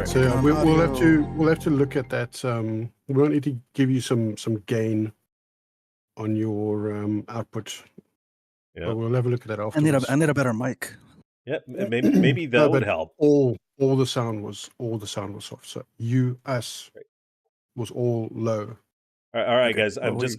So yeah, we'll have to look at that. We will need to give you some gain on your output. Yeah, but we'll have a look at that afterwards. I need a better mic. Yeah, maybe that would help. All the sound was soft. So us was all low. All right, guys. I'm just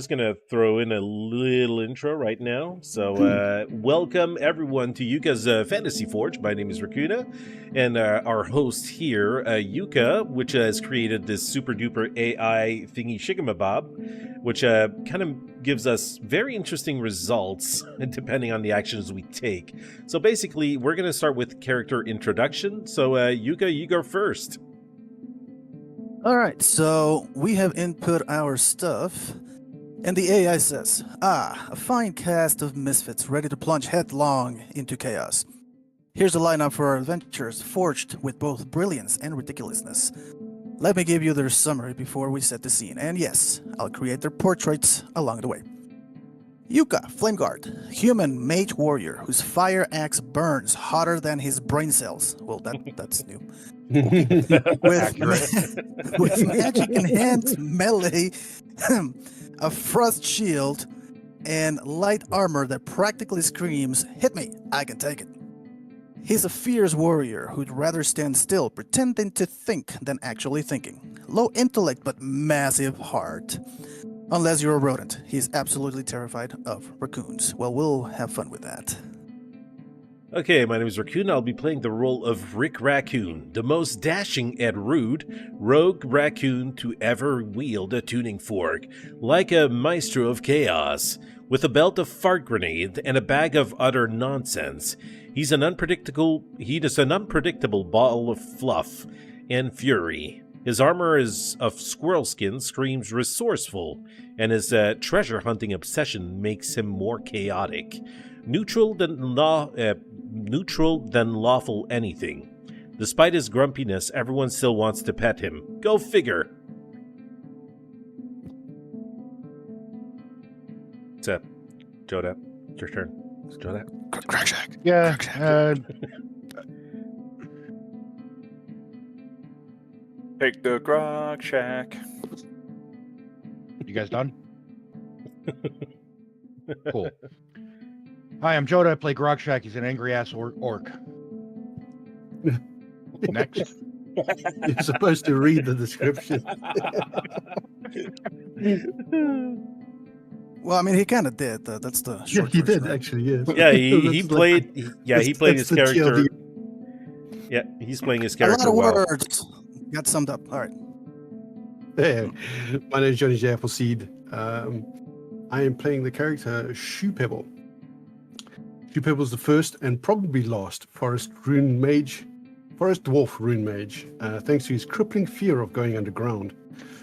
gonna throw in a little intro right now. So, welcome everyone to YUKKA'S Fantasy Forge. My name is Rakoona, and our host here, Yukka, which has created this super duper AI thingy shigamabob, which kind of gives us very interesting results depending on the actions we take. So basically, we're gonna start with character introduction. So, Yukka, you go first. All right, so we have input our stuff, and the AI says, a fine cast of misfits ready to plunge headlong into chaos. Here's a lineup for our adventures, forged with both brilliance and ridiculousness. Let me give you their summary before we set the scene, and yes, I'll create their portraits along the way. Yukka, Flameguard, human mage warrior whose fire axe burns hotter than his brain cells. Well, that's new. with magic enhanced melee, a frost shield, and light armor that practically screams, "Hit me, I can take it." He's a fierce warrior who'd rather stand still pretending to think than actually thinking. Low intellect but massive heart. Unless you're a rodent, he's absolutely terrified of raccoons. Well, we'll have fun with that. Okay, my name is Raccoon. I'll be playing the role of Rick Raccoon, the most dashing and rude rogue raccoon to ever wield a tuning fork, like a maestro of chaos. With a belt of fart grenade and a bag of utter nonsense, he's an unpredictable ball of fluff and fury. His armor is of squirrel skin, screams resourceful, and his treasure hunting obsession makes him more chaotic. Neutral than lawful anything. Despite his grumpiness, everyone still wants to pet him. Go figure. What's up, Joda? It's your turn. It's Joda. Crack Shack. Yeah. Take the Grog Shack. You guys done? Cool. Hi, I'm Joda. I play Grog Shack. He's an angry ass orc. Next. You're supposed to read the description. Well, I mean, he kind of did. That's the short he version, did right? actually. Yes. Yeah, he played. He played his character. TLD. Yeah, he's playing his A character lot of well. words. Got summed up. All right. Hey, my name is Johnny J. Appleseed. I am playing the character Shoe Pebble. Shoe Pebble is the first and probably last forest dwarf rune mage, thanks to his crippling fear of going underground.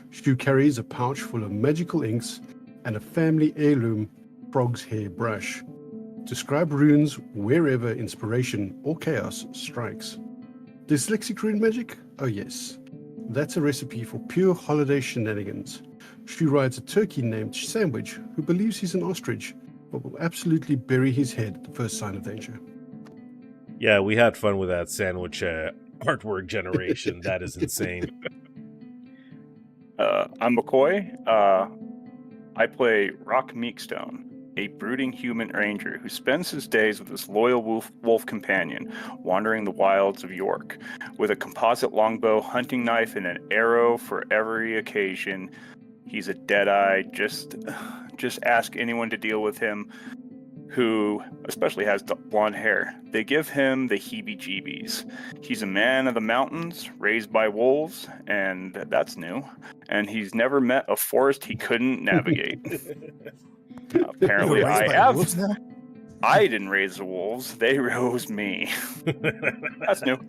Shoe carries a pouch full of magical inks and a family heirloom frog's hair brush to scribe runes wherever inspiration or chaos strikes. Dyslexic rune magic? Oh yes. That's a recipe for pure holiday shenanigans. Shoe rides a turkey named Sandwich who believes he's an ostrich, but will absolutely bury his head at the first sign of danger. Yeah, we had fun with that sandwich artwork generation. That is insane. I'm McCoy. I play Rock Meekstone, a brooding human ranger who spends his days with his loyal wolf companion, wandering the wilds of York. With a composite longbow, hunting knife, and an arrow for every occasion, he's a deadeye. Just ask anyone to deal with him who especially has blonde hair. They give him the heebie-jeebies. He's a man of the mountains, raised by wolves, and that's new. And he's never met a forest he couldn't navigate. Apparently I have. I didn't raise the wolves. They rose me. That's new.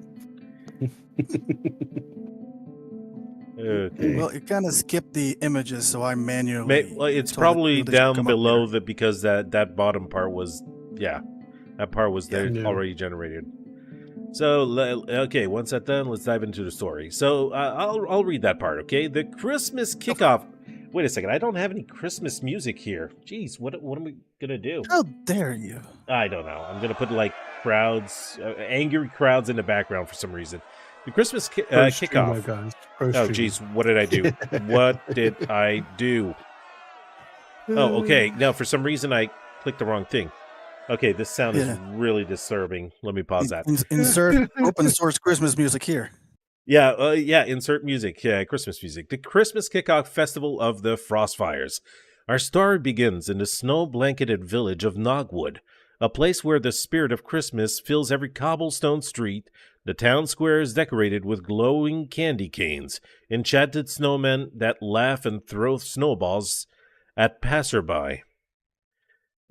Okay. Well, it kind of skipped the images, so I manually. Well, it's probably down below because that bottom part was, that part was there already generated. So, okay, once that's done, let's dive into the story. So, I'll read that part, okay? The Christmas kickoff. Wait a second, I don't have any Christmas music here. Jeez, what am we gonna do? How dare you? I don't know. I'm gonna put like crowds, angry crowds in the background for some reason. The Christmas Pro streamer, kickoff. guys. Pro Oh, streamer. geez, what did I do? What did I do? Oh, okay. Now, for some reason, I clicked the wrong thing. Okay, this sound is really disturbing. Let me pause that. Insert open source Christmas music here. Yeah, insert music. Yeah, Christmas music. The Christmas kickoff festival of the Frostfires. Our story begins in the snow-blanketed village of Nogwood, a place where the spirit of Christmas fills every cobblestone street. The town square is decorated with glowing candy canes, enchanted snowmen that laugh and throw snowballs at passerby.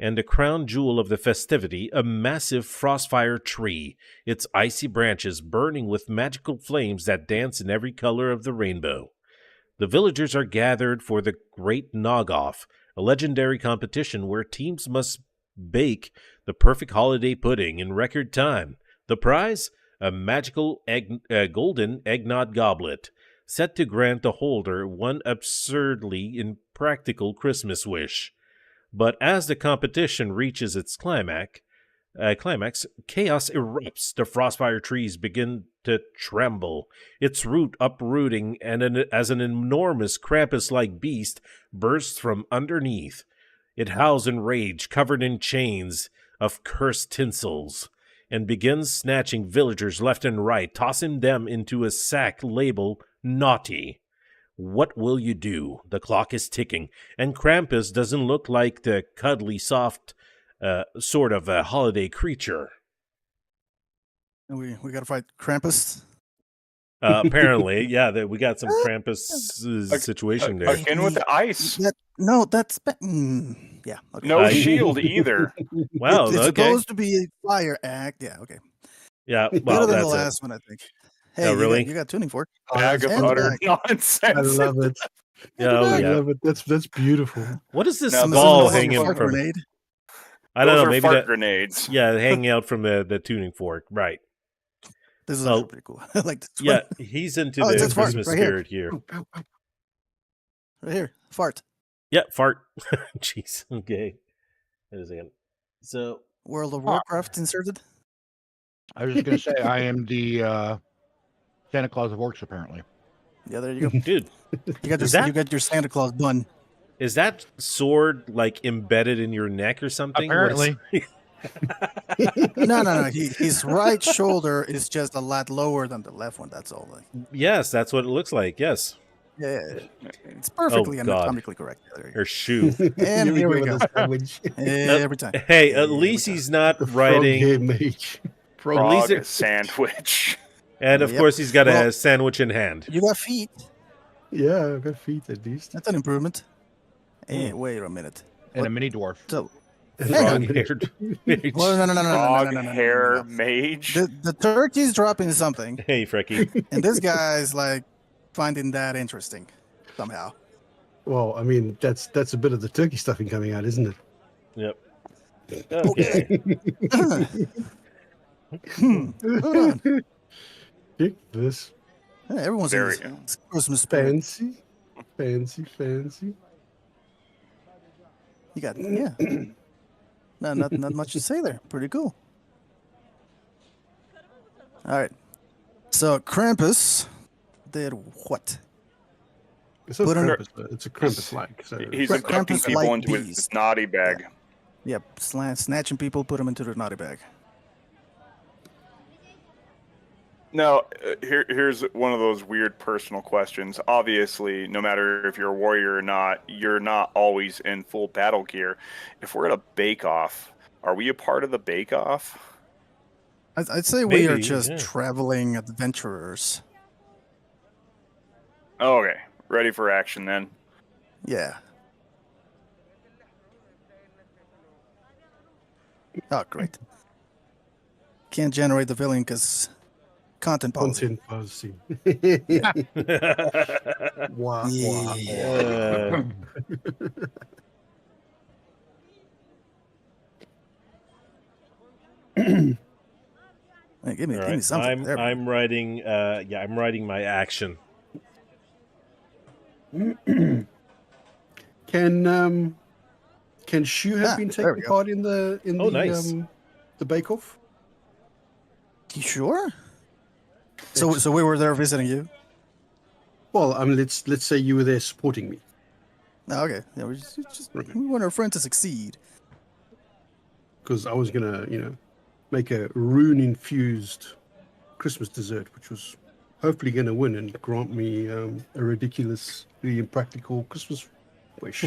And the crown jewel of the festivity, a massive frostfire tree, its icy branches burning with magical flames that dance in every color of the rainbow. The villagers are gathered for the Great Nog-Off, a legendary competition where teams must bake the perfect holiday pudding in record time. The prize? A magical golden eggnog goblet, set to grant the holder one absurdly impractical Christmas wish. But as the competition reaches its climax, chaos erupts. The frostfire trees begin to tremble, its root uprooting, and as an enormous Krampus-like beast bursts from underneath. It howls in rage, covered in chains of cursed tinsels, and begins snatching villagers left and right, tossing them into a sack labeled naughty. What will you do? The clock is ticking, and Krampus doesn't look like the cuddly, soft sort of a holiday creature. And we got to fight Krampus. Apparently, yeah, we got some Krampus situation there. Again with the ice. That's yeah. Okay. No shield either. Wow, it's okay. supposed to be a fire act. Yeah, okay. Yeah, well, Better than the that's last one, I think. Hey, Oh, really? You got tuning fork. Bag of and utter back. nonsense. I love it. I I love it. That's beautiful. What is this Now, this ball is hanging fart from? grenade. I don't Those know. are Maybe fart that. grenades. Yeah, hanging out from the tuning fork. Right. This is Oh. actually pretty cool. I like this Yeah, one. he's into Oh, it the says fart Christmas right here. spirit here. Right here. Fart. Yeah, fart. Jeez. Okay. Wait a second. So, World of Warcraft inserted. I was just going to say, I am the Santa Claus of Orcs, apparently. Yeah, there you go. dude, You got Is your that- you got your Santa Claus bun. is that sword like embedded in your neck or something? What is- Apparently. No. His right shoulder is just a lot lower than the left one. That's all. Yes, that's what it looks like. Yes. Yeah, it's perfectly Oh, God. anatomically correct. There you go. Or shoe. And here we go go. with the sandwich. Every time. Hey, Yeah, at least we got- he's not The frog writing. hair mage. At least Frog it- sandwich. And of Yep. course, he's got a Well- sandwich in hand. You got feet. Yeah, I've got feet at least. That's an improvement. Hey, Hmm. wait a minute. And a mini dwarf. So, hang on. Frog-haired. Well, no. Frog hair mage. The turkey's dropping something, Hey, Frecky. and this guy's like finding that interesting somehow. Well, I mean, that's a bit of the turkey stuffing coming out, isn't it? Yep. Okay. Hold on. Pick this. Yeah, everyone's in Very this Christmas spirit. Fancy. You got no, not much to say there. Pretty cool. All right. So Krampus did what? It's a Put in- Krampus. It's a Krampus-like. So He's Krampus inducting people like into bees. his naughty bag. Yep, snatching people, put them into the naughty bag. Now, here's one of those weird personal questions. Obviously, no matter if you're a warrior or not, you're not always in full battle gear. If we're at a bake-off, are we a part of the bake-off? I'd say we are Maybe, just yeah. traveling adventurers. Oh, okay, ready for action then. Yeah. Oh, great. Can't generate the villain because content policy. Content policy. Wah, wah. Yeah. Hey, give me All right. something. There we go. I'm writing. I'm writing my action. Can Shu have been there we taking go. part in Oh, nice. the bake-off? You sure? So we were there visiting you. Well, let's say you were there supporting me. No, okay. Yeah, we want our friend to succeed. Because I was gonna, make a rune-infused Christmas dessert, which was hopefully gonna win and grant me a ridiculously impractical Christmas wish.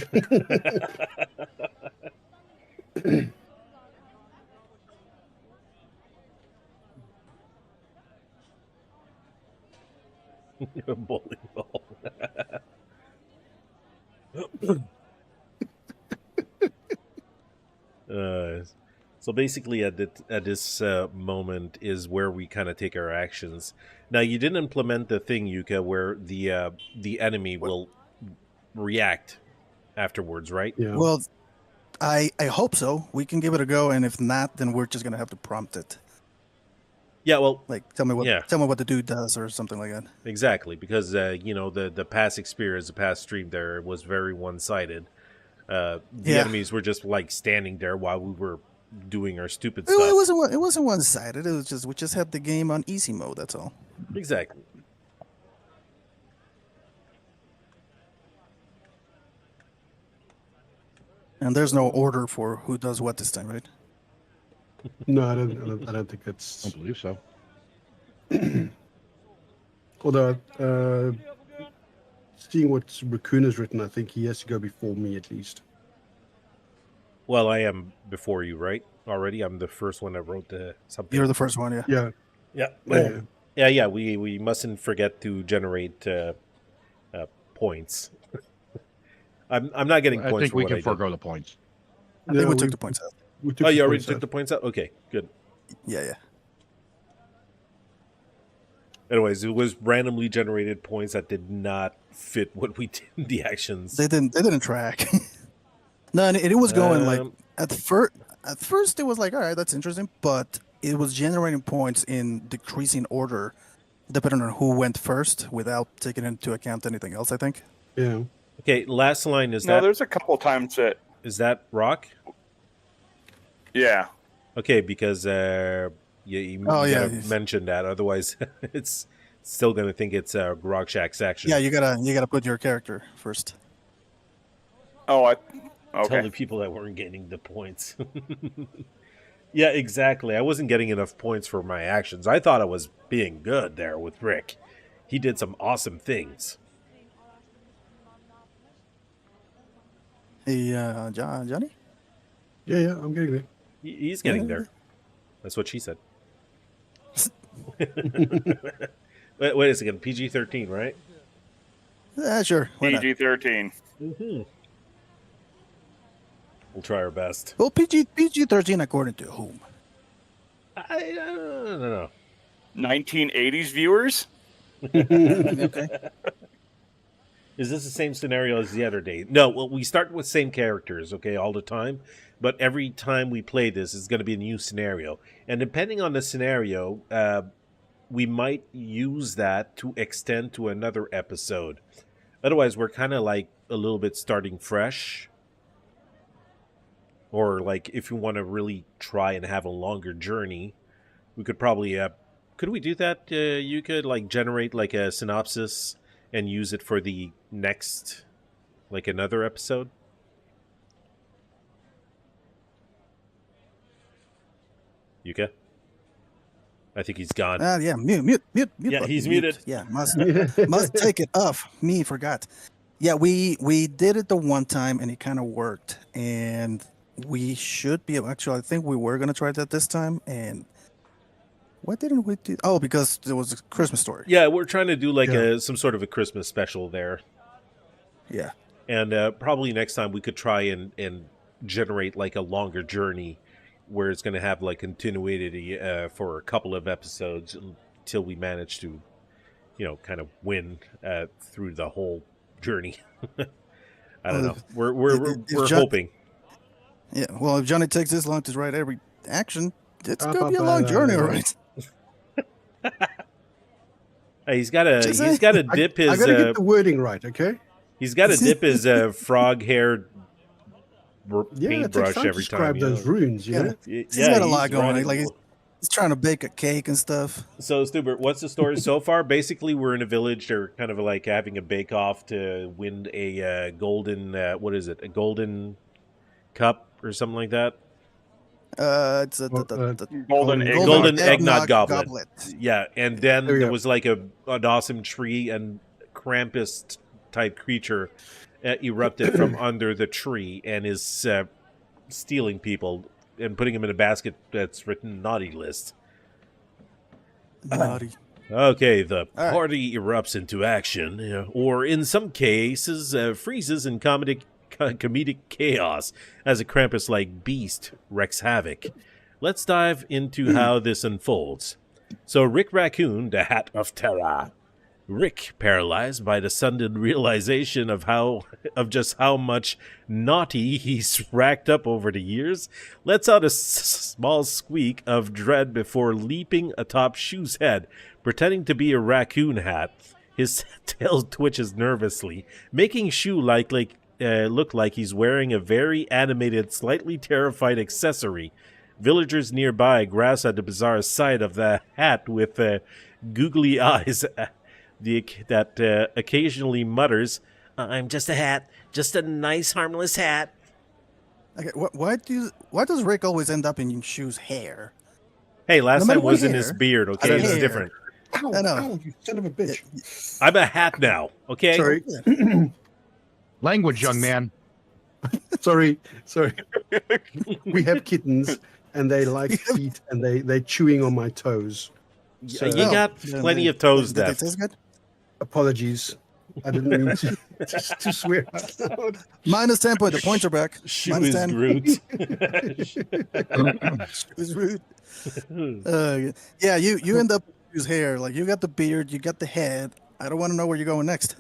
A bowling ball. So basically, at this moment is where we kind of take our actions. Now, you didn't implement the thing, Yuka, where the enemy will react afterwards, right? Yeah. Well, I hope so. We can give it a go, and if not, then we're just gonna have to prompt it. Yeah. Well, Like, tell me what the dude does, or something like that. exactly, because the past experience, the past stream there was very one-sided. The enemies were just like standing there while we were doing our stupid stuff. It wasn't one-sided. It was we just had the game on easy mode. That's all. Exactly. And there's no order for who does what this time, right? No, I don't think I that's. don't believe so. Although, seeing what Raccoon has written, I think he has to go before me at least. Well, I am before you, right? Already, I'm the first one that wrote something. You're the first one, yeah. Yeah. Yeah. Yeah. We mustn't forget to generate points. I'm not getting I points. think for we what can I did. forego the points. I think we took the points out. Oh, you already took the points out? Okay, good. Yeah. Anyways, it was randomly generated points that did not fit what we did in the actions. They didn't track. No, and it was going like at first it was like, all right, that's interesting, but it was generating points in decreasing order depending on who went first without taking into account anything else, I think. Yeah. Okay, last line is No, that there's a couple times that. is that Rock? Yeah. Okay, because you gotta mention that, otherwise it's still gonna think it's Rock Shack's action. Yeah, you gotta put your character first. Oh, Tell okay. the people that weren't getting the points. Yeah, exactly. I wasn't getting enough points for my actions. I thought I was being good there with Rick. He did some awesome things. Hey, Johnny? Yeah, I'm getting there. He's getting there. That's what she said. Wait a second. PG-13, right? Yeah, sure. Why not? PG-13. Mm-hmm. We'll try our best. Well, PG-13 according to whom? I don't know. 1980s viewers? Okay. Is this the same scenario as the other day? No, well, we start with same characters, okay, all the time. But every time we play this, it's going to be a new scenario. And depending on the scenario, we might use that to extend to another episode. Otherwise, we're kind of like a little bit starting fresh. Or like if you want to really try and have a longer journey, we could probably... could we do that? You could like generate like a synopsis and use it for the next, like another episode? Yuka? I think he's gone. Yeah, mute. Yeah, button, he's mute. muted. Yeah, must take it off. Me forgot. Yeah, we did it the one time and it kind of worked, and we should be actually. I think we were gonna try that this time, and why didn't we do? Oh, because there was a Christmas story. Yeah, we're trying to do like some sort of a Christmas special there. Yeah. And probably next time we could try and generate like a longer journey where it's going to have like continuity for a couple of episodes until we manage to, kind of win through the whole journey. I don't know. We're hoping. Yeah. Well, if Johnny takes this long to write every action, it's going to be a long journey, all right? He's got to dip his. I got to get the wording right, okay? He's got to dip his frog-haired paintbrush every time. Describe those runes, He's got a lot going. Like He's trying to bake a cake and stuff. So, Stubert, what's the story so far? Basically, we're in a village. They're kind of like having a bake-off to win a golden, what is it? A golden cup or something like that? It's a Golden egg. Golden eggnog goblet. goblet. Yeah, and then There we there go. was like an awesome tree and Krampus-type creature erupted from under the tree and is stealing people and putting them in a basket that's written naughty list. Naughty. Okay, the All right. party erupts into action, or in some cases, freezes in comedic chaos as a Krampus-like beast wreaks havoc. Let's dive into how this unfolds. So, Rick Raccoon, the Hat of Terror. Rick, paralyzed by the sudden realization of just how much naughty he's racked up over the years, lets out a small squeak of dread before leaping atop Shu's head, pretending to be a raccoon hat. His tail twitches nervously, making Shu look like he's wearing a very animated, slightly terrified accessory. Villagers nearby grasp at the bizarre sight of the hat with googly eyes that occasionally mutters, "I'm just a hat, just a nice, harmless hat." Okay, why does Rick always end up in Shu's hair? Hey, last No matter time was what in his hair. beard, I okay? don't It's know. different. Ow, I know. ow, you son of a bitch. I'm a hat now, okay? Sorry. Language, young man. Sorry. We have kittens, and they like feet, and they're chewing on my toes. So, You got plenty of toes Did they left. taste good? apologies. I didn't mean to swear out loud. Minus 10 points. The points are back. Shu Minus is 10. Groot. It was rude. Yeah, you end up with his hair. Like, you got the beard, you got the head. I don't want to know where you're going next.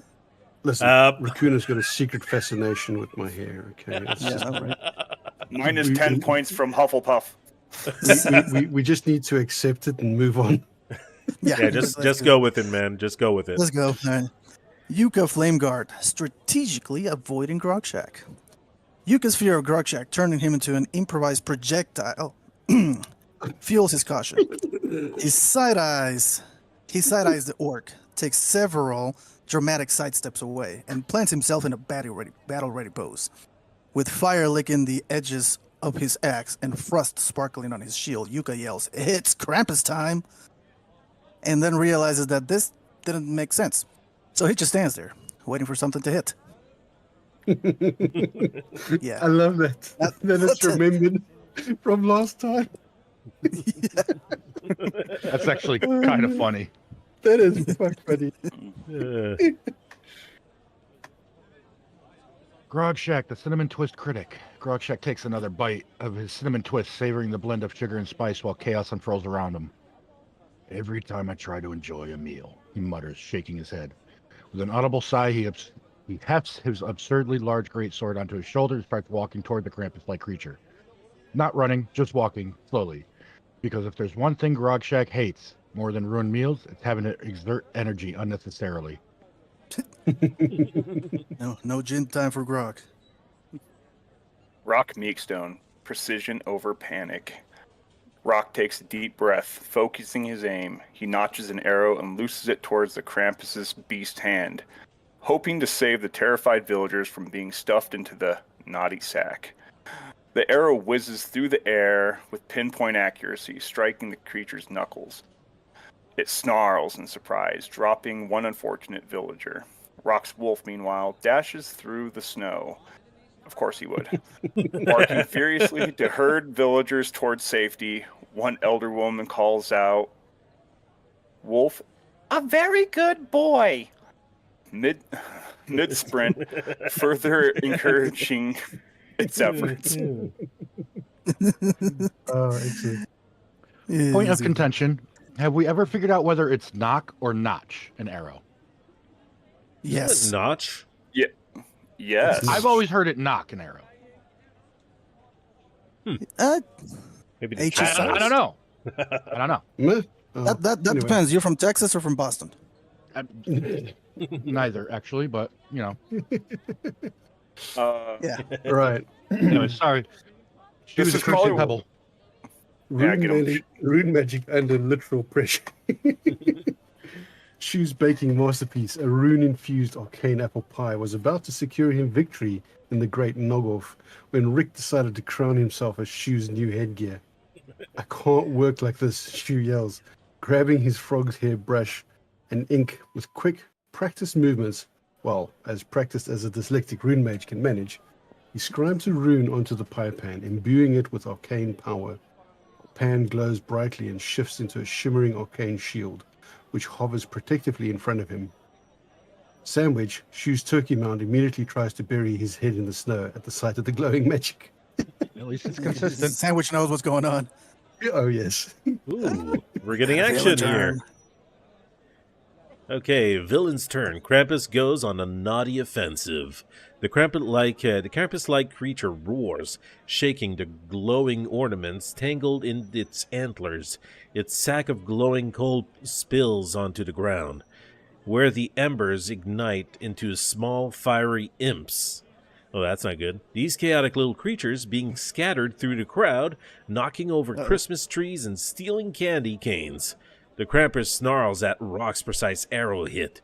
Listen, Rakoona's got a secret fascination with my hair. Okay, it's Yeah, just- all right. Minus 10 points from Hufflepuff. we just need to accept it and move on. Yeah, just go with it, man. Just go with it. Let's go. All right. Yuka Flameguard, strategically avoiding Grogshack. Yuka's fear of Grogshack turning him into an improvised projectile fuels his caution. He side-eyes the orc, takes several dramatic sidesteps away, and plants himself in a battle-ready pose. With fire licking the edges of his axe and frost sparkling on his shield, Yuka yells, "It's Krampus time!" And then realizes that this didn't make sense. So he just stands there, waiting for something to hit. Yeah. I love that. Then it's that's it. remembered from last time. That's actually kind of funny. That is quite funny. Grogshack, the cinnamon twist critic. Grogshack takes another bite of his cinnamon twist, savoring the blend of sugar and spice while chaos unfurls around him. Every time I try to enjoy a meal, he mutters, shaking his head. With an audible sigh, he hefts his absurdly large greatsword onto his shoulder and starts walking toward the Krampus-like creature. Not running, just walking, slowly. Because if there's one thing Grogshack hates more than ruined meals, it's having to exert energy unnecessarily. No gin time for Grog. Rock Meekstone, precision over panic. Rock takes a deep breath, focusing his aim. He notches an arrow and looses it towards the Krampus's beast hand, hoping to save the terrified villagers from being stuffed into the naughty sack. The arrow whizzes through the air with pinpoint accuracy, striking the creature's knuckles. It snarls in surprise, dropping one unfortunate villager. Rock's wolf, meanwhile, dashes through the snow. Of course he would. Barking furiously to herd villagers towards safety, one elder woman calls out, "Wolf, a very good boy." Mid-sprint, further encouraging its efforts. Oh, excellent. Point of Easy. contention. Have we ever figured out whether it's knock or notch an arrow? Yes. Notch. Yes. I've always heard it knock an arrow. Maybe H the is I don't know. I don't know. Meh. Oh, That anyway. depends. You're from Texas or from Boston? Neither, actually, but, you know. Yeah. Right. Anyway, sorry. She This was a is Christian probably- pebble. Yeah, get 'em. Rune magic under literal pressure. Shu's baking masterpiece, a rune-infused arcane apple pie, was about to secure him victory in the Great Knock-Off when Rick decided to crown himself as Shu's new headgear. I can't work like this, Shu yells, grabbing his frog's hair brush and ink with quick, practiced movements. Well, as practiced as a dyslexic rune mage can manage, he scribes a rune onto the pie pan, imbuing it with arcane power. The pan glows brightly and shifts into a shimmering arcane shield, which hovers protectively in front of him. Sandwich, Shu's turkey mound, immediately tries to bury his head in the snow at the sight of the glowing magic. At least it's consistent. Sandwich knows what's going on. Oh, yes. Ooh, we're getting Villain action turn. here. Okay, villain's turn. Krampus goes on a naughty offensive. The Krampus-like creature roars, shaking the glowing ornaments tangled in its antlers. Its sack of glowing coal spills onto the ground, where the embers ignite into small fiery imps. Oh, that's not good. These chaotic little creatures being scattered through the crowd, knocking over Christmas trees and stealing candy canes. The Krampus snarls at Rock's precise arrow hit,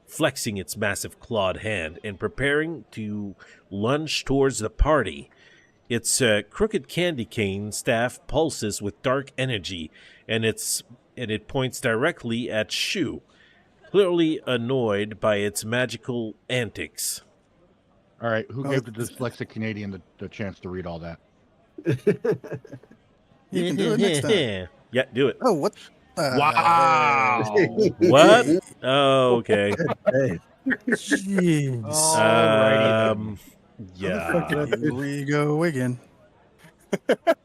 flexing its massive clawed hand and preparing to lunge towards the party. Its crooked candy cane staff pulses with dark energy, and it points directly at Shu, clearly annoyed by its magical antics. All right, who gave the dyslexic Canadian the chance to read all that? You can do it next time. Yeah, do it. Oh, what? Wow. What? Oh, okay. Hey, Jeez. Alrighty Yeah. Here we go again.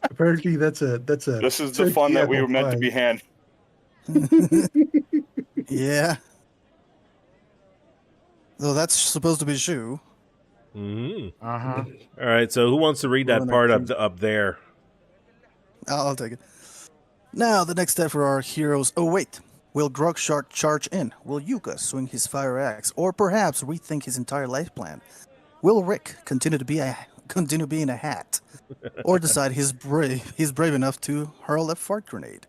apparently that's a This is the turkey fun that we apple were meant to pie. be had. Yeah. So that's supposed to be Shu. Mm-hmm. Uh-huh. All right, so who wants to read that part up there? I'll take it. Now, the next step for our heroes. Oh, wait. Will Grogshart charge in? Will Yukka swing his fire axe? Or perhaps rethink his entire life plan? Will Rick continue being a hat? Or decide he's brave enough to hurl a fart grenade?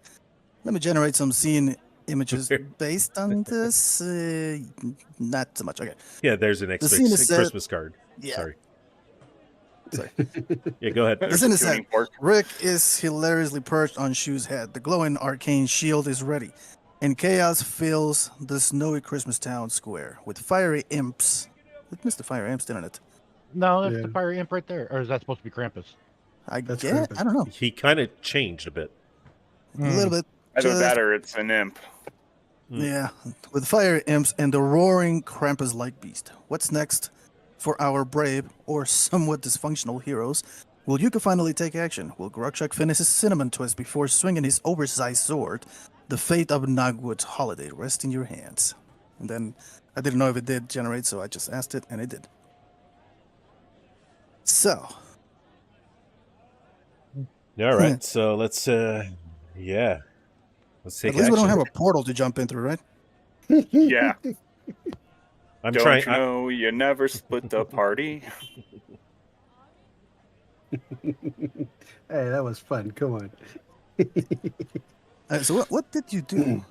Let me generate some scene images based on this. Not so much. Okay. Yeah, there's an scene is set- Christmas card. Yeah. Sorry. Sorry. Yeah, go ahead. The scene is set. Tuning fork. Rick is hilariously perched on Shu's head. The glowing arcane shield is ready, and chaos fills the snowy Christmas town square with fiery imps. It missed the fire imps, didn't it? No, that's Yeah. the fire imp right there. Or is that supposed to be Krampus? I That's get. Krampus. I don't know. He kind of changed a bit. A little bit. Either Just- that or it's an imp. Yeah, with fire imps and the roaring Krampus-like beast. What's next for our brave or somewhat dysfunctional heroes? Will Yukka finally take action? Will Grogshak finish his cinnamon twist before swinging his oversized sword? The fate of Nagwood's holiday rests in your hands. And then I didn't know if it did generate, so I just asked it, and it did. So, All right, so let's let's take at least we don't action. have a portal to jump in through, right? Yeah. I'm Don't trying. you know you never split the party? Hey, that was fun. Come on. So what did you do?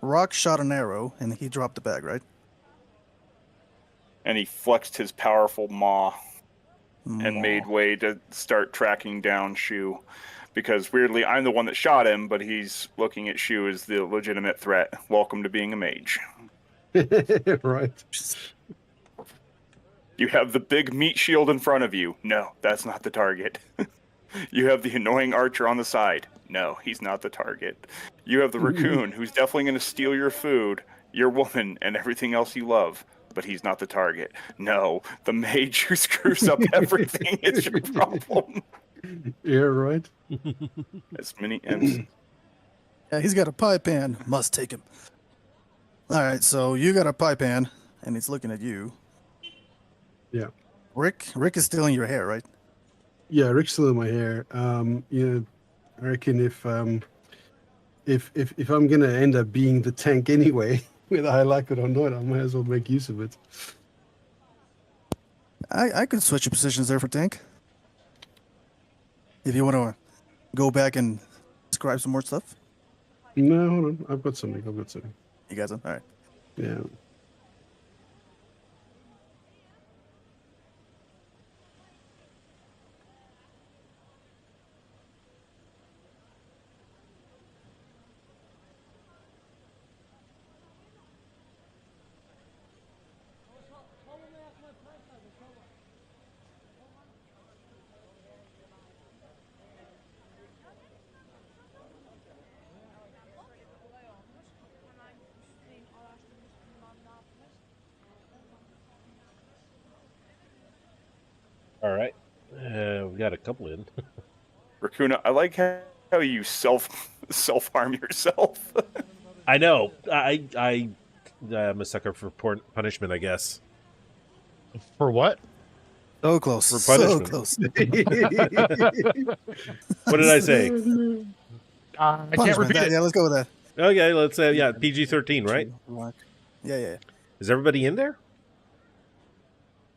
Rock shot an arrow, and he dropped the bag, right? And he flexed his powerful maw and Maw. made way to start tracking down Shu. Because weirdly, I'm the one that shot him, but he's looking at Shu as the legitimate threat. Welcome to being a mage. Right. You have the big meat shield in front of you. No, that's not the target. You have the annoying archer on the side. No, he's not the target. You have the raccoon, who's definitely going to steal your food, your woman, and everything else you love. But he's not the target. No, the mage who screws up everything is your problem. Yeah, right. As many imps. Yeah, he's got a pie pan. Must take him. All right, so you got a pie pan, and he's looking at you. Yeah. Rick is still in your hair, right? Yeah, Rick's still in my hair. I reckon if I'm gonna end up being the tank anyway, whether I like it or not, I might as well make use of it. I could switch your positions there for tank. If you want to go back and describe some more stuff. No, hold on. I've got something. You guys, all right. Yeah. All right. We got a couple in. Rakoona, I like how you self harm yourself. I know. I'm a sucker for punishment, I guess. For what? So close. For So punishment. close. What did I say? I can't Punishment, repeat it. Yeah, let's go with that. Okay, let's say PG-13, right? Yeah. Is everybody in there?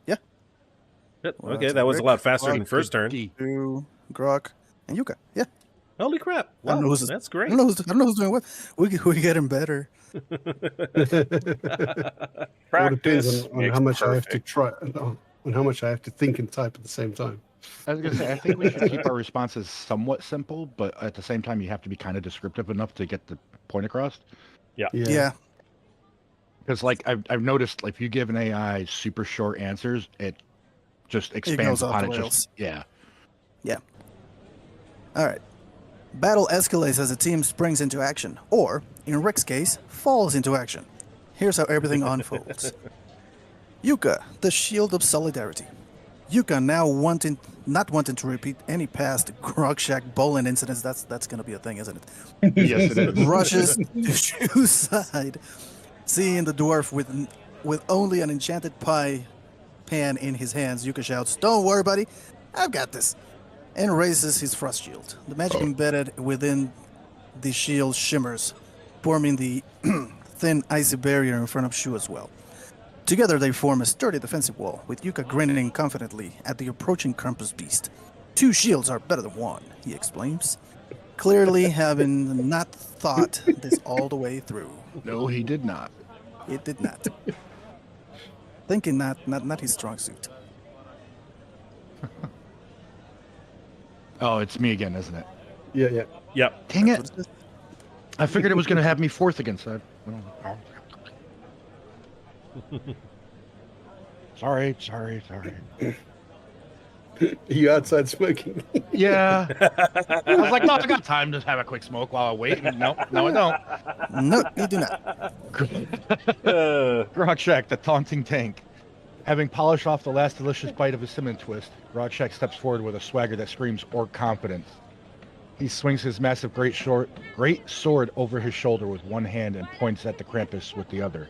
Yeah. Yep, Well, okay, that's that was a Rick, lot faster than Rock, first turn. Drew, Grok, and Yuka. Yeah. Holy crap! I don't know Wow, who's- that's I great. don't know who's doing what. We get him better. All Practice depends on makes how much I have to perfect. try, on how much I have to think and type at the same time. I was gonna say, I think we should keep our responses somewhat simple, but at the same time, you have to be kind of descriptive enough to get the point across. Yeah. Because, like, I've noticed, like, if you give an AI super short answers, it just expands goes off upon the it. rails. Yeah. All right. Battle escalates as the team springs into action, or, in Rick's case, falls into action. Here's how everything unfolds. Yuka, the shield of solidarity. Yuka, now not wanting to repeat any past Grog-Shack bowling incidents, that's going to be a thing, isn't it? Yes, it is. Rushes to Shu's side, seeing the dwarf with only an enchanted pie pan in his hands. Yuka shouts, "Don't worry, buddy, I've got this," and raises his frost shield. The magic embedded within the shield shimmers, forming the thin icy barrier in front of Shu as well. Together they form a sturdy defensive wall, with Yuka grinning confidently at the approaching Krampus beast. "Two shields are better than one," he explains, clearly having not thought this all the way through. No, he did not. It did not. Thinking not his strong suit. Oh, it's me again, isn't it? Yeah. Yep. Dang That's it! what it is. I figured it was going to have me fourth again, so Sorry. You outside smoking? Yeah. I was like, no, I got time to have a quick smoke while I wait. No, I don't. No, you do not. Grog-Shack, the taunting tank. Having polished off the last delicious bite of his cinnamon twist, Grog-Shack steps forward with a swagger that screams orc confidence. He swings his massive great sword over his shoulder with one hand and points at the Krampus with the other.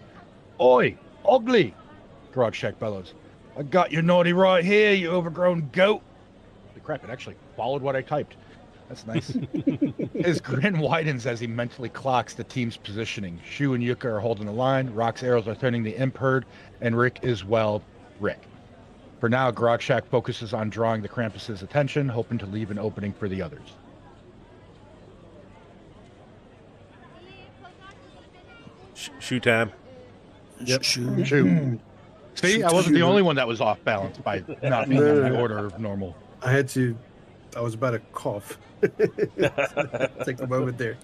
"Oi, ugly!" Grog-Shack bellows. "I got your naughty right here, you overgrown goat!" The crap, it actually followed what I typed. That's nice. His grin widens as he mentally clocks the team's positioning. Shu and Yuka are holding the line, Rock's arrows are turning the imp herd, and Rick is, well, Rick. For now, Grog-Shack focuses on drawing the Krampus' attention, hoping to leave an opening for the others. Shoot time. Yep. Shu. Shu. See, Shoot, I wasn't the shoot. only one that was off balance by not being in the order of normal. I was about to cough. Take a moment there.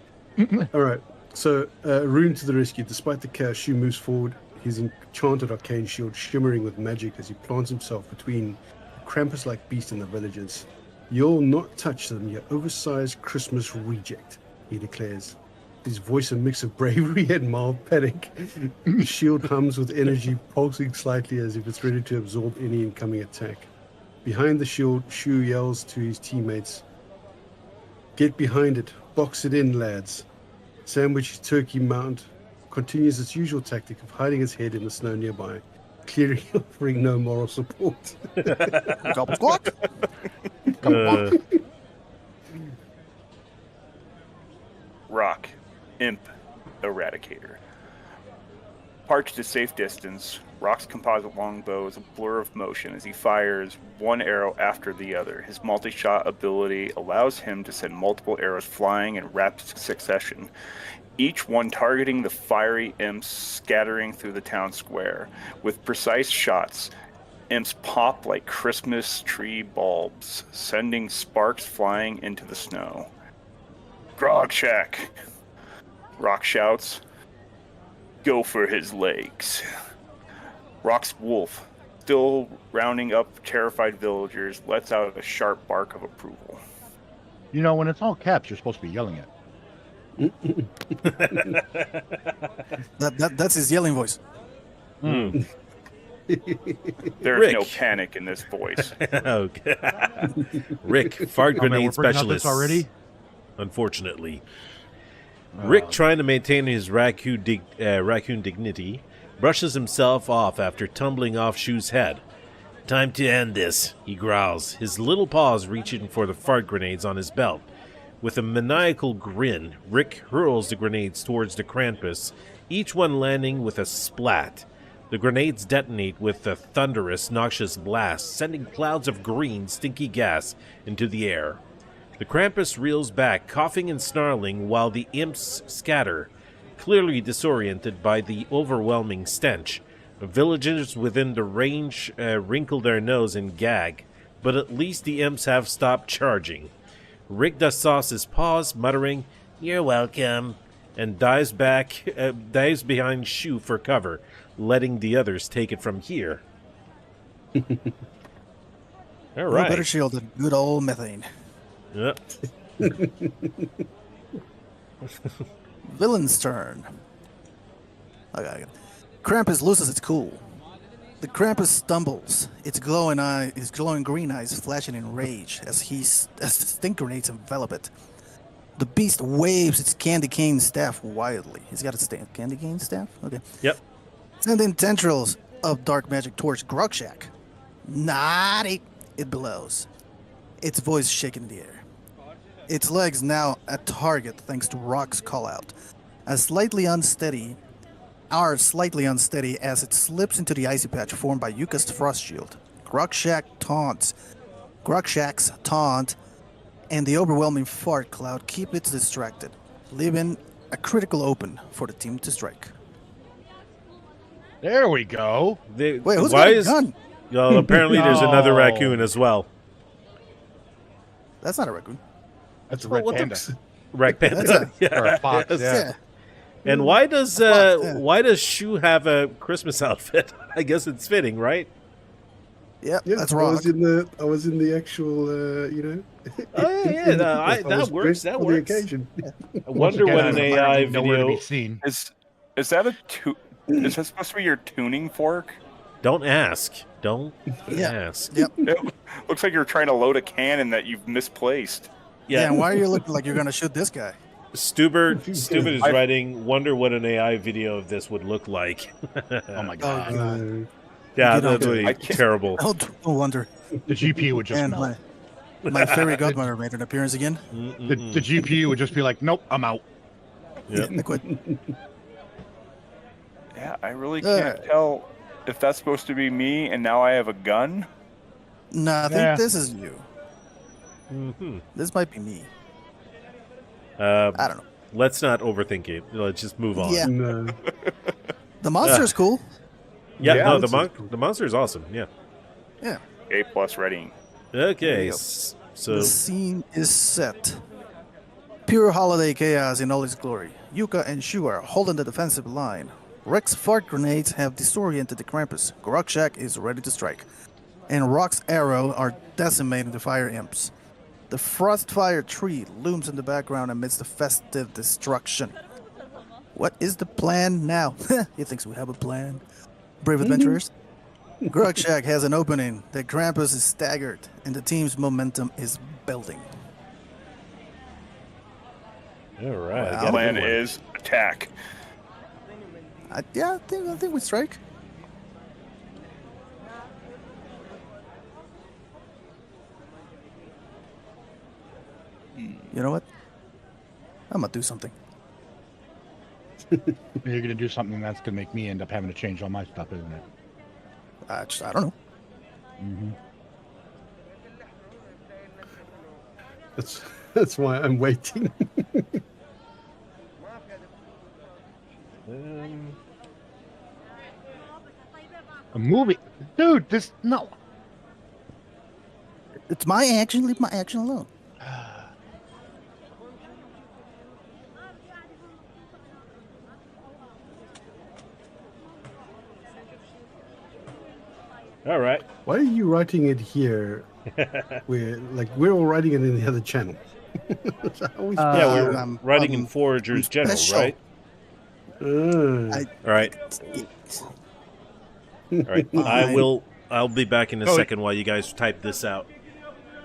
All right. So, Rune to the rescue. Despite the chaos, Shu moves forward, his enchanted arcane shield shimmering with magic as he plants himself between the Krampus-like beast and the villagers. "You'll not touch them, you oversized Christmas reject," he declares. His voice a mix of bravery and mild panic. The shield hums with energy, pulsing slightly as if it's ready to absorb any incoming attack. Behind the shield, Shu yells to his teammates, "Get behind it, box it in, lads." Sandwich his turkey mount continues its usual tactic of hiding its head in the snow nearby, clearly offering no moral support. Gobble squawk. Rock, Imp, Eradicator. Parked at a safe distance, Rock's composite longbow is a blur of motion as he fires one arrow after the other. His multi-shot ability allows him to send multiple arrows flying in rapid succession, each one targeting the fiery imps scattering through the town square. With precise shots, imps pop like Christmas tree bulbs, sending sparks flying into the snow. Grog Shack! Rock shouts. Go for his legs. Rock's wolf, still rounding up terrified villagers, lets out a sharp bark of approval. You know, when it's all caps, you're supposed to be yelling it. That's his yelling voice. Hmm. There's Rick. no panic in this voice. Okay. Rick, fart Oh, man, grenade we're bringing up specialist. this already? Unfortunately. Rick, trying to maintain his raccoon dignity, brushes himself off after tumbling off Shu's head. Time to end this, he growls, his little paws reaching for the fart grenades on his belt. With a maniacal grin, Rick hurls the grenades towards the Krampus, each one landing with a splat. The grenades detonate with a thunderous, noxious blast, sending clouds of green, stinky gas into the air. The Krampus reels back, coughing and snarling, while the imps scatter, clearly disoriented by the overwhelming stench. The villagers within the range wrinkle their nose and gag, but at least the imps have stopped charging. Rick dusts his paws, muttering, "You're welcome," and dives behind Shu for cover, letting the others take it from here. All No right. better shield than good old methane. Yep. Villain's turn. Okay. Krampus loses its cool. The Krampus stumbles, its glowing green eyes flashing in rage as the stink grenades envelop it. The beast waves its candy cane staff wildly. He's got a candy cane staff? Okay. Yep. Sending tendrils of dark magic towards Grogshak. Naughty! It blows, its voice shaking in the air. Its legs now a target thanks to Rock's callout. Slightly unsteady as it slips into the icy patch formed by YUKKA'S frost shield. Grogshak's taunt and the overwhelming fart cloud keep it distracted, leaving a critical open for the team to strike. There we go. Wait, who's got a gun? Well, apparently there's another No. raccoon as well. That's not a raccoon. That's a Well, red what the- panda. Rack That's panda. a- Or a fox, Yes. yeah. And why does yeah. why does Shu have a Christmas outfit? I guess it's fitting, right? Yep, Yeah, that's I Rock. was in the actual, you know. Oh, yeah, no, I that was works. dressed That for works. the occasion. I wonder Again, what I'm an not AI even nowhere to video. be seen. Is that is that supposed to be your tuning fork? Don't ask. Don't Yeah. ask. Yep. It looks like you're trying to load a cannon that you've misplaced. Yeah, and why are you looking like you're gonna shoot this guy? Stupid is I- writing. Wonder what an AI video of this would look like. Oh my Oh, god. God. Yeah, You don't that's really I can't- terrible. Oh, no wonder. The GPU would just And melt. my fairy godmother made an appearance again. The GPU would just be like, nope, I'm out. Yep. I quit. Yeah, I really can't tell if that's supposed to be me and now I have a gun. No, I think Yeah. this is you. Mhm. This might be me. Uh, I don't know. let's not overthink it. Let's just move on. Yeah. No. The monster's cool. Yeah, Yeah, no, this is cool. the monster is awesome. Yeah. Yeah. A+ ready. Okay, you go. so The scene is set. Pure holiday chaos in all its glory. Yukka and Shu are holding the defensive line. Rick's fart grenades have disoriented the Krampus. Grogshak is ready to strike. And Rock's arrow are decimating the fire imps. The Frostfire tree looms in the background amidst the festive destruction. What is the plan now? He thinks we have a plan. Brave adventurers. Grogshak has an opening. The Krampus is staggered, and the team's momentum is building. all right. Wow. I The got a plan good one. is attack. I think we strike. You know what? I'm gonna do something. You're going to do something that's going to make me end up having to change all my stuff, isn't it? I don't know. Mm-hmm. That's why I'm waiting. A movie, dude. No. It's my action. Leave my action alone. All right. Why are you writing it here? We're all writing it in the other channel. So how are we supposed Yeah, we're I'm- writing in I'm Forager's General, special. right? Ah. All right. All right. Fine. I'll be back in a Oh, second while you guys type this out.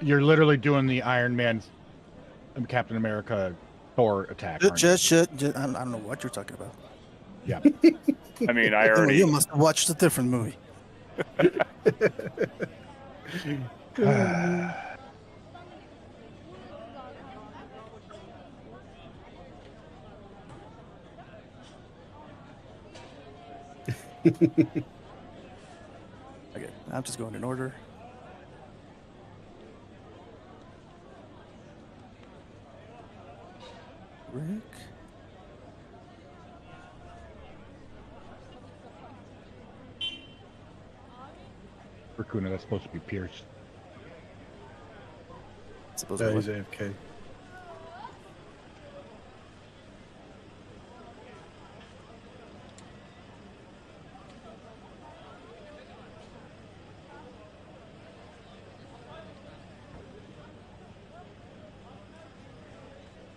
You're literally doing the Iron Man, Captain America, Thor attack. aren't Just, I don't know what you're talking about. you? I mean, I Well, already. you must have watched a different movie. Yeah. Okay, I'm just going in order. Rick. Rakoona, that's supposed to be Pierce. Suppose Yeah, we he's went. AFK.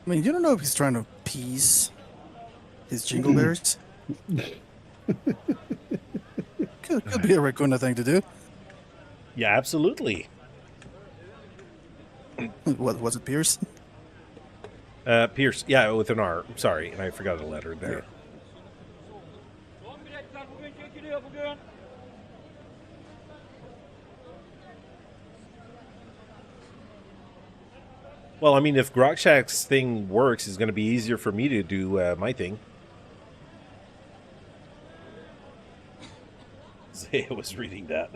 I mean, you don't know if he's trying to appease his jingle bears. could be a Rakoona thing to do. Yeah, absolutely. What was it, Pierce? Pierce. Yeah, with an R. Sorry, and I forgot a letter there. Well, I mean, if Grokshak's thing works, it's going to be easier for me to do my thing. Zaya was reading that.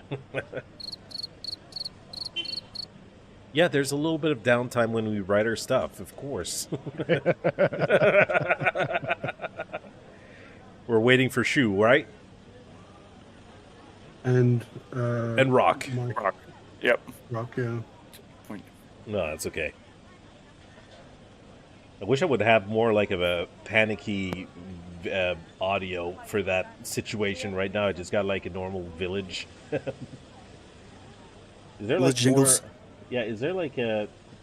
Yeah, there's a little bit of downtime when we write our stuff, of course. We're waiting for Shu, right? And Rock. Mike, Rock. Yep. Rock, yeah. No, that's okay. I wish I would have more like of a panicky audio for that situation. Right now, I just got like a normal village. Is there like Village jingles? more? Yeah, is there like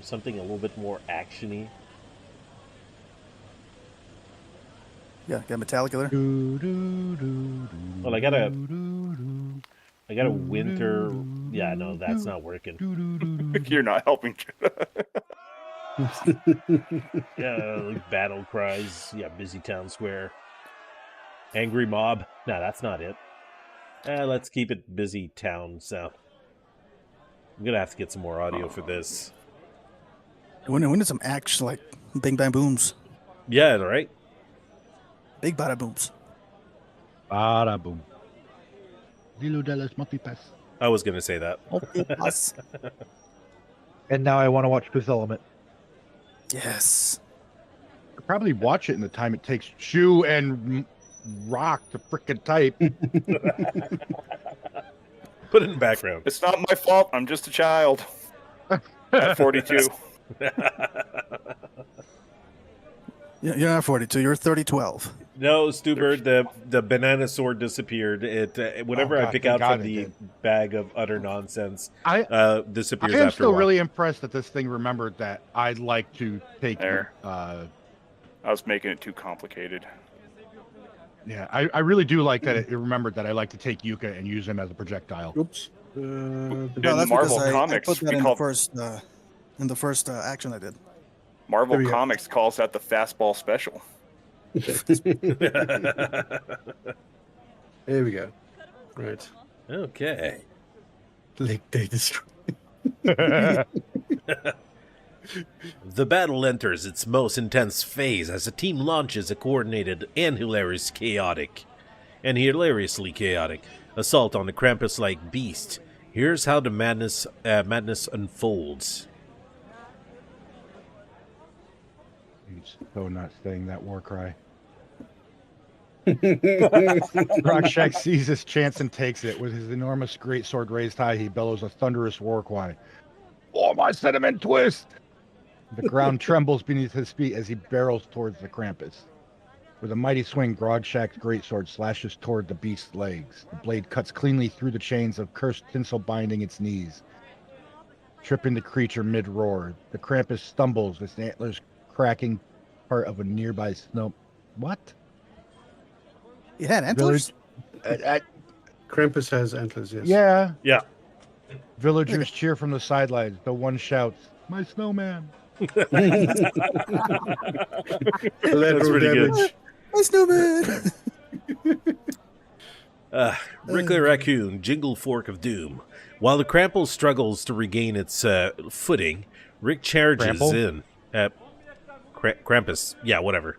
something a little bit more actiony? Yeah, got Metallica there. Well, I got a winter. Yeah, no, that's not working. You're not helping. Yeah, like battle cries. Yeah, busy town square. Angry mob. No, that's not it. Let's keep it busy town south. I'm gonna have to get some more audio for this. We need some action, like bing bang booms, Yeah, right. big bada booms. Bada boom. Dilo Dallas multipass. I was gonna say that. Okay, plus. And now I want to watch Fifth Element. Yes. I'd probably watch it in the time it takes Shu and Rock to frickin' type. Put it in background. It's not my fault. I'm just a child. At 42. You're not 42. You're 3012. No, Stubert, the banana sword disappeared. It whenever Oh, I God, pick thank out God from it the did. bag of utter nonsense, I disappears am after a still while. really impressed that this thing remembered that I'd like to take. There. I was making it too complicated. Yeah, I really do like that it remembered that I like to take Yuka and use him as a projectile. Oops. In that's Marvel because Comics, I put that we in call the first action I did. Marvel There we go. Comics calls that the fastball special. There we go. Right. Okay. Lake Day Destroy. The battle enters its most intense phase as the team launches a coordinated and hilariously chaotic assault on the Krampus-like beast. Here's how the madness unfolds. He's so not saying that war cry. Rockshak sees his chance and takes it. With his enormous greatsword raised high, he bellows a thunderous war cry. For my cinnamon twist! The ground trembles beneath his feet as he barrels towards the Krampus. With a mighty swing, Grogshak's greatsword slashes toward the beast's legs. The blade cuts cleanly through the chains of cursed tinsel binding its knees, tripping the creature mid-roar. The Krampus stumbles, its antlers cracking part of a nearby snow. What? It had antlers? Krampus has antlers, yes. Yeah. Yeah. Villagers cheer from the sidelines. The one shouts, "My snowman!" That's Collateral pretty good. damage. My snowman! Rick the Raccoon, Jingle Fork of Doom. While the Krampus struggles to regain its footing, Rick charges in. Krampus. Yeah, whatever.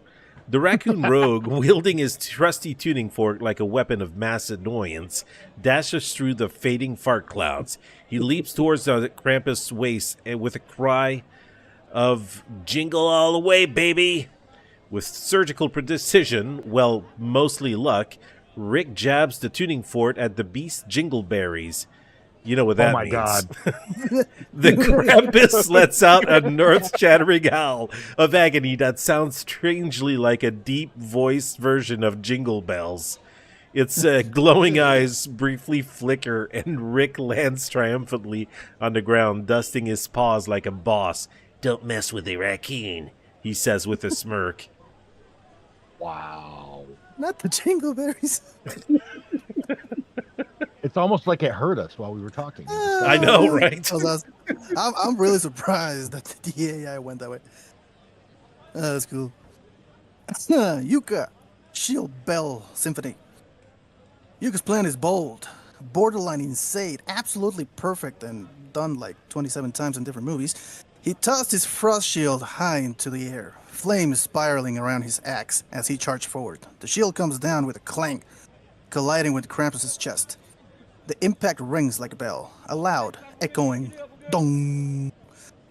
The raccoon rogue, wielding his trusty tuning fork like a weapon of mass annoyance, dashes through the fading fart clouds. He leaps towards the Krampus' waist and with a cry of "Jingle all the way, baby!" With surgical precision, well, mostly luck, Rick jabs the tuning fork at the beast's jingleberries. You know what that means. Oh my God. The Krampus lets out a earth-shattering howl of agony that sounds strangely like a deep-voiced version of Jingle Bells. Its glowing eyes briefly flicker, and Rick lands triumphantly on the ground, dusting his paws like a boss. "Don't mess with the raccoon," he says with a smirk. Wow. Not the jingleberries. It's almost like it hurt us while we were talking. I know, right? That was awesome. I'm really surprised that the AI went that way. That's cool. Yucca, Shield Bell Symphony. Yucca's plan is bold, borderline insane, absolutely perfect, and done like 27 times in different movies. He tossed his frost shield high into the air, flames spiraling around his axe as he charged forward. The shield comes down with a clank, colliding with Krampus' chest. The impact rings like a bell, a loud, echoing dong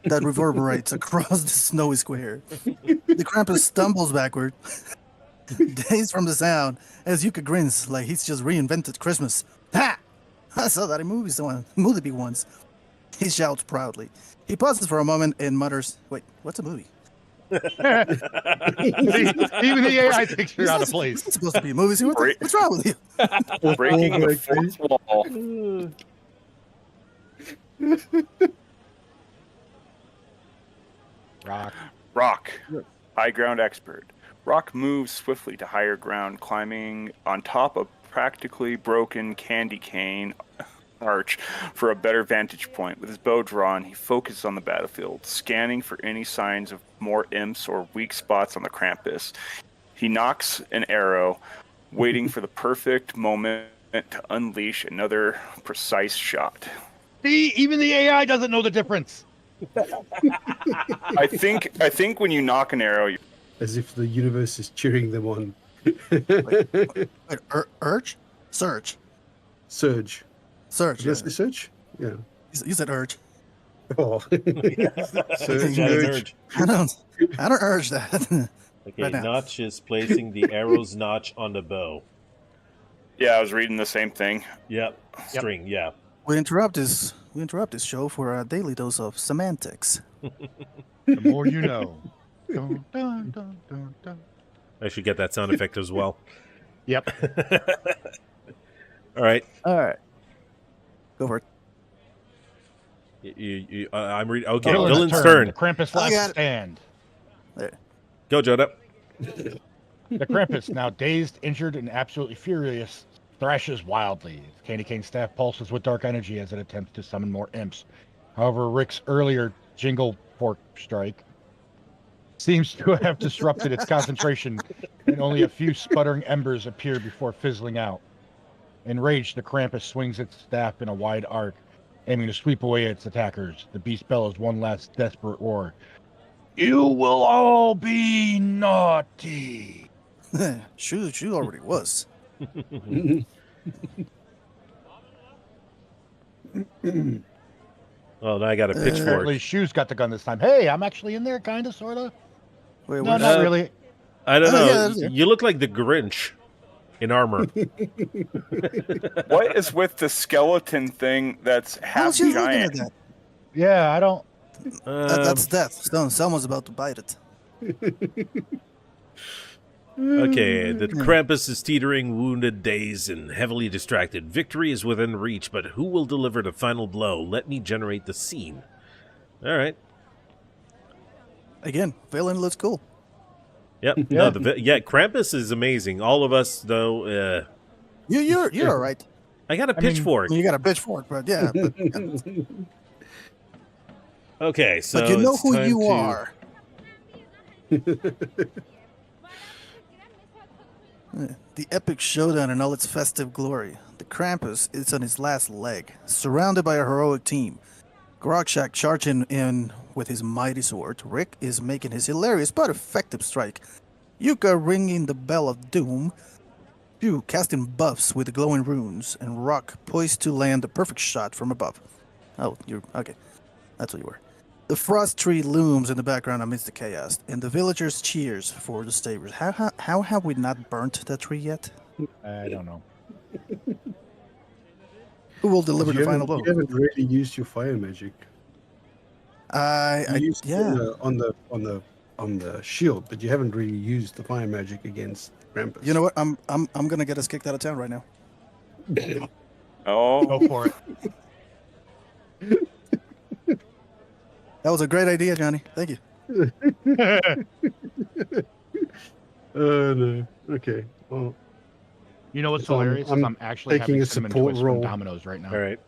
that reverberates across the snowy square. The Krampus stumbles backward, dazed from the sound, as Yucca grins like he's just reinvented Christmas. Ha! I saw that in movies once. He shouts proudly. He pauses for a moment and mutters, "Wait, what's a movie?" See, even the AI thinks you're out of place. It's supposed to be a movie. What's wrong with you? Breaking the fourth wall. Rock, high ground expert. Rock moves swiftly to higher ground, climbing on top of practically broken candy cane arch for a better vantage point. With his bow drawn, he focuses on the battlefield, scanning for any signs of more imps or weak spots on the Krampus. He knocks an arrow, waiting for the perfect moment to unleash another precise shot. See, even the AI doesn't know the difference. I think when you knock an arrow, As if the universe is cheering them on. Wait, urge? Surge. Surge. Surge. Yes, Yeah. the surge? Yeah. You said urge. Oh. Surge, urge. I don't urge that. Okay, Right now. Notch is placing the arrow's notch on the bow. yeah, I was reading the same thing. Yep, string, yeah. We interrupt this show for a daily dose of semantics. The more you know. Dun, dun, dun, dun, dun. I should get that sound effect as well. Yep. All right. All right. Go for it. I'm reading. Okay, Dylan's Dylan's turn. The Krampus I got last it. stand. There. Go, Joda. The Krampus, now dazed, injured, and absolutely furious, thrashes wildly. His candy cane staff pulses with dark energy as it attempts to summon more imps. However, Rick's earlier jingle fork strike seems to have disrupted its concentration, and only a few sputtering embers appear before fizzling out. Enraged, the Krampus swings its staff in a wide arc, aiming to sweep away its attackers. The beast bellows one last desperate roar. "You will all be naughty." Shoot already was. Oh, now I got a Apparently, pitchfork. Shoes got the gun this time. Hey, I'm actually in there, kind of, sort of. Wait, No, where's- not really. I don't Oh, know. yeah, that's there. You look like the Grinch in armor. What is with the skeleton thing that's I half was just looking giant? at that. Yeah, I don't. That's death. Someone's about to bite it. Okay, the Krampus is teetering, wounded, dazed, and heavily distracted. Victory is within reach, but who will deliver the final blow? Let me generate the scene. All right. Again, villain looks cool. Yep. Yeah. No, Krampus is amazing. All of us, though. You're all right. I got a I mean, pitchfork. You got a pitchfork, but yeah. Okay, so But you know it's who time you to- are. The epic showdown in all its festive glory. The Krampus is on his last leg, surrounded by a heroic team. Grogshak charging in with his mighty sword. Rick is making his hilarious but effective strike. Yukka ringing the bell of doom. Hugh casting buffs with glowing runes, and Rock poised to land the perfect shot from above. Oh, you're okay. That's what you were. The frost tree looms in the background amidst the chaos, and the villagers cheers for the stavers. How have we not burnt that tree yet? I don't know. Who will deliver You the final haven't, blow? you haven't really used your fire magic. You used it Yeah. on the shield, but you haven't really used the fire magic against Krampus. You know what? I'm gonna get us kicked out of town right now. Oh, Go for it. That was a great idea, Johnny. Thank you. No. Okay. Well, You know what's So I'm- hilarious? I'm I'm actually taking having a cinnamon support twists role. from Domino's right now. All right.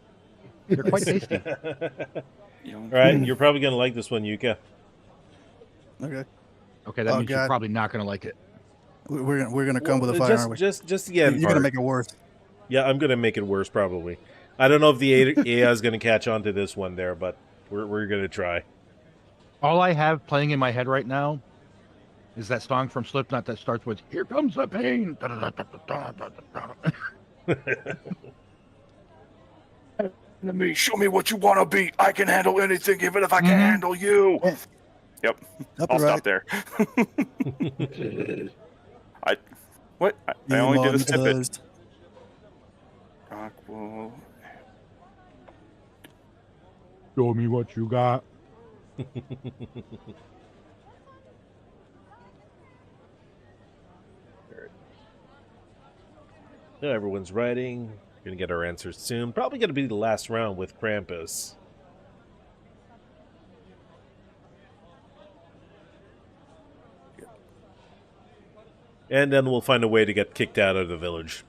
They're quite tasty. All right, you're probably going to like this one, Yuka. Okay, Okay, that Oh, means you're God. probably not going to like it. we're gonna come with a fire, aren't we? Just the end You're gonna part. make it worse. Yeah, I'm going to make it worse, probably. I don't know if the AI is going to catch on to this one there, but we're going to try. All I have playing in my head right now is that song from Slipknot that starts with "Here comes the pain." enemy, show me what you want to be. I can handle anything, even if I can Mhm. handle you. Yeah. Yep, Up I'll right. stop there. I only did a snippet. Demonetized. Rock will. Show me what you got. Yeah, everyone's writing. We're going to get our answers soon. Probably going to be the last round with Krampus. And then we'll find a way to get kicked out of the village.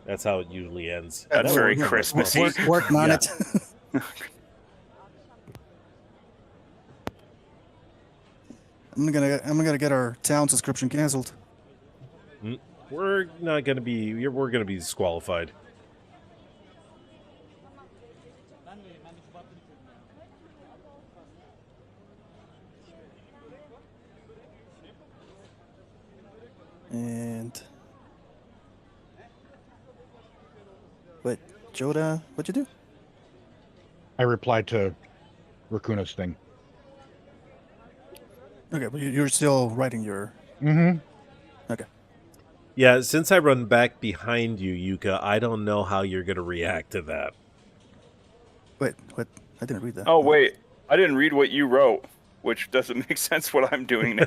That's how it usually ends. Yeah, That's that very will- Christmassy. Working on Yeah. it. I'm gonna get our town subscription canceled. We're not going to be. We're going to be disqualified. And wait, Joda, what'd you do? I replied to Rakuna's thing. Okay, but you're still writing your. Mm-hmm. Okay. Yeah, since I run back behind you, Yuka, I don't know how you're going to react to that. Wait, what? I didn't read that. Oh wait, I didn't read what you wrote, which doesn't make sense. What I'm doing now.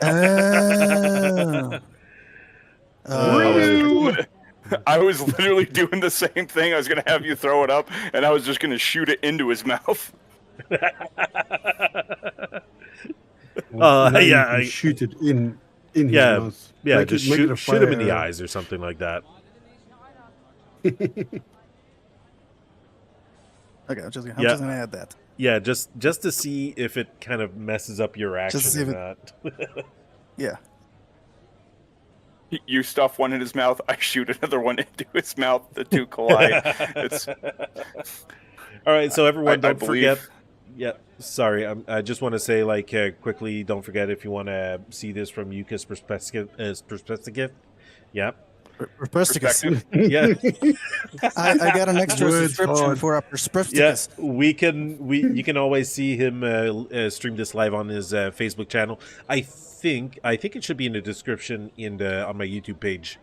Oh. I was literally doing the same thing. I was gonna have you throw it up, and I was just gonna shoot it into his mouth. Now you yeah, can shoot it in his Yeah, mouth. yeah, Make just it- make it a shoot him in the fire- eyes or something like that. Okay, I'm just Yeah. gonna add that. Yeah, just to see if it kind of messes up your action Just to see or if not. Yeah. You stuff one in his mouth, I shoot another one into his mouth. The two collide. It's All right, so everyone, I don't believe- forget. Yeah, sorry. I just want to say, like, quickly, don't forget if you want to see this from Yuka's perspective. Yeah. Perspective. Yeah. I got an extra Words subscription hard. for a perspective. Yeah, you can always see him stream this live on his Facebook channel. I think it should be in the description on my YouTube page.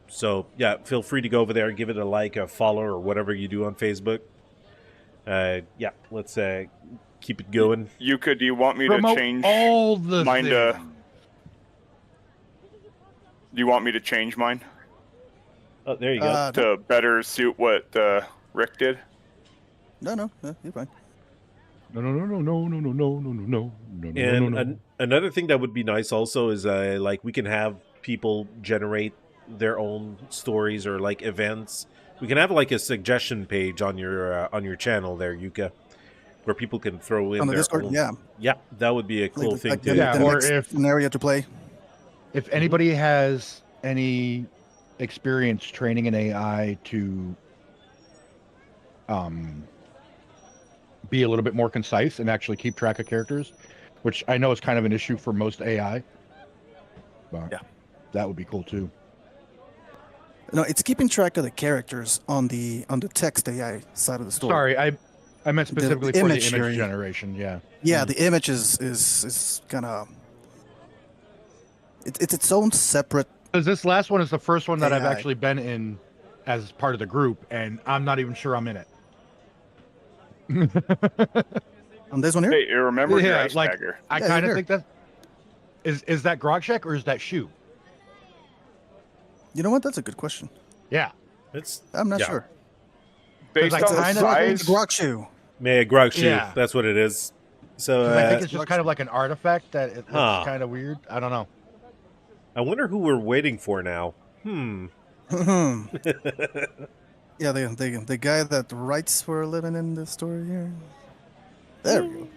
So yeah, feel free to go over there, give it a like, a follow, or whatever you do on Facebook. Yeah, let's keep it going. Do you want me Promote to change all the mine to? things. Do you want me to change mine Oh, there you go. to better suit what Rick did? No, you're fine. No. And another thing that would be nice also is like we can have people generate their own stories or like events. We can have like a suggestion page on your channel there, Yuka, where people can throw in On the their Discord, own. yeah. Yeah, that would be a cool thing Like too. Yeah, the or next if- scenario to play. If anybody has any experience training an AI to be a little bit more concise and actually keep track of characters, which I know is kind of an issue for most AI, but Yeah. that would be cool too. No, it's keeping track of the characters on the text AI side of the story. Sorry, I meant specifically for the image imagery. generation. Yeah. Yeah, the image is kind of it's its own separate. Because this last one is the first one that I've AI. actually been in as part of the group, and I'm not even sure I'm in it. On this one here. Hey, remember your Yeah, ice like- bagger. I Yeah, kind of you're think that is that Grogshek or is that Shoe? You know what? That's a good question. Yeah. It's I'm not Yeah. sure. Based I on the kinda- size, Grok shoe. May Grog Shoe. Yeah. That's what it is. So 'Cause I think it's just kind of like an artifact that it looks Huh. kind of weird. I don't know. I wonder who we're waiting for now. Yeah, the guy that writes for a living in the story here. There we go.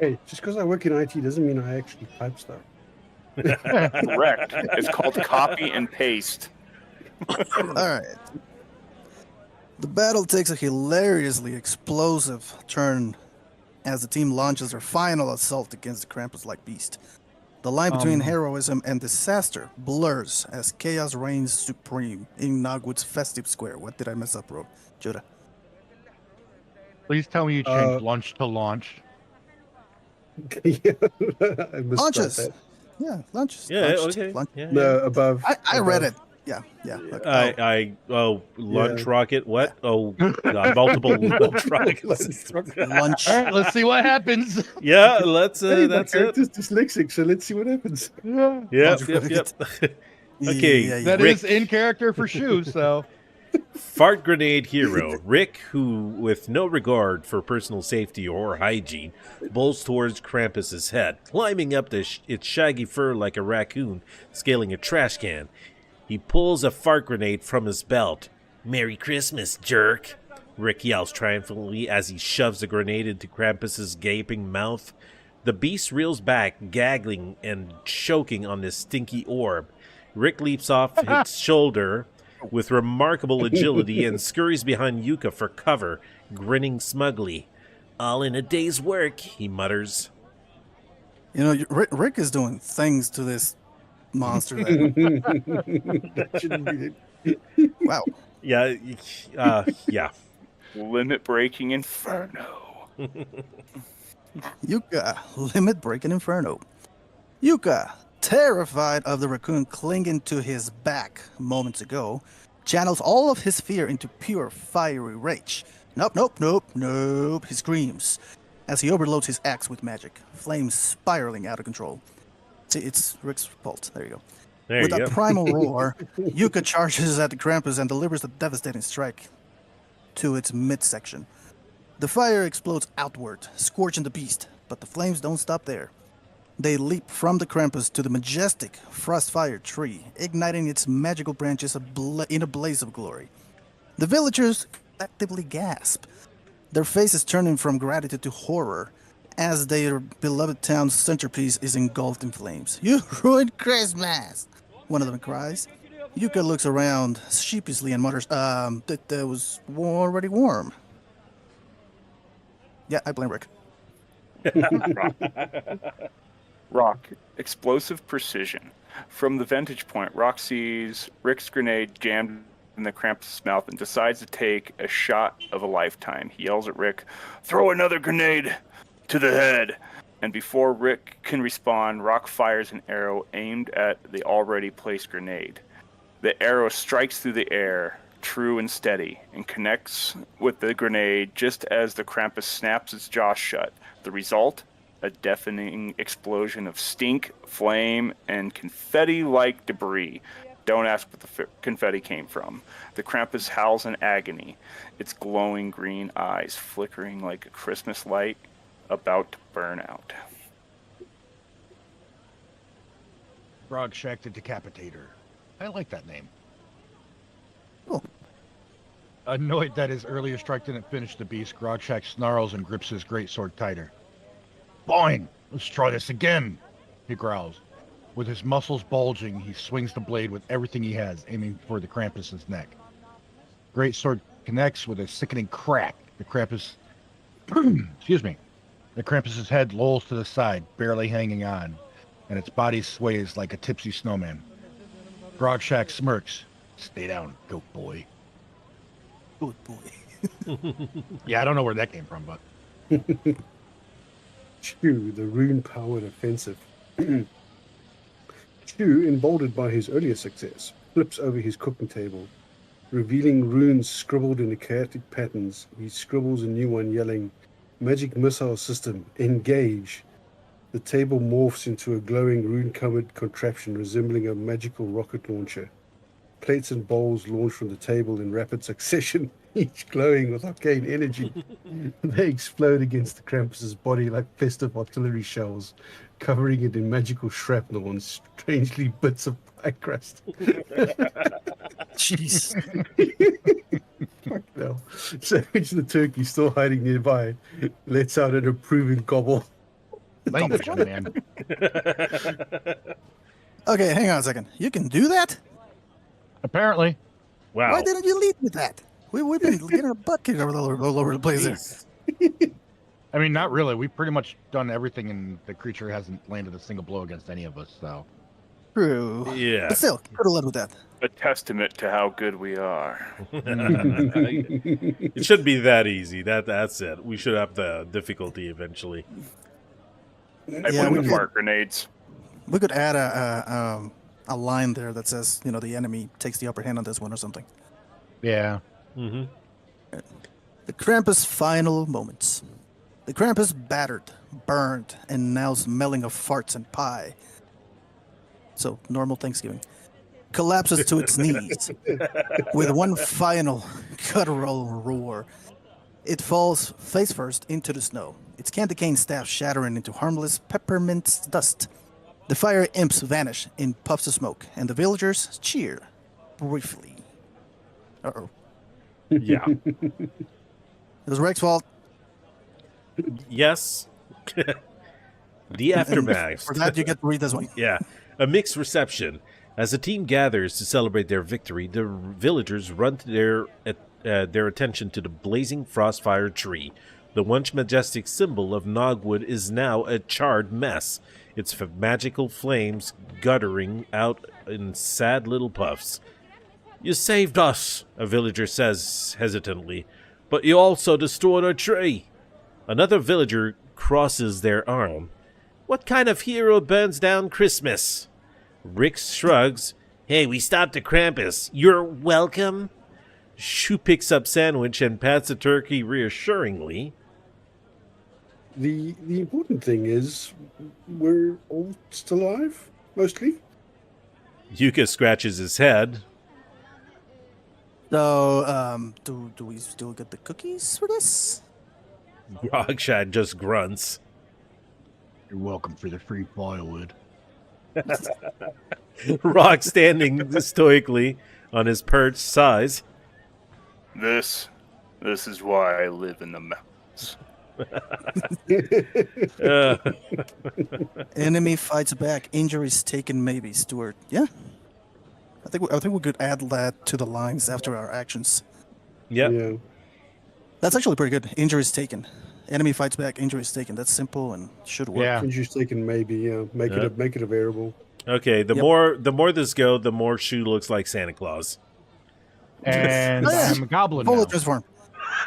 Hey, just because I work in IT doesn't mean I actually type stuff. correct. It's called copy and paste. All right. The battle takes a hilariously explosive turn as the team launches their final assault against the Krampus-like beast. The line between heroism and disaster blurs as chaos reigns supreme in Nogwood's festive square. What did I mess up, bro? Judah. Please tell me you changed lunch to launch. Yeah, I missed Launches. that. Yeah, lunches. Yeah, Launched, okay. lunch. Yeah, No, above. I read above. it. Yeah. Okay. Lunch Yeah. rocket. What? Oh, God, multiple lunch rockets. Lunch. All right, let's see what happens. Yeah, let's. Hey, my That's it. character's dyslexic, so let's see what happens. Yeah. Yep. Lunch Okay, Yeah, That Rick. is in character for Shoe, so Fart grenade hero Rick, who, with no regard for personal safety or hygiene, bowls towards Krampus's head, climbing up its shaggy fur like a raccoon scaling a trash can. He pulls a fart grenade from his belt. "Merry Christmas, jerk!" Rick yells triumphantly as he shoves the grenade into Krampus's gaping mouth. The beast reels back, gagging and choking on this stinky orb. Rick leaps off its shoulder with remarkable agility and scurries behind Yuka for cover, grinning smugly. "All in a day's work," he mutters. You know, Rick is doing things to this monster. That, That shouldn't be it. wow. Yeah, yeah. Limit breaking inferno. Yuka, limit breaking inferno. Yuka, terrified of the raccoon clinging to his back moments ago, channels all of his fear into pure fiery rage. Nope, he screams as he overloads his axe with magic, flames spiraling out of control. See, it's Rick's fault. There you go. There With you a go. primal roar, Yuka charges at the Krampus and delivers a devastating strike to its midsection. The fire explodes outward, scorching the beast, but the flames don't stop there. They leap from the Krampus to the majestic Frostfire tree, igniting its magical branches in a blaze of glory. The villagers collectively gasp, their faces turning from gratitude to horror as their beloved town's centerpiece is engulfed in flames. "You ruined Christmas!" one of them cries. Yuka looks around sheepishly and mutters, that was already warm. Yeah, I blame Rick. Rock. Explosive precision. From the vantage point, Rock sees Rick's grenade jammed in the Krampus' mouth and decides to take a shot of a lifetime. He yells at Rick, "Throw another grenade to the head!" And before Rick can respond, Rock fires an arrow aimed at the already placed grenade. The arrow strikes through the air, true and steady, and connects with the grenade just as the Krampus snaps its jaw shut. The result? A deafening explosion of stink, flame, and confetti-like debris. Don't ask what the confetti came from. The Krampus howls in agony, its glowing green eyes flickering like a Christmas light about to burn out. Grogshack the Decapitator. I like that name. Cool. Annoyed that his earlier strike didn't finish the beast, Grogshack snarls and grips his greatsword tighter. Fine, let's try this again, he growls. With his muscles bulging, he swings the blade with everything he has, aiming for the Krampus's neck. Greatsword connects with a sickening crack. The Krampus... Excuse me. The Krampus's head lolls to the side, barely hanging on, and its body sways like a tipsy snowman. Grogshack smirks. Stay down, goat boy. Good boy. Yeah, I don't know where that came from, but... Chew, the rune-powered offensive. Chew, emboldened by his earlier success, flips over his cooking table. Revealing runes scribbled in chaotic patterns, he scribbles a new one yelling, "Magic missile system, engage." The table morphs into a glowing rune-covered contraption resembling a magical rocket launcher. Plates and bowls launch from the table in rapid succession, each glowing with arcane energy. They explode against the Krampus's body like festive artillery shells, covering it in magical shrapnel and strangely bits of pie crust. Jeez. Fuck no. Savage the turkey, still hiding nearby, lets out an approving gobble. Language, man. Okay, hang on a second. You can do that? Apparently. Wow. Why didn't you lead with that? We've been getting our butt kicked all over the place here. I mean, not really. We've pretty much done everything, and the creature hasn't landed a single blow against any of us, so... True. Yeah. But still, could have led with that. A testament to how good we are. It shouldn't be that easy. That's it. We should up the difficulty eventually. I Yeah, play we with could- smart grenades. We could add a line there that says, the enemy takes the upper hand on this one or something. Yeah. Mm-hmm. The Krampus' final moments. The Krampus battered, burned, and now smelling of farts and pie. So, normal Thanksgiving. Collapses to its knees with one final guttural roar. It falls face first into the snow, its candy cane staff shattering into harmless peppermint dust. The fire imps vanish in puffs of smoke, and the villagers cheer briefly. Uh-oh. Yeah. It was Rex's fault. Yes. The aftermath. For that, you get to read this one. Yeah. A mixed reception. As the team gathers to celebrate their victory, the villagers run to their attention to the blazing frostfire tree. The once majestic symbol of Nogwood is now a charred mess, its magical flames guttering out in sad little puffs. "You saved us," a villager says hesitantly, "but you also destroyed our tree." Another villager crosses their arm. "What kind of hero burns down Christmas?" Rick shrugs. "Hey, we stopped the Krampus. You're welcome." Shu picks up sandwich and pats the turkey reassuringly. The important thing is we're all still alive, mostly. Yuka scratches his head. So, do we still get the cookies for this? Grogshad just grunts. You're welcome for the free firewood. Rock standing stoically on his perch sighs. This is why I live in the mountains. Enemy fights back. Injuries taken, maybe. Stuart. Yeah. I think we could add that to the lines after our actions. Yep. Yeah. That's actually pretty good. Injuries taken. Enemy fights back. Injuries taken. That's simple and should work. Yeah. Injuries taken, maybe. Yeah. Make it a variable. Okay, the more this go, the more Shu looks like Santa Claus. And Oh, yeah. I'm a goblin Fully now. transform.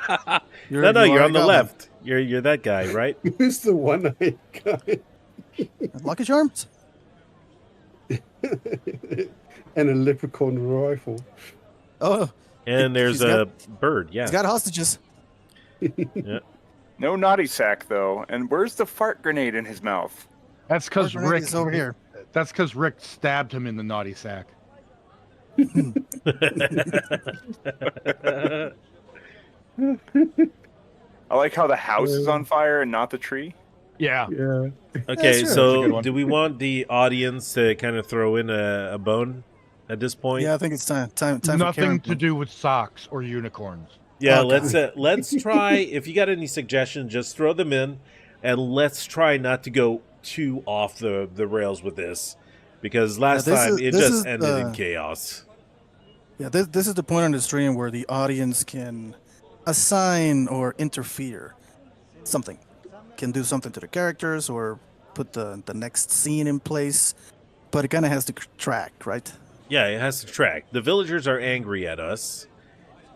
No, You you're are a on the goblin. left. You're that guy, right? Who's the one-eyed guy? Lucky Charms? And a leprechaun rifle. Oh, And there's he's got- a bird. Yeah. he's got hostages. Yeah. No naughty sack though. And where's the fart grenade in his mouth? That's because Grenade Rick. is over here. That's because Rick stabbed him in the naughty sack. I like how the house is on fire and not the tree. Yeah. Yeah. Okay, sure. That's a good so one. do we want the audience to kind of throw in a bone at this point? Yeah, I think it's time for Karen. Nothing to do with socks or unicorns. Yeah, Okay. let's try. If you got any suggestions, just throw them in, and let's try not to go too off the rails with this, because last this time is- it this just is ended in the- chaos. Yeah, this is the point on the stream where the audience can assign or interfere something. Can do something to the characters or put the next scene in place, but it kind of has to track, right? Yeah, it has to track. The villagers are angry at us,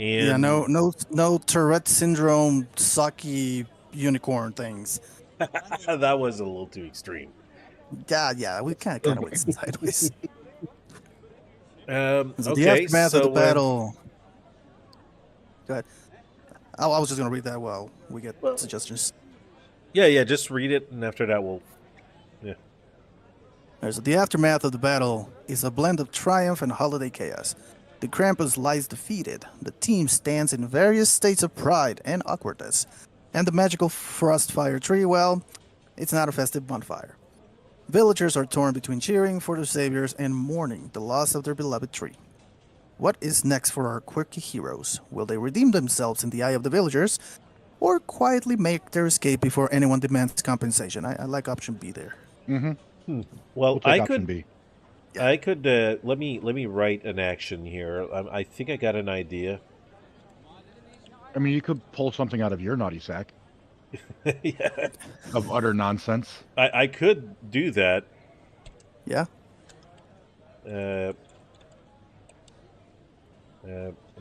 and Yeah, no Tourette syndrome, sucky unicorn things. that was a little too extreme. Yeah, we kind of went sideways. So So okay, the aftermath so of the battle. Go ahead. I was just gonna read that while we get suggestions. yeah, just read it, and after that we'll. So the aftermath of the battle is a blend of triumph and holiday chaos. The Krampus lies defeated. The team stands in various states of pride and awkwardness. And the magical Frostfire tree, well, it's not a festive bonfire. Villagers are torn between cheering for their saviors and mourning the loss of their beloved tree. What is next for our quirky heroes? Will they redeem themselves in the eye of the villagers, or quietly make their escape before anyone demands compensation? I like option B there. Mm-hmm. Well, We'll take I option could. B. I could let me write an action here. I think I got an idea. I mean, you could pull something out of your naughty sack Yeah, of utter nonsense. I could do that. Yeah? I'm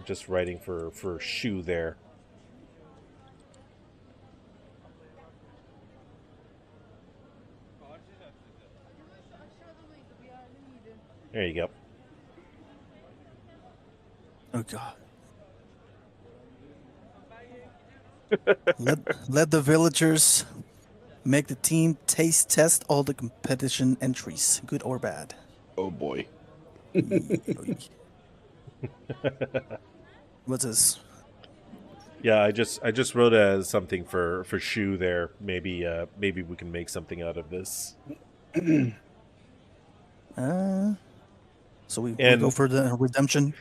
just writing for Shu there. There you go. Oh god. let the villagers make the team taste test all the competition entries, good or bad. Oh boy. What's this? Yeah, I just wrote something for Shu there. Maybe we can make something out of this. So we And- go for the redemption.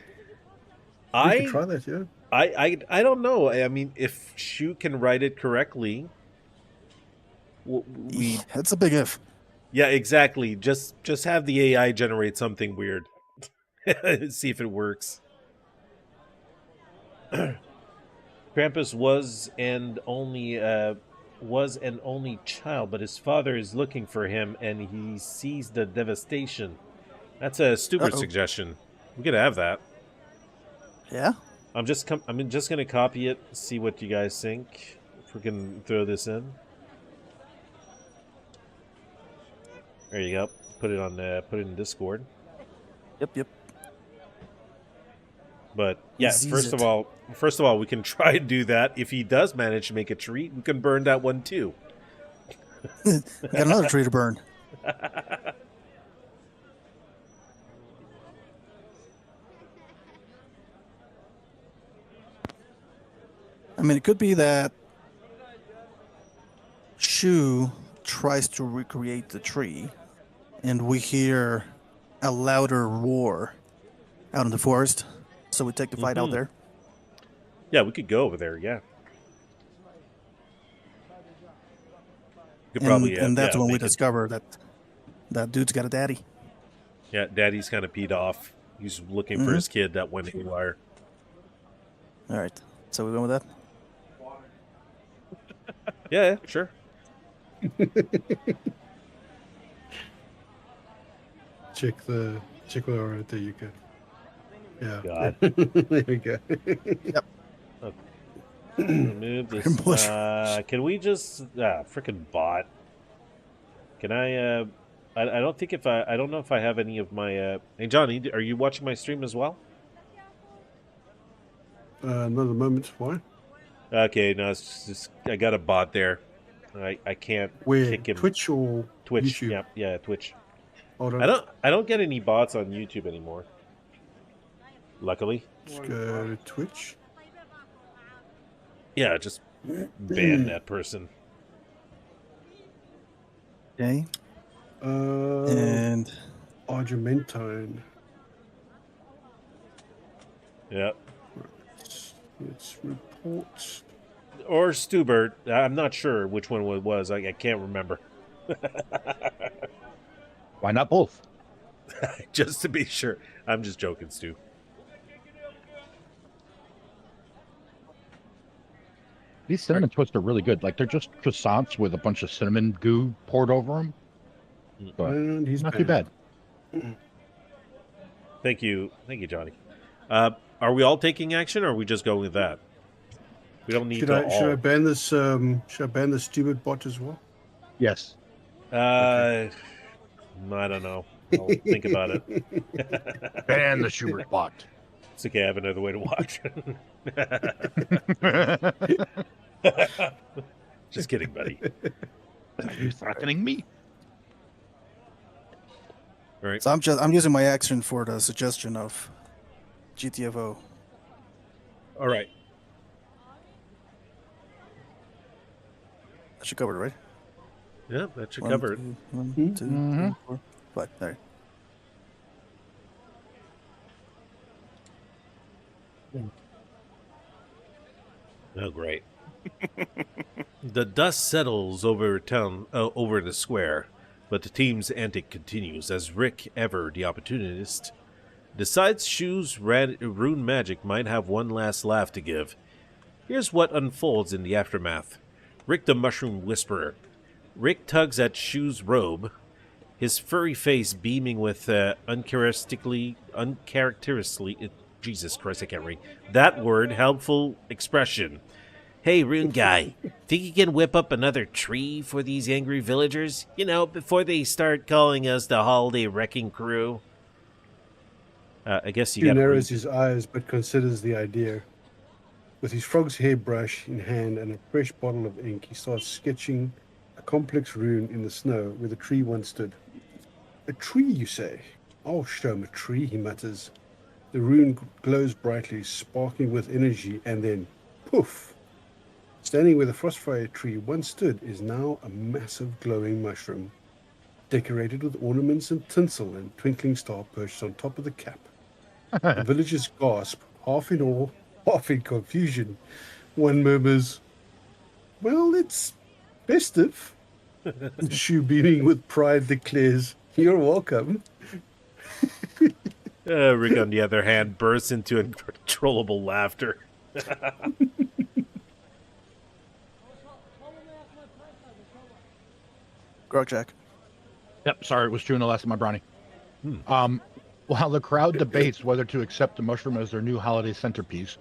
We could try that, yeah. I don't know. I mean, if Shu can write it correctly, we That's a big if. yeah, exactly. Just have the AI generate something weird. See if it works. Krampus was an only child, but his father is looking for him, and he sees the devastation. That's a stupid Uh-oh. suggestion. We could have that. Yeah? I'm just gonna copy it. See what you guys think. If we can throw this in. There you go. Put it in Discord. Yep. But yeah, Seize first it. of all, we can try and do that. If he does manage to make a tree, we can burn that one too. Got another tree to burn. I mean, it could be that Shu tries to recreate the tree, and we hear a louder roar out in the forest, so we take the fight out Mhm. there. Yeah, we could go over there. Yeah. Could And, probably, and that's yeah, when we make it- discover that dude's got a daddy. Yeah, Daddy's kind of peed off. He's looking for Mhm. his kid that went haywire. All right, so we went with that. Yeah, sure. check where we're at. There you go. Yeah. God. There we go. Remove this. Bush. Can we just freaking bot? Can I? I don't think if I don't know if I have any of my. Hey Johnny, are you watching my stream as well? Another moment. Why? Okay, no, it's just I got a bot there. I can't Where? kick him. Twitch or Twitch. YouTube? Yeah, Twitch. Hold on. I don't get any bots on YouTube anymore. Luckily. Just go to Twitch. Yeah, just ban that person. Okay. And And Argentine. Yeah. Let's report. Or Stubert. I'm not sure which one it was. I can't remember. Why not both? Just to be sure. I'm just joking, Stu. These cinnamon twists are really good. Like, they're just croissants with a bunch of cinnamon goo poured over them. But And he's not too bad. Thank you, Johnny. Are we all taking action, or are we just going with that? We don't need Should to I all. ban this? Should I ban the stupid bot as well? Yes. I don't know. I'll think about it. Ban the Schubert bot. It's okay. I have another way to watch. Just kidding, buddy. Are you threatening me? All right. so I'm using my action for the suggestion of GTFO. All right. That should cover it, right? Yeah, that should cover it. One, two, Mhm. 3, 4, 5. There. Oh, great. The dust settles over over the square, but the team's antic continues as Rick, ever the opportunist, decides Shu's rune magic might have one last laugh to give. Here's what unfolds in the aftermath. Rick the Mushroom Whisperer. Rick tugs at Shu's robe, his furry face beaming with uncharacteristically, Jesus Christ, I can't read that word, helpful expression. Hey, Rune Guy, think you can whip up another tree for these angry villagers? You know, before they start calling us the holiday wrecking crew? I guess you He got narrows his eyes but considers the idea. With his frog's hairbrush in hand and a fresh bottle of ink, he starts sketching a complex rune in the snow where the tree once stood. A tree, you say? I'll show him a tree, he mutters. The rune glows brightly, sparkling with energy, and then, poof! Standing where the frostfire tree once stood is now a massive glowing mushroom, decorated with ornaments and tinsel and twinkling star perched on top of the cap. The villagers gasp, half in awe, half in confusion. One murmurs, well, it's festive. Shu, beaming with pride, declares, you're welcome. Rick, on the other hand, bursts into uncontrollable laughter. Grogjack. Yep, sorry, it was chewing the last of my brownie. While the crowd debates whether to accept the mushroom as their new holiday centerpiece,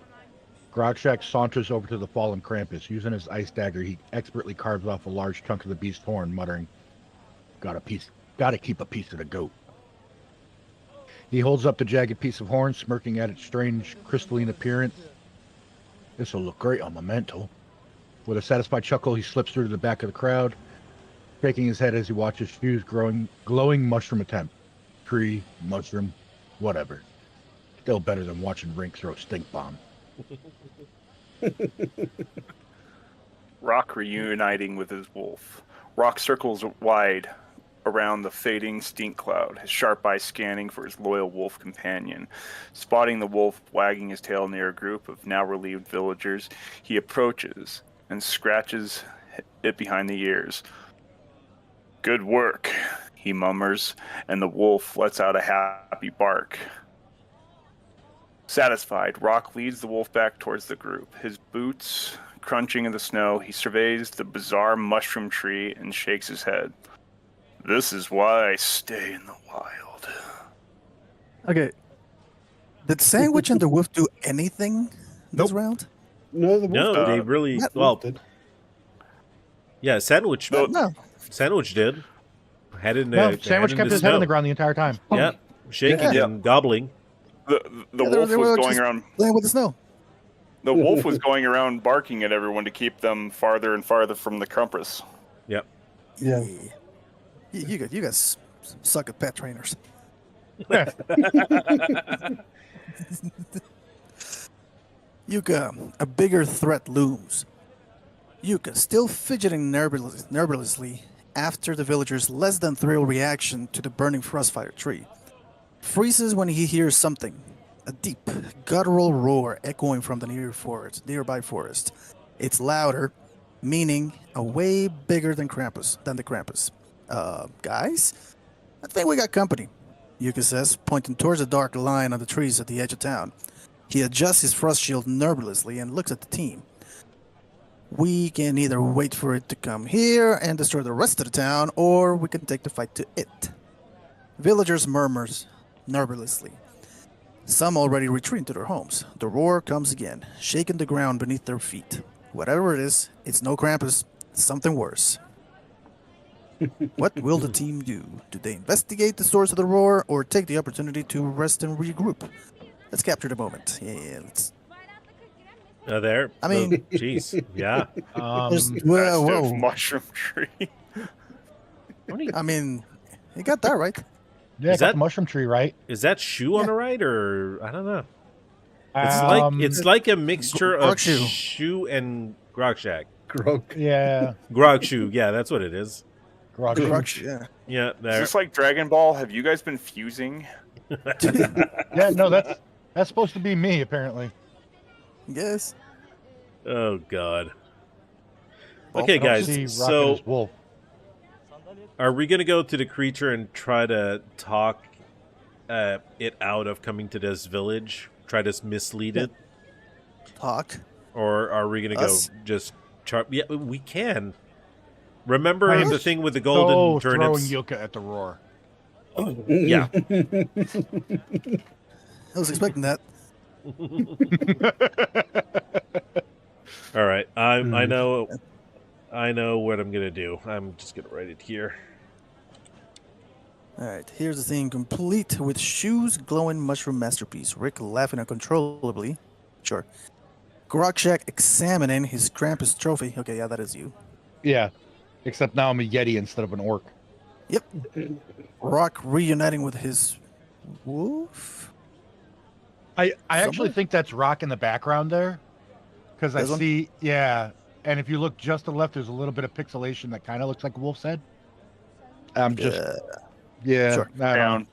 Grogshak saunters over to the fallen Krampus. Using his ice dagger, he expertly carves off a large chunk of the beast's horn, muttering, Gotta keep a piece of the goat. He holds up the jagged piece of horn, smirking at its strange crystalline appearance. This'll look great on my mantle. With a satisfied chuckle, he slips through to the back of the crowd, shaking his head as he watches Shu's glowing mushroom attempt. Tree, mushroom, whatever. Still better than watching Rink throw a stink bomb. Rock reuniting with his wolf. Rock circles wide around the fading stink cloud, his sharp eyes scanning for his loyal wolf companion. Spotting the wolf wagging his tail near a group of now relieved villagers, he approaches and scratches it behind the ears. Good work, he murmurs, and the wolf lets out a happy bark. Satisfied, Rock leads the wolf back towards the group. His boots crunching in the snow, he surveys the bizarre mushroom tree and shakes his head. This is why I stay in the wild. Okay. Did Sandwich and the Wolf do anything this Nope. round? No, the wolf No, did. they really Matt well. Did. Yeah, sandwich. No, No. Sandwich did. Had it in No, the Sandwich had kept in the his head on the snow. ground the entire time. Yeah, shaking Yeah. and gobbling. the Yeah, wolf they was were going just around. playing with the snow. The wolf was going around barking at everyone to keep them farther and farther from the compass. Yep. Yeah. You guys suck at pet trainers. Yuka, a bigger threat looms. Yuka, still fidgeting nervously after the villager's less than thrilled reaction to the burning frostfire tree, freezes when he hears something. A deep, guttural roar echoing from the nearby forest. It's louder, meaning a way bigger than the Krampus. Guys? I think we got company, Yuka says, pointing towards a dark line on the trees at the edge of town. He adjusts his frost shield nervously and looks at the team. We can either wait for it to come here and destroy the rest of the town, or we can take the fight to it. Villagers murmurs nervously. Some already retreat to their homes. The roar comes again, shaking the ground beneath their feet. Whatever it is, it's no Krampus, it's something worse. What will the team do? Do they investigate the source of the roar, or take the opportunity to rest and regroup? Let's capture the moment. Yeah, let's. There. I mean- jeez. Yeah. Whoa, Massive whoa. mushroom tree. I mean, you got that right. Yeah, Is got that- the mushroom tree right. Is that shoe on the right, or I don't know? Um, It's like a mixture of Grogshoe. shoe and Grogshag. Grog. yeah. Grog shoe. Yeah, that's what it is. Grog. Crux, yeah. Yeah. Is There. this like Dragon Ball? Have you guys been fusing? Yeah, no, that's supposed to be me apparently. Yes. Oh God. Well, Okay, I don't guys. see Rock So, and his wolf. are we gonna go to the creature and try to talk it out of coming to this village? Try to mislead it, Talk. or are we gonna Us? go just? Yeah, we can. Remember I am the thing with the golden So throwing turnips? Yuka at the roar. Yeah. I was expecting that. All right. I know what I'm gonna do. I'm just gonna write it here. Alright, here's the thing complete with shoes, glowing mushroom masterpiece. Rick laughing uncontrollably. Sure. Grogshak examining his Krampus trophy. Okay, yeah, that is you. Yeah. Except now I'm a Yeti instead of an orc. Yep. Rock reuniting with his wolf. I actually Somewhere? think that's Rock in the background there. Because I This one? see, yeah. And if you look just to the left, there's a little bit of pixelation that kind of looks like a wolf's head. I'm just, yeah. sure. I don't know. Down.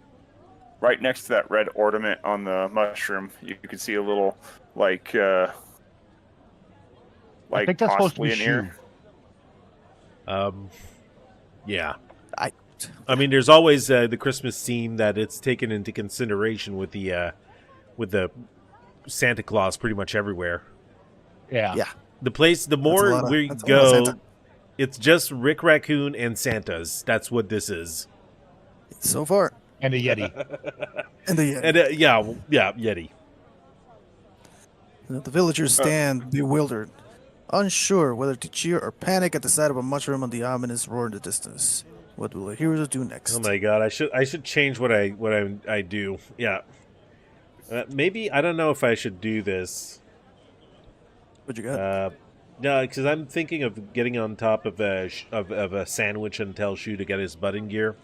Right next to that red ornament on the mushroom, you can see a little like I think that's supposed to possibly be an shoe. ear. Yeah. I mean, there's always the Christmas theme that it's taken into consideration with the Santa Claus pretty much everywhere. Yeah. Yeah. The place, the more lot of- we that's a lot of go, Santa. it's just Rick Raccoon and Santas. That's what this is. so far. And a Yeti. And the And yeah, Yeti. the villagers stand bewildered, unsure whether to cheer or panic at the sight of a mushroom and the ominous roar in the distance. What will the heroes do next? Oh my God, I should change what I do. Yeah. Maybe I don't know if I should do this. What you got? No, because I'm thinking of getting on top of a sandwich and tell Shu to get his button gear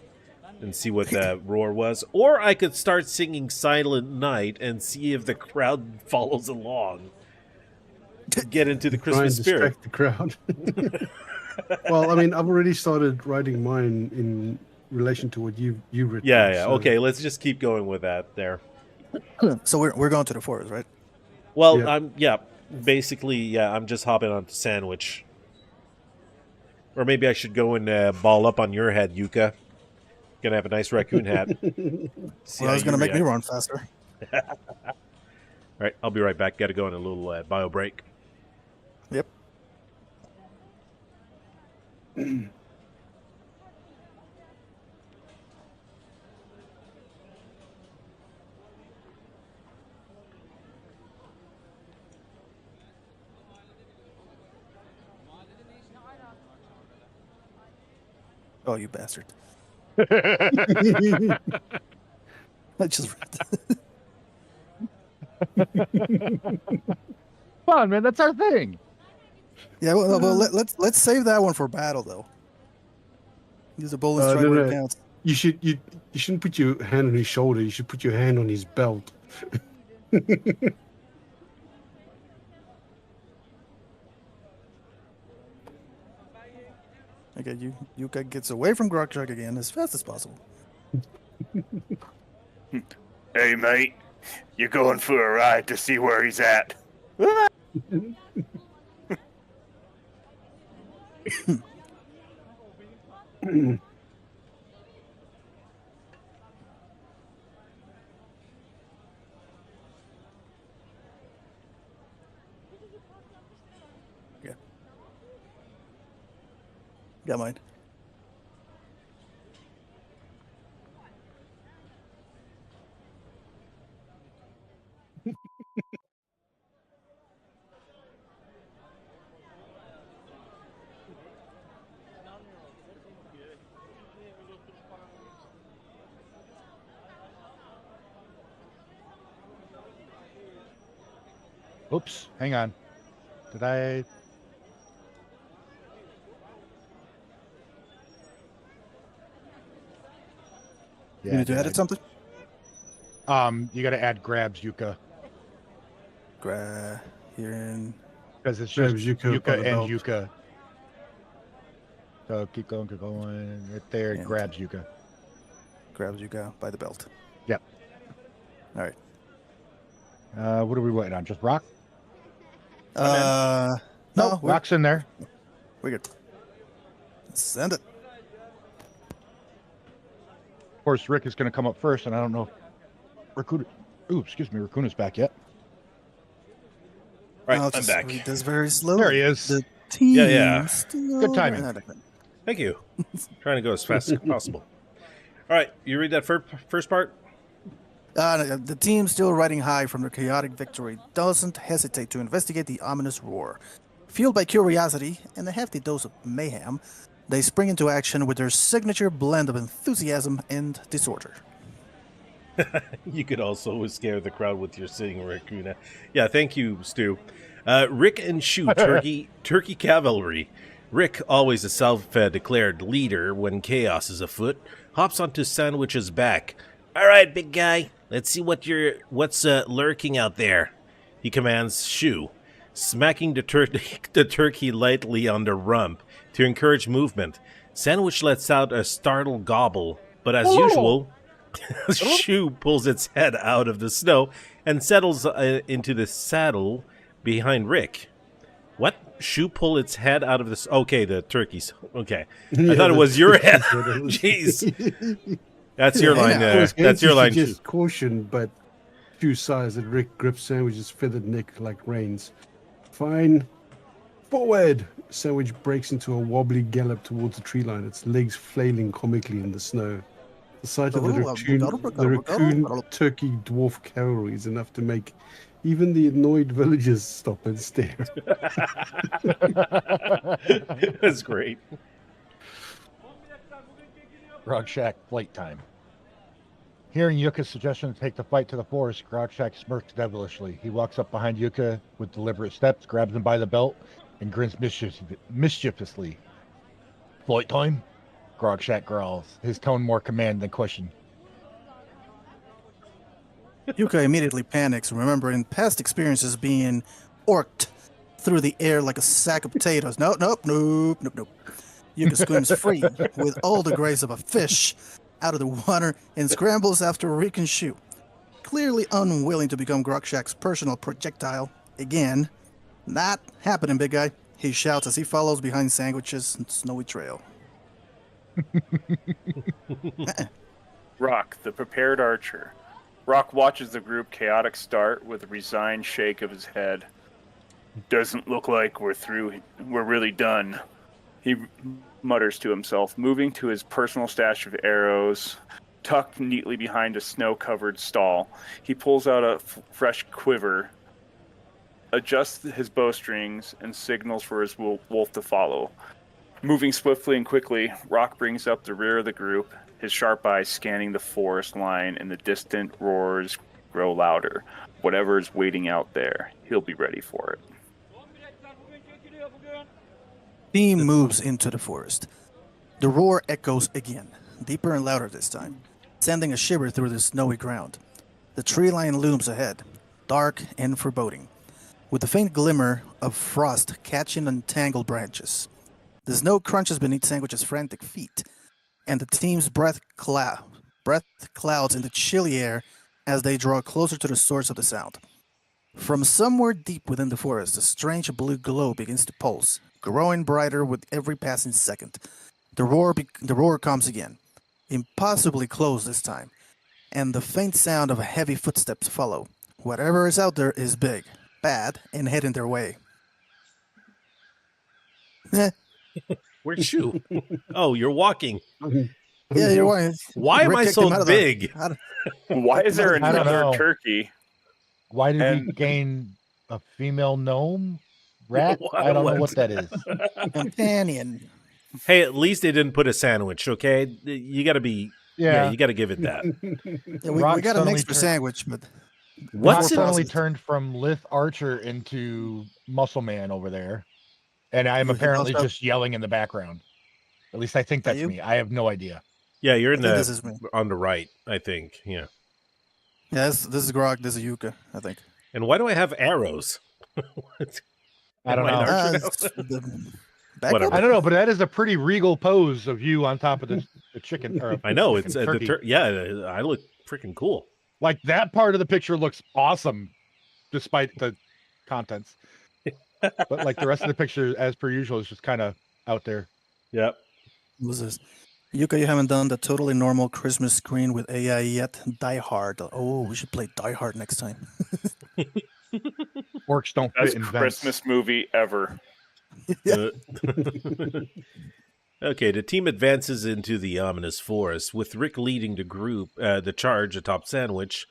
and see what the roar was. Or I could start singing Silent Night and see if the crowd follows along. Get into the Try and Christmas spirit. distract the crowd. Well, I mean, I've already started writing mine in relation to what you've written. Yeah. so- Okay, let's just keep going with that there. So we're going to the forest, right? Well, Yeah. basically, I'm just hopping onto sandwich. Or maybe I should go and ball up on your head, Yuka. Gonna have a nice raccoon hat. See Well, how it's gonna you make me react. run faster. All right, I'll be right back. Got to go on a little bio break. Yep. Oh, you bastard. I just read. Come on, man. That's our thing. Yeah, well let's save that one for battle though. Use a bold strike no, where it no. counts. You shouldn't put your hand on his shoulder. You should put your hand on his belt. Okay, Yukka gets away from Grogchuck again as fast as possible. Hey, mate, you're going for a ride to see where he's at. Got mine. Oops. Hang on. Did I? You need to edit something? You got to add grabs, Yukka, Here in. because it's Grabs just Yukka by the and belt. Yukka. So keep going. Right there, it And- grabs Yukka. Grabs Yukka by the belt. Yep. All right. What are we waiting on? Just rock? No, No, rock's in there. we're good. Send it. Of course, Rick is going to come up first, and I don't know if Rakoona. Ooh, excuse me, Rakuna's back yet. Right, I'll I'm just back. read this very slowly. There he is. The team. Yeah. Good timing. Thank you. Trying to go as fast as possible. All right, you read that first part? The team, still riding high from their chaotic victory, doesn't hesitate to investigate the ominous roar. Fueled by curiosity and a hefty dose of mayhem, they spring into action with their signature blend of enthusiasm and disorder. You could also scare the crowd with your singing, Rakoona. Yeah, thank you, Stu. Rick and Shu, turkey cavalry. Rick, always a self-declared leader when chaos is afoot, hops onto Sandwich's back. All right, big guy, let's see what's lurking out there, he commands Shu, smacking the turkey lightly on the rump to encourage movement. Sandwich lets out a startled gobble, but as usual, Shu pulls its head out of the snow and settles into the saddle behind Rick. What? Shu pull its head out of this? Okay, the turkeys. Okay, I thought it was your head. Jeez, that's your line. That's your line. Just caution, but Shu sighs that Rick grips Sandwich's feathered neck like reins. Fine. Forward! Sandwich breaks into a wobbly gallop towards the tree line, its legs flailing comically in the snow. The sight of the raccoon turkey dwarf cavalry is enough to make even the annoyed villagers stop and stare. That's great. Grogshack flight time. Hearing Yukka's suggestion to take the fight to the forest, Grogshack smirks devilishly. He walks up behind Yukka with deliberate steps, grabs him by the belt, and grins mischievously. Flight time? Grogshack growls, his tone more command than question. Yukka immediately panics, remembering past experiences being orked through the air like a sack of potatoes. Nope. Yukka swims free with all the grace of a fish out of the water and scrambles after Rick and Shu. Clearly unwilling to become Grogshack's personal projectile again. Not happening, big guy. He shouts as he follows behind Sandwich's snowy trail. Rock, the prepared archer. Rock watches the group chaotic start with a resigned shake of his head. Doesn't look like we're through. We're really done. He mutters to himself, moving to his personal stash of arrows, tucked neatly behind a snow-covered stall. He pulls out a fresh quiver, adjusts his bowstrings, and signals for his wolf to follow. Moving swiftly and quickly, Rock brings up the rear of the group, his sharp eyes scanning the forest line, and the distant roars grow louder. Whatever is waiting out there, he'll be ready for it. Team moves into the forest. The roar echoes again, deeper and louder this time, sending a shiver through the snowy ground. The tree line looms ahead, dark and foreboding, with a faint glimmer of frost catching on tangled branches. The snow crunches beneath Sandwich's frantic feet, and the team's breath clouds in the chilly air as they draw closer to the source of the sound. From somewhere deep within the forest, a strange blue glow begins to pulse, growing brighter with every passing second. The roar comes again, impossibly close this time, and the faint sound of heavy footsteps follow. Whatever is out there is big, bad, and heading their way. Where'd Shu? Oh, you're walking. Yeah, you're right. Why am Rick I kicked him so out of big? Why is there I don't another know. turkey? Why did we And- gain a female gnome? Rat? What- I don't know what? what that is. Companion. Hey, at least they didn't put a sandwich, okay? You got to be, yeah, you got to give it that. Yeah, we Rock got a suddenly mix for turned- sandwich, but What's Rock it? suddenly processed. turned from Lith Archer into Muscle Man over there, and I'm He lost apparently up. just yelling in the background. At least I think Are that's you? me. I have no idea. Yeah, you're I in think this is me. on the right, I think. Yeah. Yeah, this is Grog, this is Yuka, I think. And why do I have arrows? What? I don't Am know. an archer now? it's the backup? Whatever. I don't know, but that is a pretty regal pose of you on top of the chicken. Or I know chicken, it's turkey. I look freaking cool. Like that part of the picture looks awesome, despite the contents. But like the rest of the picture, as per usual, is just kind of out there. Yep. What was this? Yuka, you haven't done the totally normal Christmas screen with AI yet. Die Hard. Oh, we should play Die Hard next time. Orcs don't Best fit in vents. Christmas movie ever. Yeah. Okay, the team advances into the ominous forest, with Rick leading the charge atop Sandwich,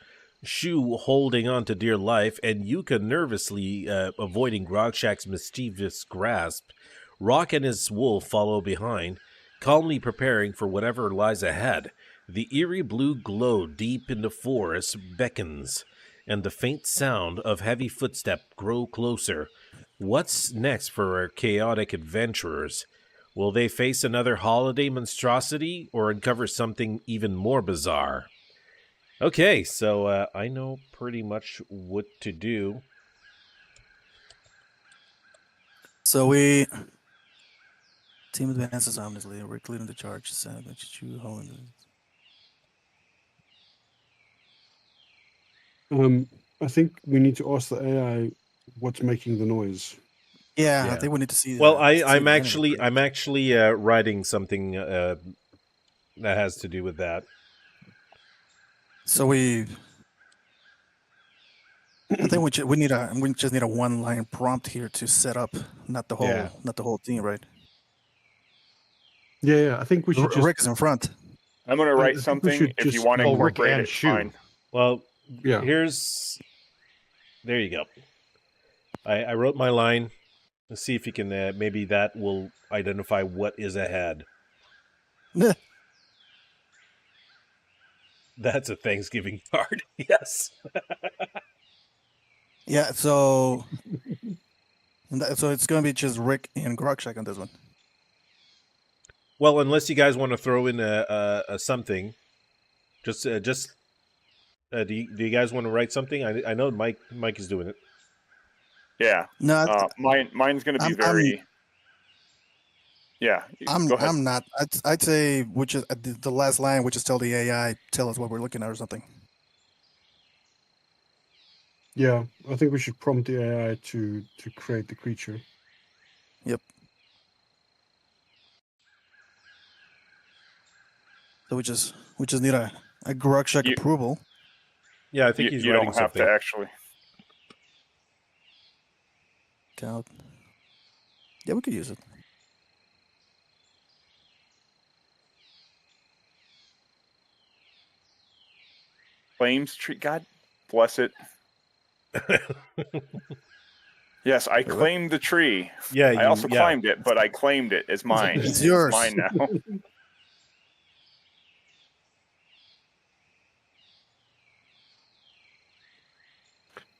Shu holding on to dear life, and Yuka nervously avoiding Grogshak's mischievous grasp. Rock and his wolf follow behind, calmly preparing for whatever lies ahead. The eerie blue glow deep in the forest beckons, and the faint sound of heavy footsteps grow closer. What's next for our chaotic adventurers? Will they face another holiday monstrosity or uncover something even more bizarre? Okay, so I know pretty much what to do. So we team advances ominously. Rick leading the charge. Sandwich, Shu holding. I think we need to ask the AI what's making the noise. Yeah, I Yeah. think we need to see. Well, see I'm the actually enemy writing something that has to do with that. first. So I think we just need a one line prompt here to set up, not the whole team, right? Yeah, I think we should just. Rick's in front. I'm going to I write think we something. should If you just want to go Rick incorporate and it, Shu. fine. Well, Yeah. there you go. I wrote my line. Let's see if you can. Maybe that will identify what is ahead. That's a Thanksgiving card. Yes. Yeah, so it's going to be just Rick and Grogshak on this one. Well, unless you guys want to throw in a something, do you guys want to write something? I know Mike is doing it. Yeah. No, Mine's going to be I'm- very. Yeah. Go ahead. I'm not. I'd say which is the last line, which is tell the AI, tell us what we're looking at or something. Yeah, I think we should prompt the AI to create the creature. Yep. So we just need a Grogshak You- approval. Yeah, I think he's you writing don't have something. to actually. Count. Yeah, we could use it. Flames tree. God bless it. Yes, I claimed the tree. Yeah, I also climbed it, but I claimed it as mine. It's yours. Mine now.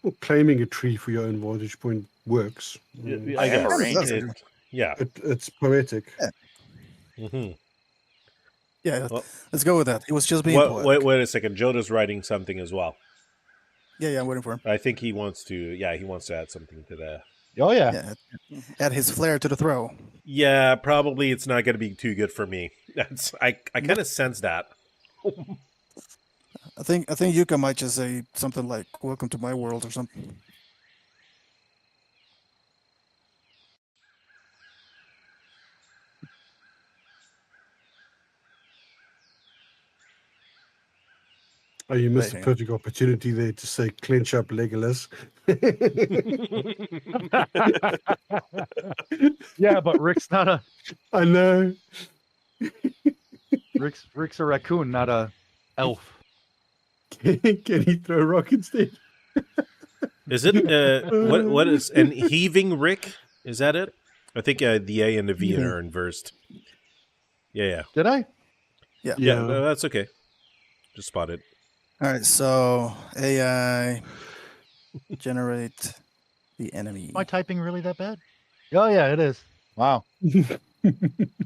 Well, claiming a tree for your own vantage point works. I am a guess. ranger. Yeah. It's poetic. hmm Yeah, Well- let's go with that. It was just being poetic. Wait a second. Joda's writing something as well. Yeah, I'm waiting for him. I think he wants to. Yeah, he wants to add something to that. Oh yeah. Yeah, add his flair to the throw. Yeah, probably it's not going to be too good for me. I kind of sense that. I think Yuka might just say something like "Welcome to my world" or something. Oh, you missed Wait, a perfect opportunity there to say clench up Legolas. Yeah, but Rick's not a I know. Rick's a raccoon, not a elf. Can he throw a rock instead? Is it what is an heaving Rick? Is that it? I think the A and the V are inversed. Yeah. Did I? Yeah, no, that's okay. Just spotted. All right, so AI generate the enemy. Am I typing really that bad? Oh yeah, it is. Wow.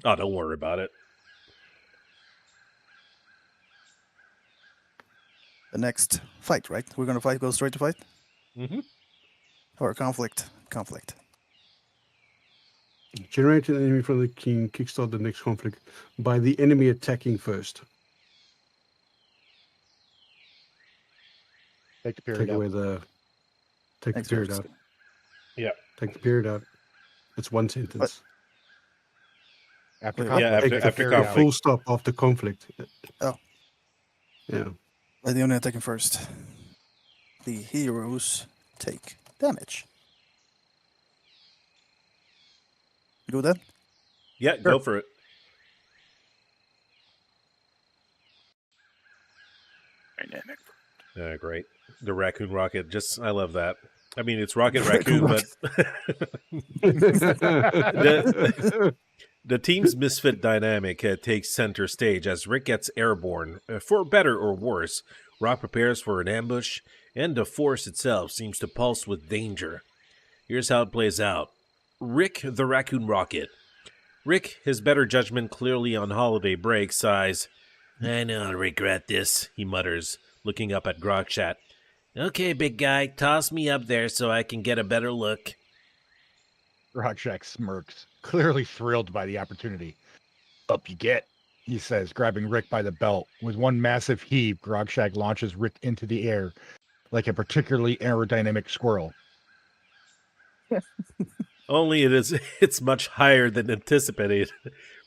Oh, don't worry about it. The next fight, right? We're gonna fight. Go straight to fight. Mm-hmm. Or conflict. Generate an enemy from the king. Kickstart the next conflict by the enemy attacking first. Take the Take period away out. the. Take the Next period first. out. Yeah. Take the period out. It's one sentence. After Wait, conflict, yeah, take after- the after period out. conflict. Full stop after conflict. Oh. Yeah. By the only attacking first. The heroes take damage. You do that? Yeah, go for it. Dynamic. Great. The raccoon rocket. I love that. I mean, it's Rocket Raccoon, but the team's misfit dynamic takes center stage as Rick gets airborne. For better or worse, Rock prepares for an ambush, and the force itself seems to pulse with danger. Here's how it plays out. Rick, the raccoon rocket. Rick, his better judgment clearly on holiday break, sighs. I know I'll regret this, he mutters, looking up at Grogchat. Okay, big guy, toss me up there so I can get a better look. Grogshak smirks, clearly thrilled by the opportunity. Up you get, he says, grabbing Rick by the belt. With one massive heave, Grogshak launches Rick into the air like a particularly aerodynamic squirrel. Only it's much higher than anticipated.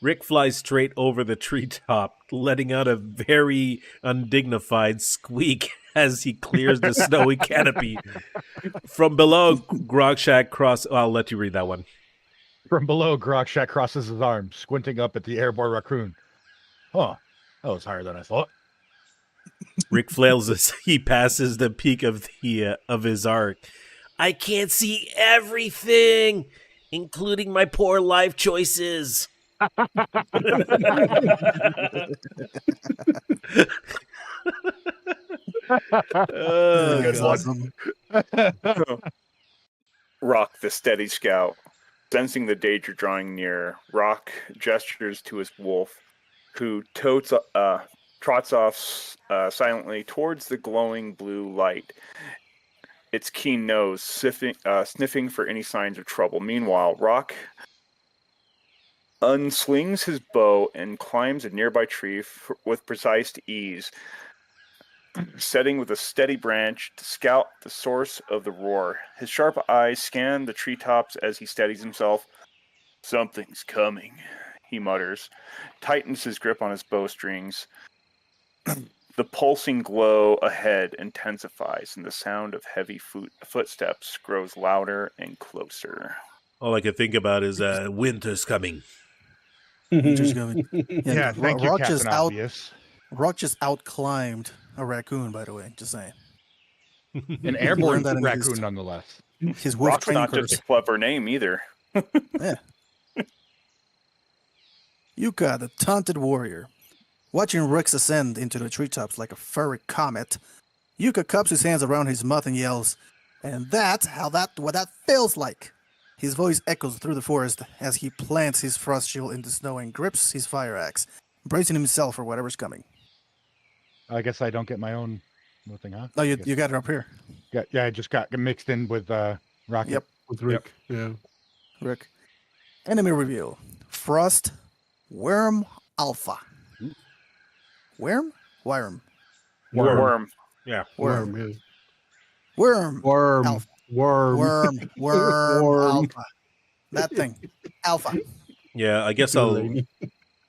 Rick flies straight over the treetop, letting out a very undignified squeak as he clears the snowy canopy. From below, Grogshak I'll let you read that one. From below, Grogshak crosses his arms, squinting up at the airborne raccoon. Huh, that was higher than I thought. Rick flails as he passes the peak of his arc. I can't see everything, including my poor life choices. That's God. awesome. Rock, the steady scout. Sensing the danger drawing near, Rock gestures to his wolf, who trots off silently towards the glowing blue light, its keen nose sniffing for any signs of trouble. Meanwhile, Rock unslings his bow and climbs a nearby tree with precise ease, setting with a steady branch to scout the source of the roar. His sharp eyes scan the treetops as he steadies himself. Something's coming, he mutters, tightens his grip on his bowstrings. The pulsing glow ahead intensifies, and the sound of heavy footsteps grows louder and closer. All I can think about is winter's coming. Just going. Yeah, thank you, Rock Captain just out. Obvious. Rock just out climbed a raccoon. By the way, just saying. An airborne that in raccoon, East. nonetheless. His wolf Rock's training not curse. just a clever name either. Yeah. Yukka, the taunted warrior. Watching Rex ascend into the treetops like a furry comet, Yukka cups his hands around his mouth and yells, "And that's what that feels like." His voice echoes through the forest as he plants his frost shield in the snow and grips his fire axe, bracing himself for whatever's coming. I guess I don't get my own thing, huh? Oh, you Guess- got it up here. Yeah, I just got mixed in with Rocket. Yep. With Rick. Yeah. Rick. Enemy reveal. Frost Worm Alpha. Worm? Worm. Worm. Yeah. Worm. Yeah. Worm. Worm. Alpha. Worm. Worm. Worm. Alpha. That thing. Alpha. Yeah, I guess Delaney.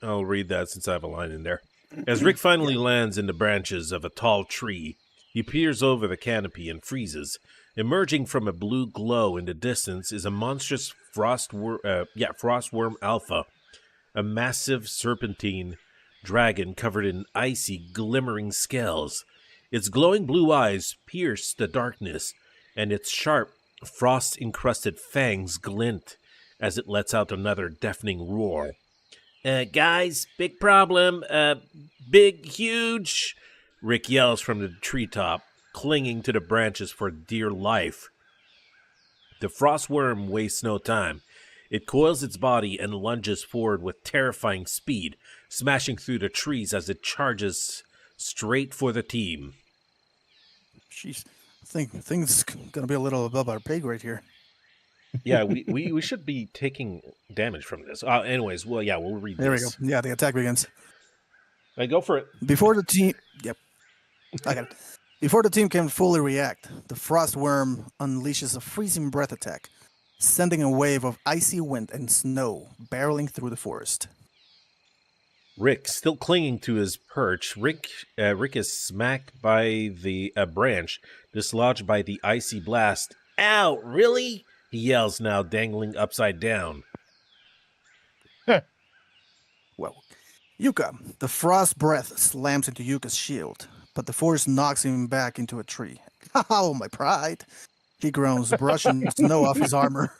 I'll read that since I have a line in there. As Rick finally lands in the branches of a tall tree, he peers over the canopy and freezes. Emerging from a blue glow in the distance is a monstrous frostworm alpha, a massive serpentine dragon covered in icy, glimmering scales. Its glowing blue eyes pierce the darkness, and its sharp, frost-encrusted fangs glint as it lets out another deafening roar. Guys, big problem. Big, huge. Rick yells from the treetop, clinging to the branches for dear life. The frostworm wastes no time. It coils its body and lunges forward with terrifying speed, smashing through the trees as it charges straight for the team. Jeez. I think things gonna be a little above our pay grade here. Yeah, we should be taking damage from this. Anyways, well, yeah, we'll read There this. we go. Yeah, the attack begins. Go for it. Before the team, yep, I got it. Before the team can fully react, the frost worm unleashes a freezing breath attack, sending a wave of icy wind and snow barreling through the forest. Rick, still clinging to his perch, Rick is smacked by the branch, dislodged by the icy blast. Ow, really? He yells, now dangling upside down. Well, Yukka, the frost breath slams into Yukka's shield, but the force knocks him back into a tree. Oh, my pride! He groans, brushing snow off his armor.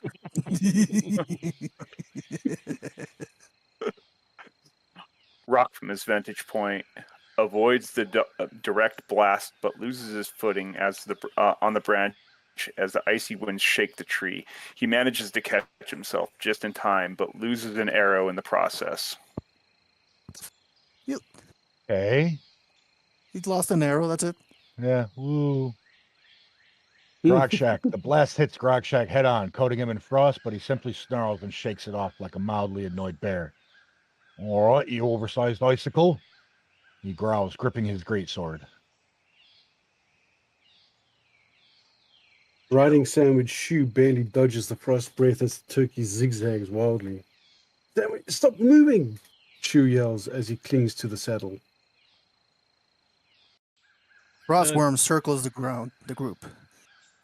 Rock, from his vantage point, avoids the direct blast, but loses his footing as on the branch as the icy winds shake the tree. He manages to catch himself just in time, but loses an arrow in the process. Okay. He's lost an arrow, that's it. Yeah. Woo. Grogshak. The blast hits Grogshak head on, coating him in frost, but he simply snarls and shakes it off like a mildly annoyed bear. All right, you oversized icicle. He growls, gripping his greatsword. Riding sandwich shoe barely dodges the frost breath as the turkey zigzags wildly. Damn it, stop moving! Shoe yells as he clings to the saddle. Frostworm circles the group,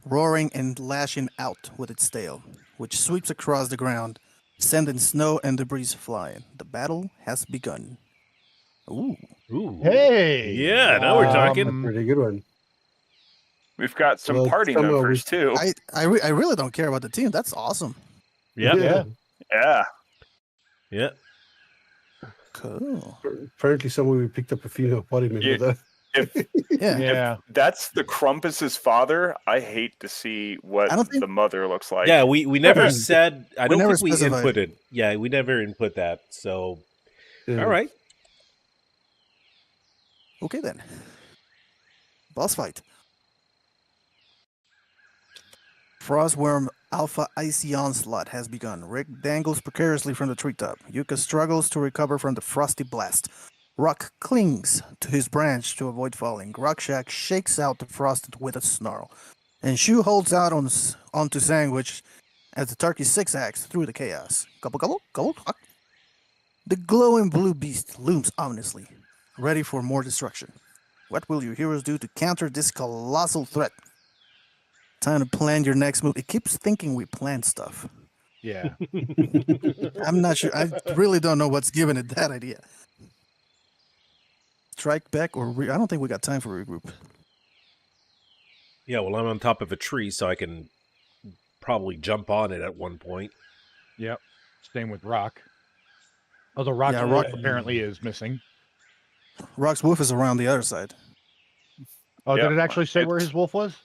roaring and lashing out with its tail, which sweeps across the ground, sending snow and debris flying. The battle has begun. Ooh. Ooh. Hey! Yeah, now we're talking. Pretty good one. We've got some Well, party somehow members too. I really don't care about the team. That's awesome. Yeah. Yeah. Yeah. Yeah. Cool. Apparently someone we picked up a female party member Yeah. there. If Yeah. Yeah. that's the Crumpus's father, I hate to see what I don't think- the mother looks like. Yeah, we never said. I don't never think we specified. inputted. Yeah, we never input that. So, Yeah. all right. Okay then. Boss fight. Frostworm Alpha Icy Onslaught has begun. Rick dangles precariously from the treetop. Yukka struggles to recover from the frosty blast. Rock clings to his branch to avoid falling. Grogshak shakes out the frost with a snarl. And Shu holds out onto Sandwich as the turkey zigzags through the chaos. Gobble, gobble, gobble. Huck. The glowing blue beast looms ominously, ready for more destruction. What will your heroes do to counter this colossal threat? Time to plan your next move. It keeps thinking we plan stuff. Yeah. I'm not sure. I really don't know what's giving it that idea. Strike back or I don't think we got time for regroup. Yeah, well, I'm on top of a tree, so I can probably jump on it at one point. Yep. Same with Rock. Although Rock's Yeah, wolf Rock- apparently is missing. Rock's wolf is around the other side. Oh, Yeah, did it actually say where his wolf was?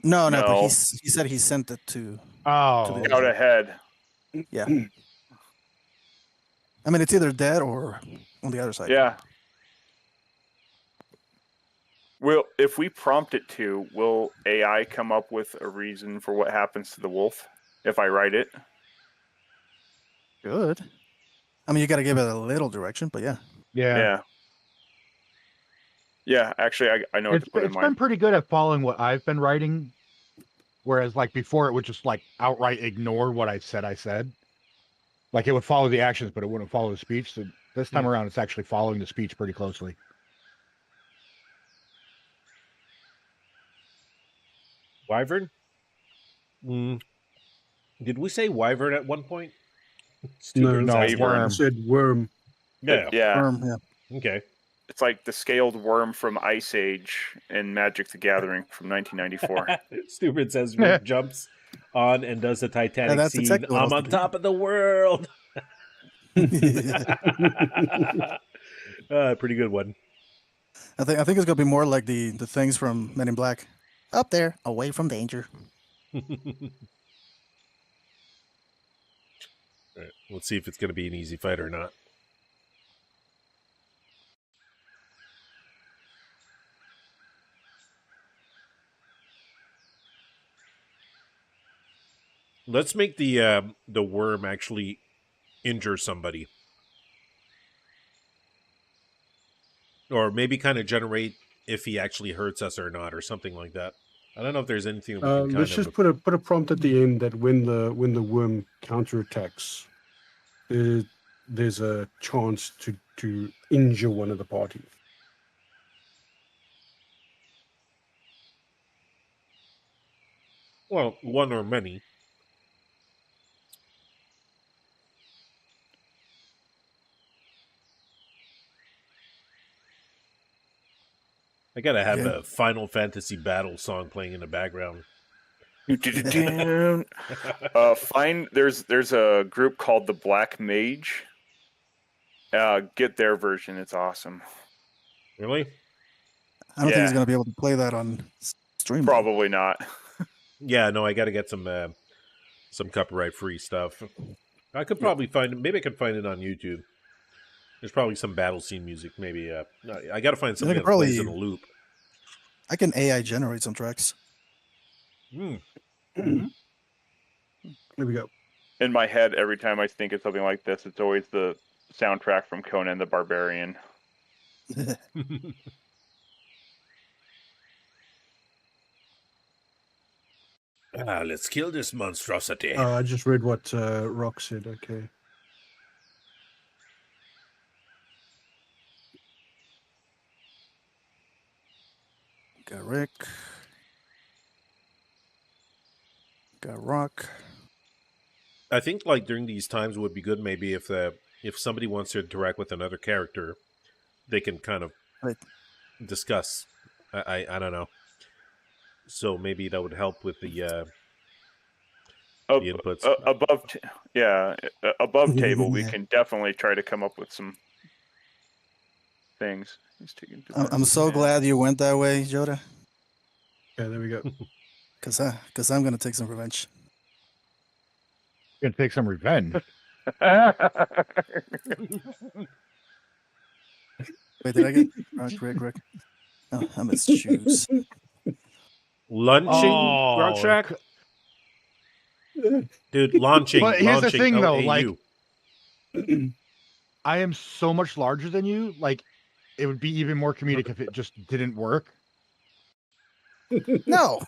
No, but No. he said he sent it to. Oh, the- Out ahead. Yeah. I mean, it's either dead or on the other side. Yeah. If we prompt it to, will AI come up with a reason for what happens to the wolf if I write it? Good. I mean, you got to give it a little direction, but yeah. yeah. Yeah, actually, I know what to put in It's mine. been pretty good at following what I've been writing. Whereas, like, before, it would just, like, outright ignore what I said. Like, it would follow the actions, but it wouldn't follow the speech. So this time around, it's actually following the speech pretty closely. Wyvern? Did we say wyvern at one point? It's two No, girls no, asking. worm. I said worm. Yeah. Yeah, Yeah. Okay. it's like the scaled worm from Ice Age in Magic the Gathering from 1994. Stupid says Rick jumps on and does the Titanic that's scene. exactly what I I'm was on thinking. top of the world. Pretty good one. I think it's gonna be more like the things from Men in Black. Up there, away from danger. All right, let's see if it's going to be an easy fight or not. Let's make the worm actually injure somebody, or maybe kind of generate if he actually hurts us or not, or something like that. I don't know if there's anything we can Let's just put a prompt at the end that when the worm counterattacks, there's a chance to injure one of the party. Well, one or many. I gotta have Yeah. a Final Fantasy battle song playing in the background. There's a group called the Black Mage. Get their version; it's awesome. Really? I don't think he's Yeah. gonna be able to play that on stream. Probably not. Yeah, no, I gotta get some copyright-free stuff. I could probably maybe I could find it on YouTube. There's probably some battle scene music. Maybe I gotta find something that plays in a loop. I can AI generate some tracks. There we go. In my head, every time I think of something like this, it's always the soundtrack from Conan the Barbarian. Let's kill this monstrosity. I just read what Rock said. Okay. Got Rick. Got Rock. I think like during these times it would be good maybe if somebody wants to interact with another character, they can kind of discuss. I don't know. So maybe that would help with the inputs. Above table, we can definitely try to come up with some things. I'm so glad you went that way, Joda. Yeah, there we go. Because I'm going to take some revenge. You're gonna take some revenge. Wait, did I get Rick? Oh, I missed shoes. Launching Rock Dude, launching. But here's the thing, though, LAU. like, I am so much larger than you. Like, it would be even more comedic if it just didn't work. No.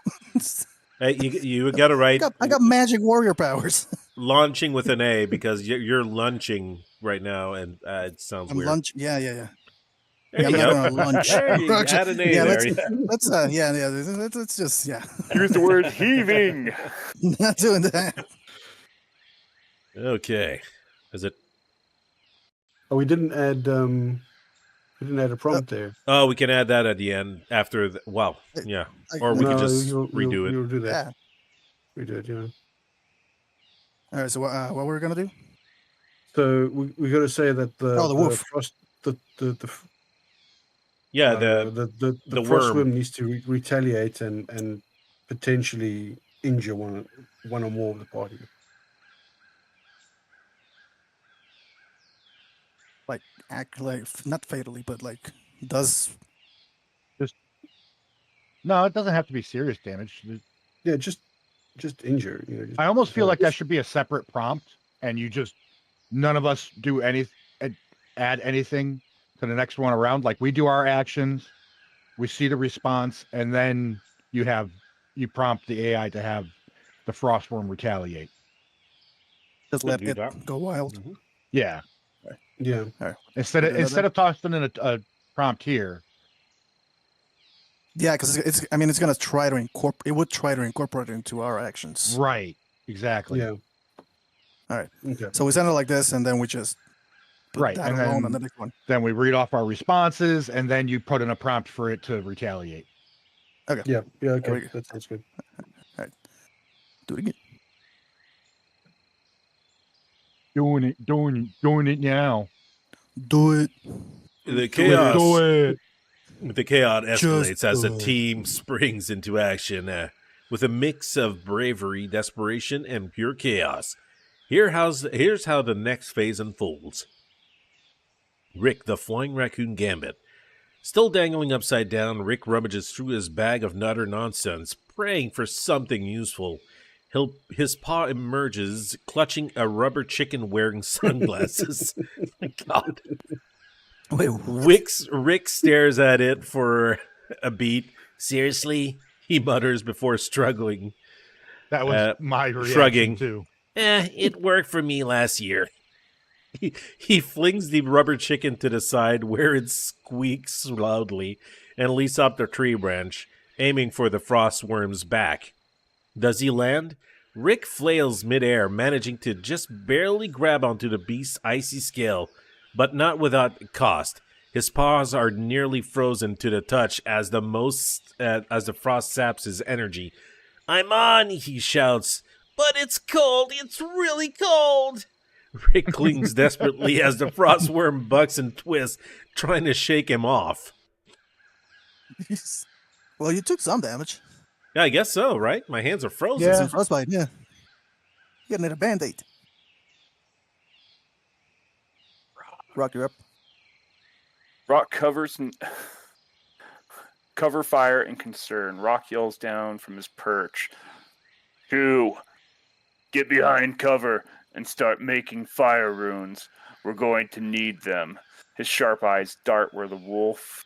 Hey, you got it right. I got magic warrior powers. Launching with an A because you're lunching right now, and it sounds weird. Lunch. Yeah. There I'm you not go. gonna lunch. There you had an A there. Let's let's just Use the word heaving. not doing that. Okay. Is it? Oh, we didn't add a prompt there. Oh, we can add that at the end after. Or we can just redo it. You'll do that. Yeah. We did, yeah. All right. So what we're gonna do? So we got to say that Oh, the wolf. frost, the Yeah, the frost worm needs to retaliate and potentially injure one or more of the party. Like act like not fatally, but like does. No, it doesn't have to be serious damage. Yeah, just injure. I almost feel like that should be a separate prompt, and none of us do add anything to the next one around. Like we do our actions, we see the response, and then you prompt the AI to have the frostworm retaliate. Just let do it that. go wild. Mhm. Yeah. Yeah. All right. Instead of tossing in a prompt here. Yeah, because it's gonna try to incorporate. It would try to incorporate it into our actions. Right. Exactly. Yeah. All right. Okay. So we send it like this, and then we just put Right, that and alone on then- the next one. Then we read off our responses, and then you put in a prompt for it to retaliate. Yeah. Yeah. There we Okay. go. That sounds good. Do it again. Doing it now. Do it. The chaos. Do it. The chaos escalates as the do it. team springs into action with a mix of bravery, desperation, and pure chaos. Here's how the next phase unfolds. Rick, the flying raccoon gambit. Still dangling upside down, Rick rummages through his bag of nutter nonsense, praying for something useful. His paw emerges, clutching a rubber chicken wearing sunglasses. My God. Wait. Rick stares at it for a beat. Seriously? He mutters before struggling. That was my reaction shrugging. too. It worked for me last year. He flings the rubber chicken to the side where it squeaks loudly and leaps up the tree branch, aiming for the frostworm's back. Does he land? Rick flails midair, managing to just barely grab onto the beast's icy scale, but not without cost. His paws are nearly frozen to the touch as the frost saps his energy. "I'm on," he shouts. "But it's cold. It's really cold." Rick clings desperately as the frostworm bucks and twists, trying to shake him off. Well, you took some damage. Yeah, I guess so, right? My hands are frozen. Yeah. Some frostbite. Yeah. You're gonna need a band-aid. Rock, you're up. Rock cover fire and concern. Rock yells down from his perch. "Hugh, get behind cover and start making fire runes. We're going to need them." His sharp eyes dart where the wolf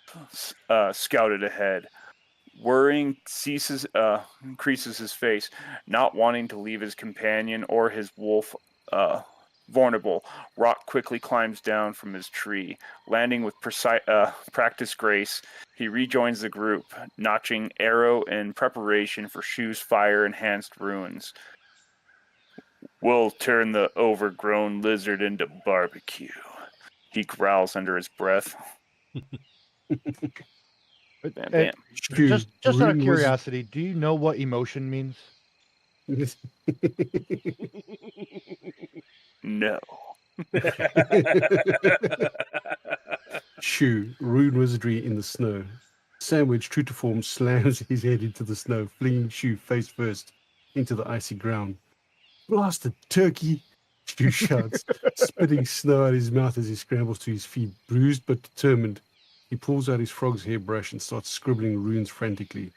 scouted ahead. Worrying increases his face, not wanting to leave his companion or his wolf vulnerable. Rock quickly climbs down from his tree. Landing with practiced grace, he rejoins the group, notching arrow in preparation for Shu's fire-enhanced runes. "We'll turn the overgrown lizard into barbecue," he growls under his breath. Bam, bam. Just out of Rune was- curiosity, do you know what emotion means? No. Shoo, rune wizardry in the snow. Sandwich, true to form, slams his head into the snow, flinging Shoo face first into the icy ground. "Blasted turkey!" Shoo shouts, spitting snow out his mouth as he scrambles to his feet. Bruised but determined, he pulls out his frog's hairbrush and starts scribbling runes frantically.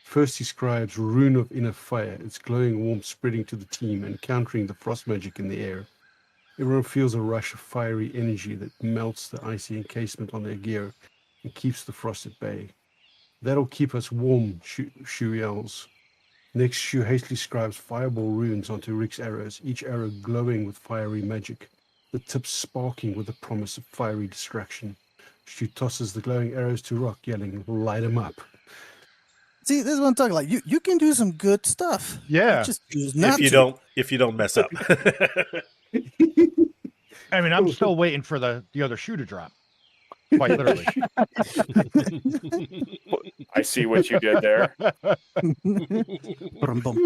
First he scribes Rune of Inner Fire, its glowing warmth spreading to the team and countering the frost magic in the air. Everyone feels a rush of fiery energy that melts the icy encasement on their gear and keeps the frost at bay. "That'll keep us warm," Shu yells. Next, Shu hastily scribes fireball runes onto Rick's arrows, each arrow glowing with fiery magic, the tips sparking with the promise of fiery destruction. Shu tosses the glowing arrows to Rock, yelling, "Light 'em up." See, this is what I'm talking like. You can do some good stuff. Yeah. You just choose not if you don't mess up. I mean, I'm still waiting for the other shoe to drop. Quite literally. I see what you did there. Brum, bum.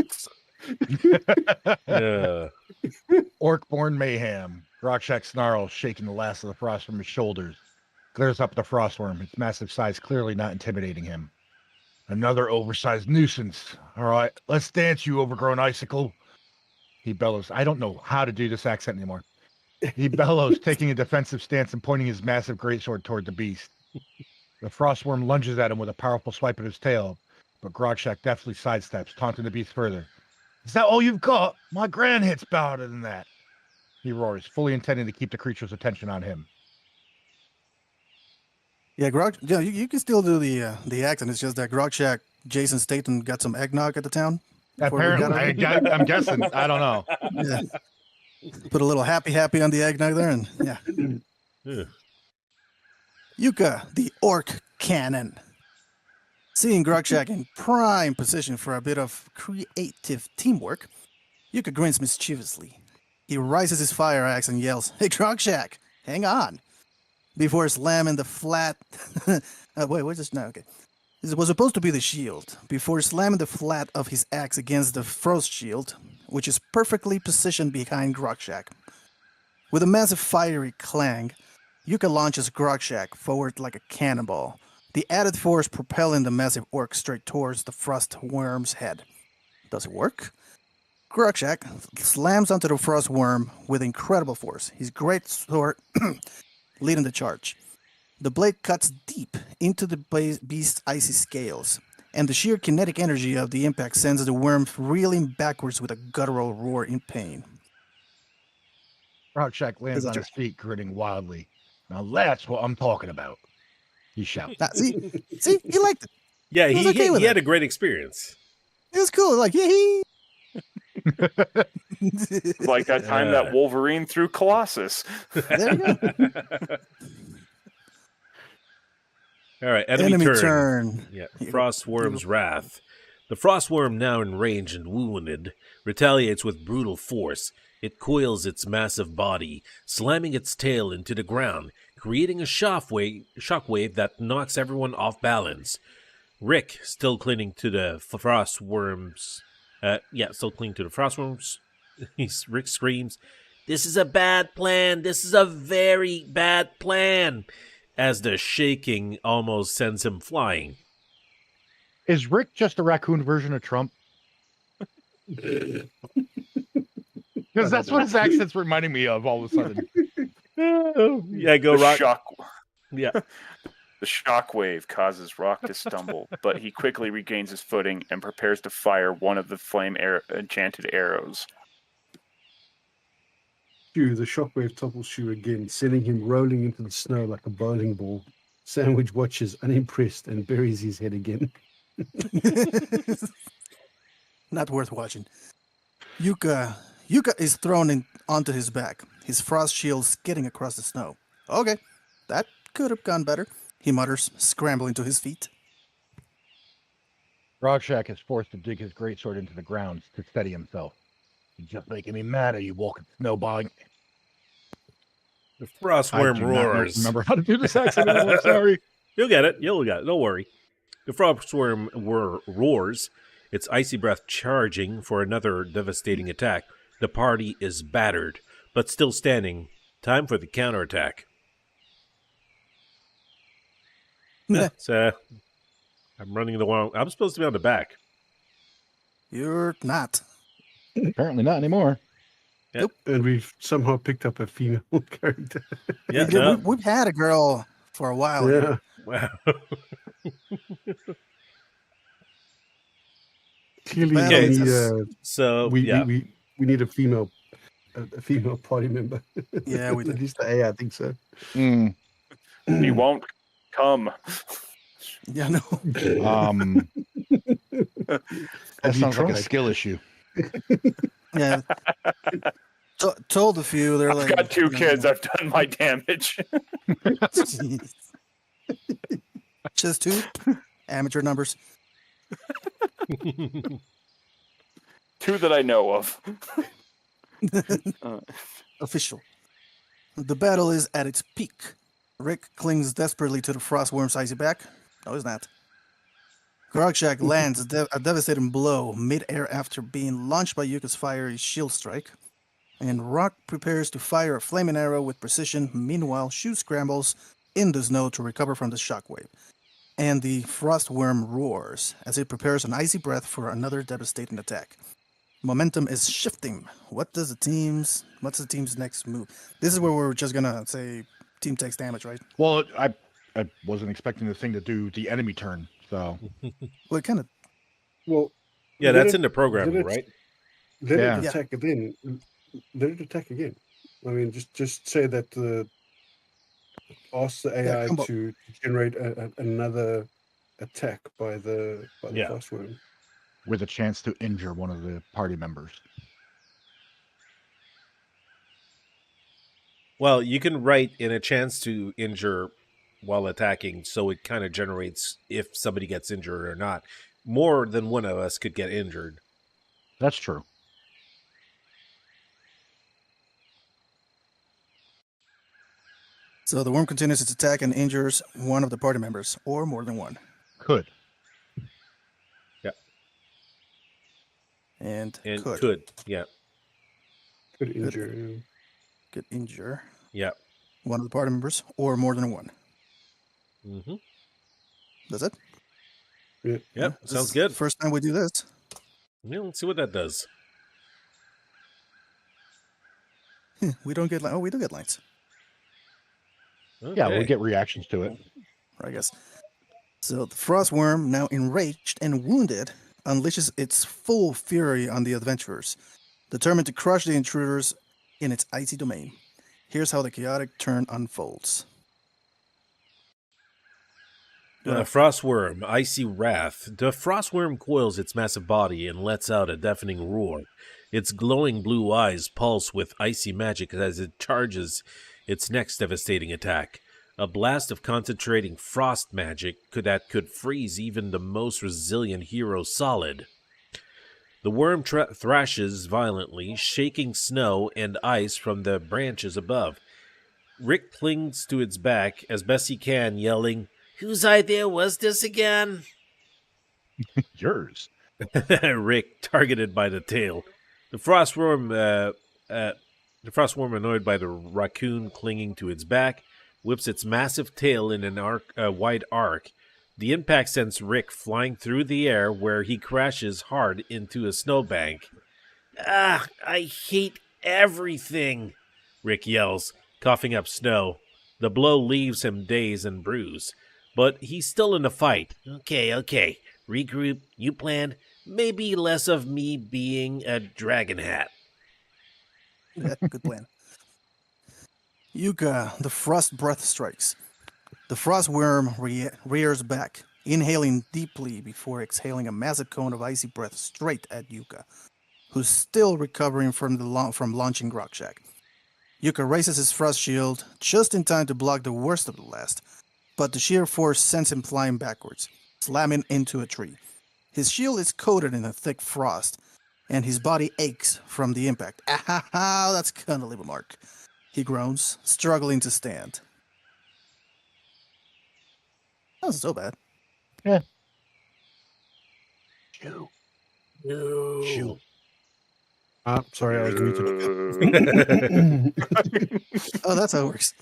Orc-born mayhem. Grokshak snarls, shaking the last of the frost from his shoulders. Glares up at the frostworm, its massive size clearly not intimidating him. Another oversized nuisance. All right, let's dance, you overgrown icicle. He bellows. I don't know how to do this accent anymore. He bellows, taking a defensive stance and pointing his massive greatsword toward the beast. The frostworm lunges at him with a powerful swipe of his tail, but Grokshak deftly sidesteps, taunting the beast further. Is that all you've got? My grand hit's better than that. He roars, fully intending to keep the creature's attention on him. Yeah, you can still do the accent. It's just that Grokshak, Jason Statham got some eggnog at the town. before we got Apparently, on. I'm guessing. I don't know. Yeah. Put a little happy on the eggnog there, and yeah. Yeah. Yukka, the orc cannon. Seeing Grokshak in prime position for a bit of creative teamwork, Yukka grins mischievously. He raises his fire axe and yells, "Hey, Grokshak, hang on!" Before slamming the flat... wait, what's this now? Okay. This was supposed to be the shield. Before slamming the flat of his axe against the frost shield, which is perfectly positioned behind Grokshak. With a massive fiery clang, Yukka launches Grokshak forward like a cannonball, the added force propelling the massive orc straight towards the frost worm's head. Does it work? Grokshak slams onto the frost worm with incredible force, his great sword leading the charge. The blade cuts deep into the beast's icy scales, and the sheer kinetic energy of the impact sends the worm reeling backwards with a guttural roar in pain. Grokshak lands on his feet, grinning wildly. Now that's what I'm talking about. He shouts. See, he liked it. Yeah, He was okay with he it. had a great experience. It was cool. Like, yee. Like that time that Wolverine threw Colossus. There you go. All right, enemy turn. Yeah, Frostworm's Wrath. The Frostworm, now enraged and wounded, retaliates with brutal force. It coils its massive body, slamming its tail into the ground, creating a shockwave that knocks everyone off balance. Rick, still clinging to the Frostworms... still clinging to the Frostworms. Rick screams, "This is a bad plan! This is a very bad plan!" as the shaking almost sends him flying. Is Rick just a raccoon version of Trump? Because that's what his accent's reminding me of all of a sudden. Yeah, go Rock. Yeah. The shockwave causes Rock to stumble, but he quickly regains his footing and prepares to fire one of the enchanted arrows. Shu, the shockwave topples Shu again, sending him rolling into the snow like a bowling ball. Sandwich watches, unimpressed, and buries his head again. Not worth watching. Yukka is thrown onto his back, his frost shield skidding across the snow. Okay, that could have gone better, he mutters, scrambling to his feet. Grokshak is forced to dig his greatsword into the ground to steady himself. You're just making me madder, you walking snowballing. The Frostworm roars. Remember how to do this accent anymore, sorry. You'll get it. Don't worry. The Frostworm roars, its icy breath charging for another devastating attack. The party is battered, but still standing. Time for the counterattack. So, I'm running the wrong... I'm supposed to be on the back. You're not. Apparently not anymore. Yep. And we've somehow picked up a female character. Yeah, We've had a girl for a while. Yeah. Wow. Clearly, Okay, we need, so we need a female party member. Yeah, we At do. least the A, I think so. He won't come. Yeah, no. That sounds like a skill issue. Yeah. Told a few. They're I've like, got two kids. I've done my damage. Jeez. Just two amateur numbers. Two that I know of. Official. The battle is at its peak. Rick clings desperately to the frostworm's icy back. No, he's not. Grokshak lands a devastating blow mid-air after being launched by Yukka's fiery shield strike. And Rock prepares to fire a flaming arrow with precision. Meanwhile, Shu scrambles in the snow to recover from the shockwave. And the frost worm roars as it prepares an icy breath for another devastating attack. Momentum is shifting. What's the team's next move? This is where we're just gonna say team takes damage, right? Well, I wasn't expecting the thing to do the enemy turn, so Well, it kind of. Well, Yeah, let that's it- in the programming, let it- right? Let Yeah. it attack again. Let it attack again. I mean, just say that ask the AI combo. to generate another attack by the Yeah. frost worm. with a chance to injure one of the party members. Well, you can write in a chance to injure while attacking, so it kind of generates if somebody gets injured or not. More than one of us could get injured. That's true. So the worm continues its attack and injures one of the party members, or more than one. Could. And Could. Yeah. Could injure. Could injure Yeah. one of the party members, or more than one. Mm-hmm. That's it? Yeah. Yep. This Sounds is good. the first time we do this. Yeah, let's see what that does. We don't get we do get lines. Okay. Yeah, we'll get reactions to it. I guess. So the frost worm, now enraged and wounded, unleashes its full fury on the adventurers, determined to crush the intruders in its icy domain. Here's how the chaotic turn unfolds. Frostworm, Icy Wrath. The frostworm coils its massive body and lets out a deafening roar. Its glowing blue eyes pulse with icy magic as it charges its next devastating attack. A blast of concentrating frost magic that could freeze even the most resilient hero solid. The worm thrashes violently, shaking snow and ice from the branches above. Rick clings to its back as best he can, yelling, "Whose idea was this again?" Yours. Rick, targeted by the tail. The frostworm, annoyed by the raccoon clinging to its back, whips its massive tail in a wide arc. The impact sends Rick flying through the air, where he crashes hard into a snowbank. "Ah, I hate everything," Rick yells, coughing up snow. The blow leaves him dazed and bruised, but he's still in the fight. Okay. Regroup, you planned. Maybe less of me being a dragon hat. Yeah, good plan. Yukka, the frost breath strikes. The frost worm rears back, inhaling deeply before exhaling a massive cone of icy breath straight at Yukka, who's still recovering from launching Grokshack. Yukka raises his frost shield just in time to block the worst of the blast, but the sheer force sends him flying backwards, slamming into a tree. His shield is coated in a thick frost, and his body aches from the impact. Ah, that's gonna leave a mark. He groans, struggling to stand. That wasn't so bad. Shoo. No. Sorry, I was muted. Oh, that's how it works.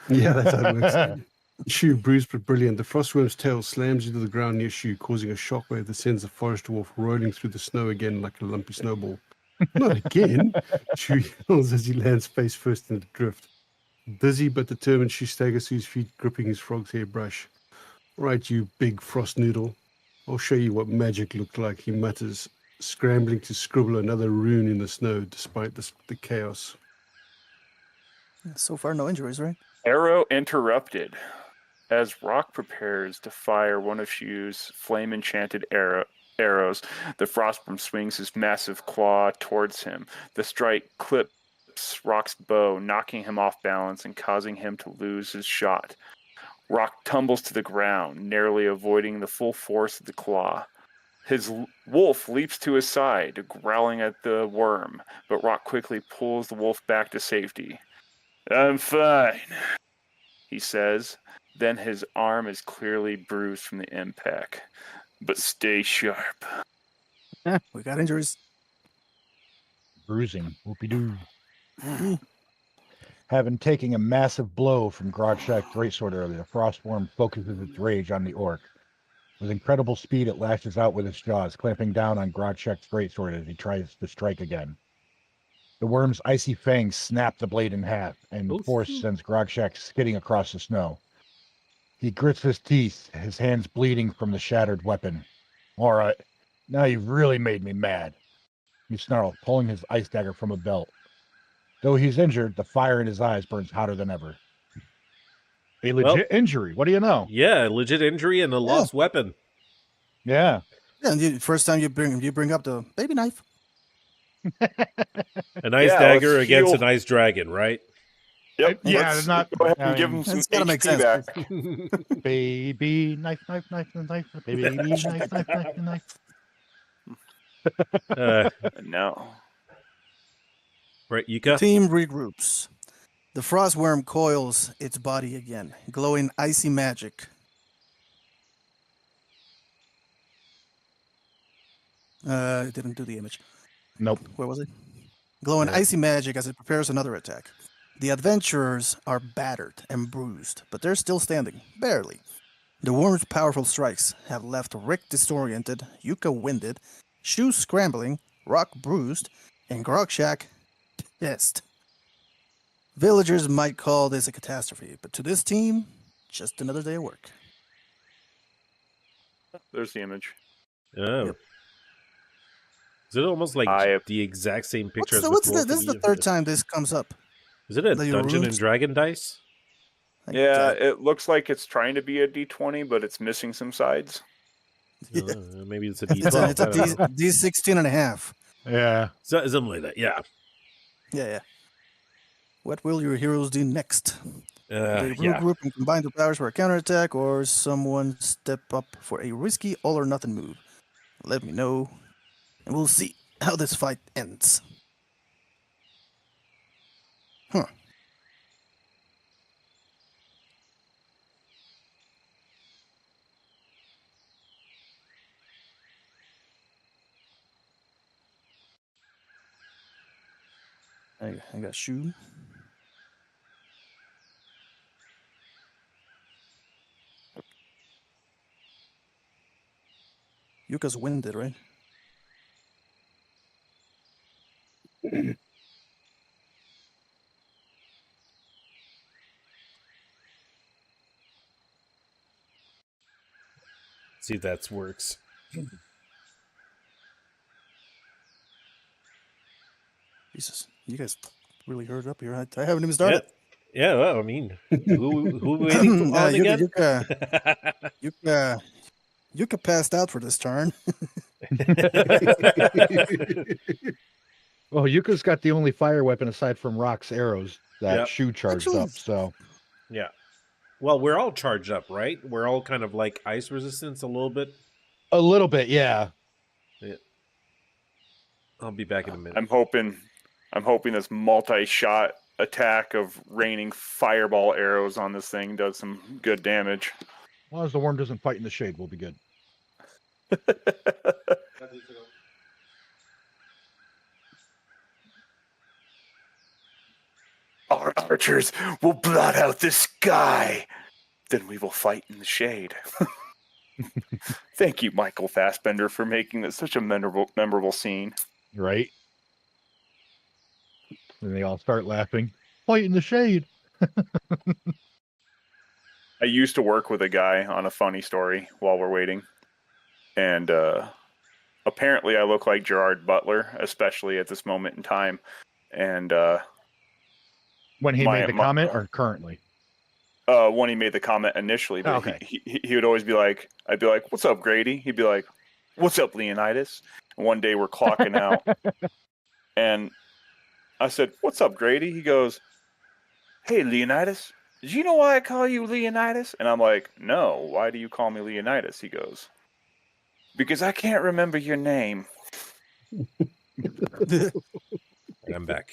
Yeah, that's how it works. Shu, bruised but brilliant. The frostworm's tail slams into the ground near Shu, causing a shockwave that sends the forest dwarf rolling through the snow again like a lumpy snowball. Not again! Shu yells as he lands face first in the drift. Dizzy but determined, Shu staggers to his feet, gripping his frog's hair brush. "Right, you big frost noodle. I'll show you what magic looked like," he mutters, scrambling to scribble another rune in the snow despite the chaos. So far, no injuries, right? Arrow interrupted. As Rock prepares to fire one of Shu's flame-enchanted arrows, the frostworm swings his massive claw towards him. The strike clips Rock's bow, knocking him off balance and causing him to lose his shot. Rock tumbles to the ground, narrowly avoiding the full force of the claw. His wolf leaps to his side, growling at the worm, but Rock quickly pulls the wolf back to safety. "I'm fine," he says. Then his arm is clearly bruised from the impact. "But stay sharp." We got injuries. Bruising. Whoopie-doo. Having taken a massive blow from Grogshack's greatsword earlier, the Frostworm focuses its rage on the orc. With incredible speed, it lashes out with its jaws, clamping down on Grogshack's greatsword as he tries to strike again. The worm's icy fangs snap the blade in half, and Oof. force sends Grogshack skidding across the snow. He grits his teeth, his hands bleeding from the shattered weapon. All right, now you've really made me mad, he snarls, pulling his ice dagger from a belt. Though he's injured, the fire in his eyes burns hotter than ever. A legit injury. What do you know? Yeah, legit injury and a lost weapon. Yeah. Yeah, and first time you bring up the baby knife. An ice dagger against an ice dragon, right? Yep. Yeah, Let's not. go ahead and give him some It's gotta make HP sense. back. Baby knife, baby knife. No. Right, Yuka? Team regroups. The frostworm coils its body again, glowing icy magic. It didn't do the image. Nope. Where was it? Glowing icy magic as it prepares another attack. The adventurers are battered and bruised, but they're still standing, barely. The worm's powerful strikes have left Rick disoriented, Yuka winded, Shu scrambling, Rock bruised, and Grogshack pissed. Villagers might call this a catastrophe, but to this team, just another day of work. There's the image. Oh. Yep. Is it almost like the exact same picture as This is the third time this comes up. Is it a The Dungeon runes? and Dragon dice? Yeah, it looks like it's trying to be a D20, but it's missing some sides. Yeah. Maybe it's a It's D12. a D16 and a half. Yeah. Something like that, yeah. Yeah. What will your heroes do next? They Yeah. regroup and combine their powers for a counterattack, or someone step up for a risky all-or-nothing move. Let me know, and we'll see how this fight ends. Huh. I got Shu. Yuka's winded, right? See if that works. Jesus, you guys really hurried up here. I haven't even started. Yeah, well, I mean, who waiting on again? Yuka passed out for this turn. Well, Yuka's got the only fire weapon aside from Rock's arrows that Shu charged up, so. Yeah. Well, we're all charged up, right? We're all kind of like ice resistance a little bit. A little bit, yeah. I'll be back in a minute. I'm hoping this multi-shot attack of raining fireball arrows on this thing does some good damage. As long as the worm doesn't fight in the shade, we'll be good. Our archers will blot out the sky. Then we will fight in the shade. Thank you, Michael Fassbender, for making this such a memorable scene. Right? And they all start laughing. Fight in the shade. I used to work with a guy on a funny story while we're waiting. And apparently I look like Gerard Butler, especially at this moment in time. And when he made the comment or currently? When he made the comment initially. But okay. He would always be like, I'd be like, "What's up, Grady?" He'd be like, "What's up, Leonidas?" And one day we're clocking out. And I said, "What's up, Grady?" He goes, "Hey, Leonidas, did you know why I call you Leonidas?" And I'm like, "No, why do you call me Leonidas?" He goes, "Because I can't remember your name." I'm back.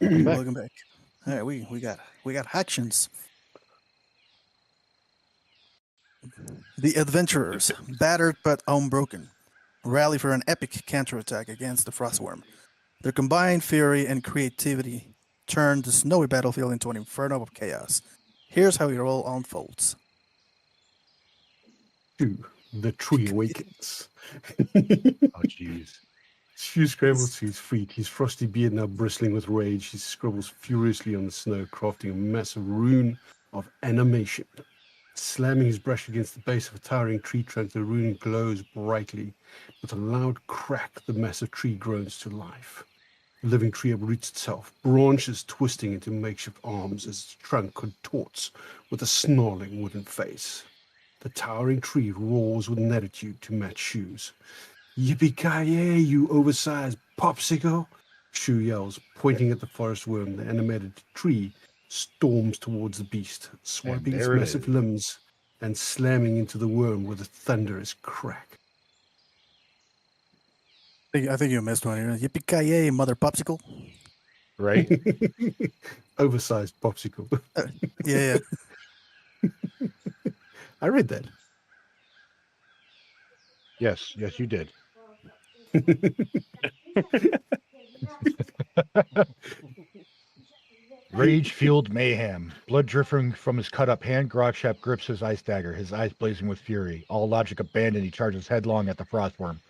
Welcome back. All right, we got actions. The adventurers, battered but unbroken, rally for an epic counterattack against the frostworm. Their combined fury and creativity turn the snowy battlefield into an inferno of chaos. Here's how your all unfolds. 2. The tree awakens. Oh, jeez. Shu scrambles to his feet, his frosty beard now bristling with rage. He scribbles furiously on the snow, crafting a massive rune of animation. Slamming his brush against the base of a towering tree trunk, the rune glows brightly. With a loud crack, the massive tree groans to life. The living tree uproots itself, branches twisting into makeshift arms as its trunk contorts with a snarling wooden face. The towering tree roars with an attitude to match Shu's. "Yippee-ki-yay, you oversized popsicle!" Shu yells, pointing at the forest worm. The animated tree storms towards the beast, swiping its there it massive is. limbs and slamming into the worm with a thunderous crack. I think you missed one here. Yippee-ki-yay, mother popsicle. Right? Oversized popsicle. Yeah. I read that. Yes, you did. Rage-fueled mayhem. Blood dripping from his cut-up hand, Grogshap grips his ice dagger, his eyes blazing with fury. All logic abandoned, he charges headlong at the frostworm,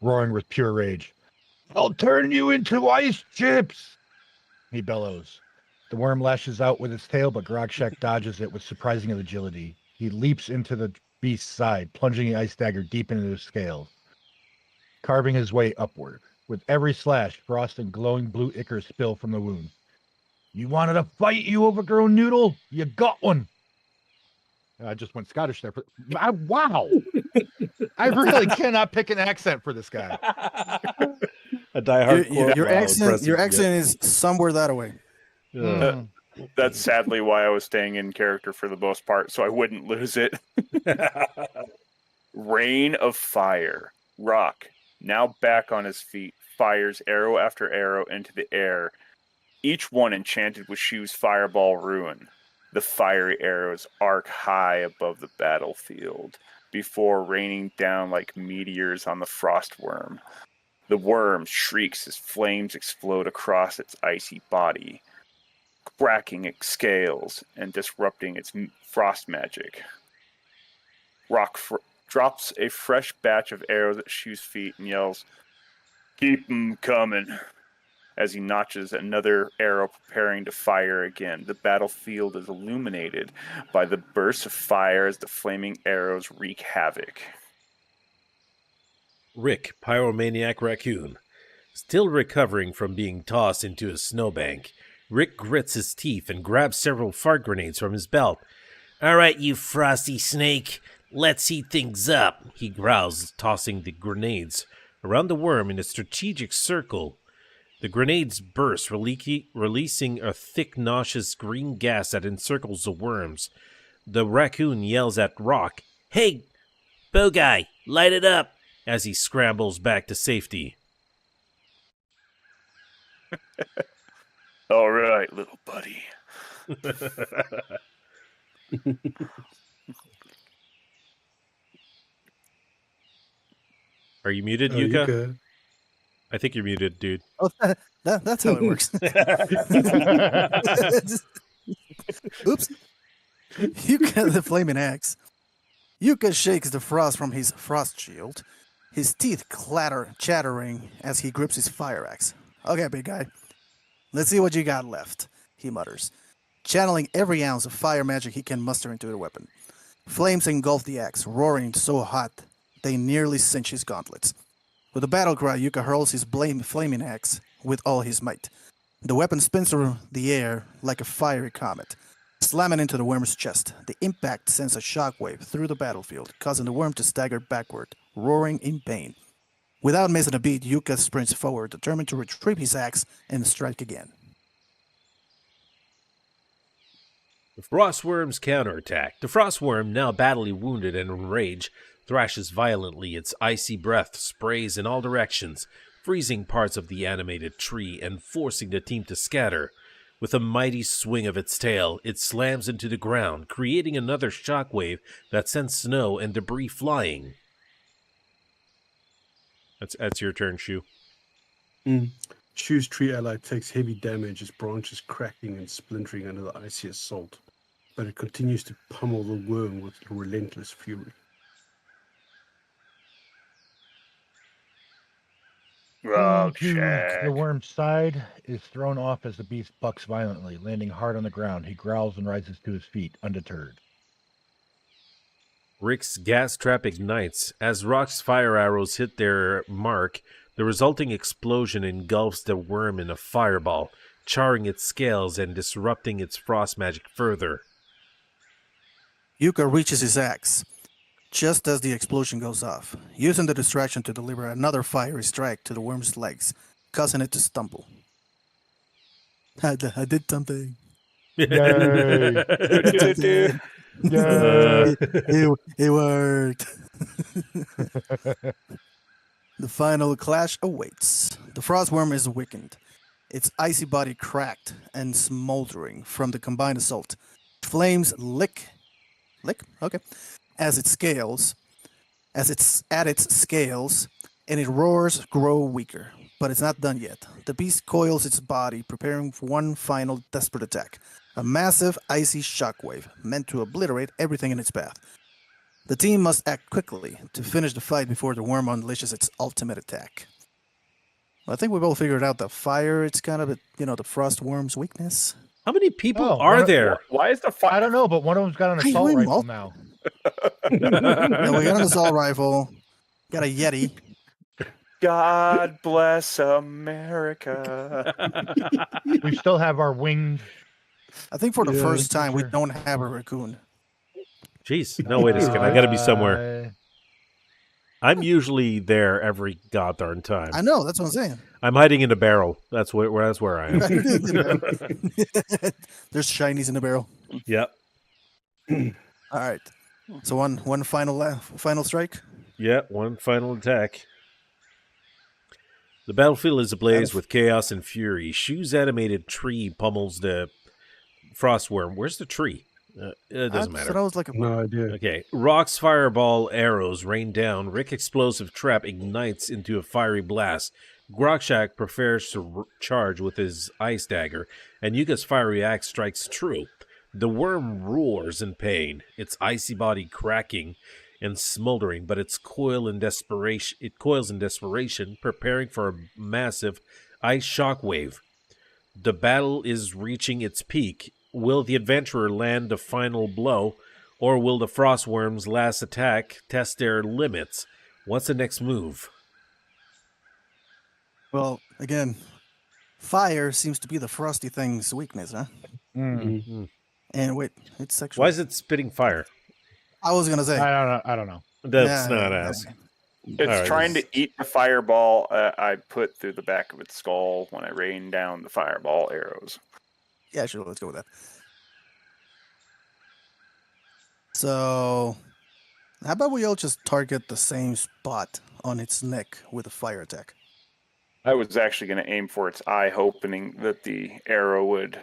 roaring with pure rage. "I'll turn you into ice chips!" he bellows. The worm lashes out with its tail, but Grogshak dodges it with surprising agility. He leaps into the beast's side, plunging the ice dagger deep into his scales, carving his way upward. With every slash, frost and glowing blue ichor spill from the wound. "You wanted to fight, you overgrown noodle? You got one!" I just went Scottish there. Wow! I really cannot pick an accent for this guy. A diehard Your Wow, accent impressive. is somewhere that way. Yeah. That's sadly why I was staying in character for the most part, so I wouldn't lose it. Rain of fire. Rock, now back on his feet, fires arrow after arrow into the air, each one enchanted with Shu's fireball ruin. The fiery arrows arc high above the battlefield before raining down like meteors on the frostworm. The worm shrieks as flames explode across its icy body, cracking its scales and disrupting its frost magic. Rock drops a fresh batch of arrows at Shu's feet and yells, "Keep 'em coming," as he notches another arrow, preparing to fire again. The battlefield is illuminated by the bursts of fire as the flaming arrows wreak havoc. Rick, Pyromaniac Raccoon. Still recovering from being tossed into a snowbank, Rick grits his teeth and grabs several fart grenades from his belt. "All right, you frosty snake, let's heat things up," he growls, tossing the grenades around the worm in a strategic circle. The grenades burst, releasing a thick, nauseous green gas that encircles the worms. The raccoon yells at Rock, "Hey, bow guy, light it up," as he scrambles back to safety. All right, little buddy. Are you muted, Oh, Yuka? Yuka. I think you're muted, dude. Oh, that's how it works. Oops. Yuka the flaming axe. Yuka shakes the frost from his frost shield, his teeth chattering as he grips his fire axe. "Okay, big guy. Let's see what you got left," he mutters, channeling every ounce of fire magic he can muster into the weapon. Flames engulf the axe, roaring so hot they nearly cinch his gauntlets. With a battle cry, Yuka hurls his flaming axe with all his might. The weapon spins through the air like a fiery comet, slamming into the worm's chest. The impact sends a shockwave through the battlefield, causing the worm to stagger backward, roaring in pain. Without missing a beat, Yuka sprints forward, determined to retrieve his axe and strike again. The frostworm's counterattack. The frostworm, now badly wounded and enraged, thrashes violently. Its icy breath sprays in all directions, freezing parts of the animated tree and forcing the team to scatter. With a mighty swing of its tail, it slams into the ground, creating another shockwave that sends snow and debris flying. That's your turn, Shu. Shu's tree ally takes heavy damage, its branches cracking and splintering under the icy assault, but it continues to pummel the worm with relentless fury. Into the worm's side is thrown off as the beast bucks violently, landing hard on the ground. He growls and rises to his feet, undeterred. Rick's gas trap ignites. As Rock's fire arrows hit their mark, the resulting explosion engulfs the worm in a fireball, charring its scales and disrupting its frost magic further. Yukka reaches his axe just as the explosion goes off, using the distraction to deliver another fiery strike to the worm's legs, causing it to stumble. I did something. Yay! It, Yay! it worked. The final clash awaits. The frostworm is weakened, its icy body cracked and smoldering from the combined assault. Flames lick, okay, as it scales, it's at its scales, and its roars grow weaker. But it's not done yet. The beast coils its body, preparing for one final desperate attack. A massive icy shockwave meant to obliterate everything in its path. The team must act quickly to finish the fight before the worm unleashes its ultimate attack. Well, I think we've all figured out that fire, it's kind of, the frost worm's weakness. How many people Oh, are there? Why is the fire? I don't know, but one of them's got an assault I'm rifle all- now. Yeah, we got an assault rifle, got a Yeti. God bless America. We still have our winged. I think for the Yeah, first time, we sure. don't have a raccoon. Jeez, no, wait a second. I got to be somewhere. I'm usually there every goddamn time. I know, that's what I'm saying. I'm hiding in a barrel. That's where I am. There's shinies in the barrel. Yep. All right. So one final strike. Yeah, one final attack. The battlefield is ablaze with chaos and fury. Shu's animated tree pummels the frostworm. Where's the tree? It doesn't matter. That was like a No idea. Okay. Rock's fireball arrows rain down. Rick's explosive trap ignites into a fiery blast. Grokshak prepares to charge with his ice dagger, and Yukka's fiery axe strikes true. The worm roars in pain, its icy body cracking and smoldering, but it coils in desperation, preparing for a massive ice shockwave. The battle is reaching its peak. Will the adventurer land the final blow, or will the frostworm's last attack test their limits? What's the next move? Well, again, fire seems to be the frosty thing's weakness, huh? And wait, it's sexual. Why is it spitting fire? I was gonna say. I don't know. That's Yeah, not yeah, ask. It's Alright, trying this- to eat the fireball I put through the back of its skull when I rained down the fireball arrows. Yeah, sure. Let's go with that. So, how about we all just target the same spot on its neck with a fire attack? I was actually going to aim for its eye, hoping that the arrow would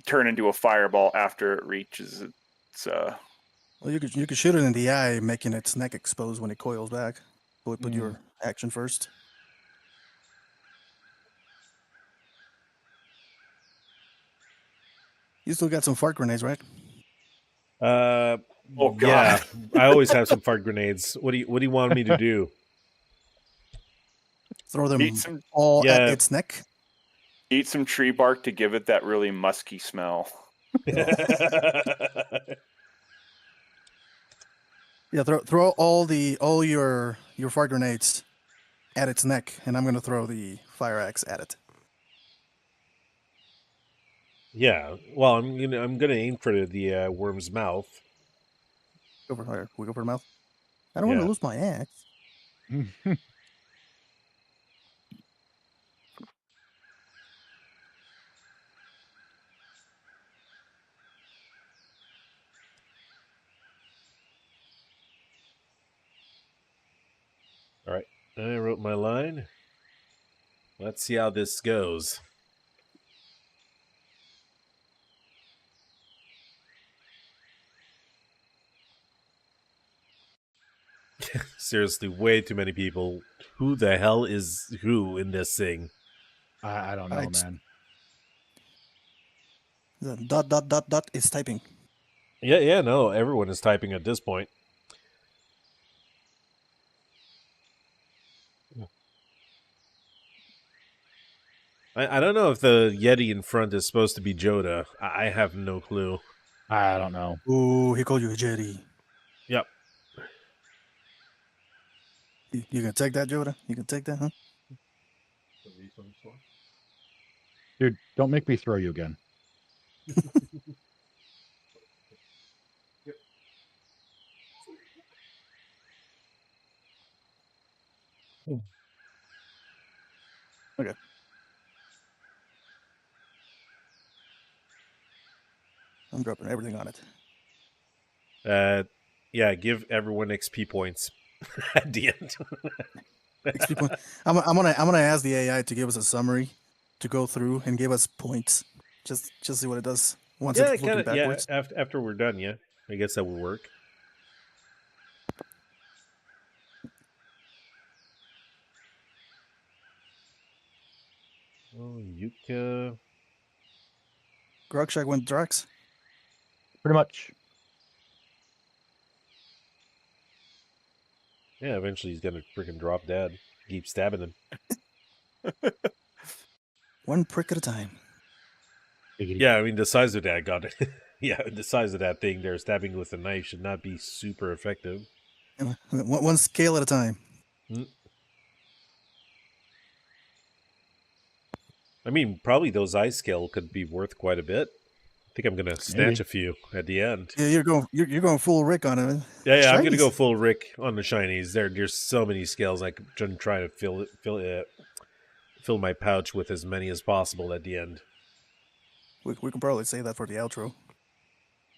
turn into a fireball after it reaches its. Well, you could shoot it in the eye, making its neck exposed when it coils back. Put your action first. You still got some fart grenades, right? Oh, God. Yeah, I always have some fart grenades. What do you want me to do? Throw them Eat some, all Yeah. at its neck. eat some tree bark to give it that really musky smell. Yeah, throw all your fart grenades at its neck, and I'm gonna throw the fire axe at it. Yeah. Well, I'm gonna aim for the worm's mouth. Go for fire. We go for the mouth. I don't want Yeah. to lose my axe. All right. I wrote my line. Let's see how this goes. Seriously, way too many people. Who the hell is who in this thing? I don't know, Alright. man. The dot is typing. Yeah, no, everyone is typing at this point. I don't know if the Yeti in front is supposed to be Joda. I have no clue. I don't know. Ooh, he called you a Jerry. Yep. You can take that, Joda? You can take that, huh? Dude, don't make me throw you again. Okay. I'm dropping everything on it. Yeah, give everyone XP points at the end. XP point. I'm gonna ask the AI to give us a summary to go through and give us points. Just see what it does once Yeah, it's looking kind of. Yeah, backwards. after we're done, yeah, I guess that will work. Oh, Yuka. Grogshag went Drax. Pretty much. Yeah, eventually he's gonna freaking drop dead. Keep stabbing him. One prick at a time. Yeah, I mean the size of that got it. Yeah, the size of that thing there, stabbing with a knife should not be super effective. One scale at a time. I mean, probably those ice scale could be worth quite a bit. I think I'm gonna snatch a few at the end. Yeah, you're going full Rick on it. Yeah, I'm gonna Shinies. go full Rick on the shinies. There's so many scales I could try to fill my pouch with as many as possible at the end. We can probably say that for the outro.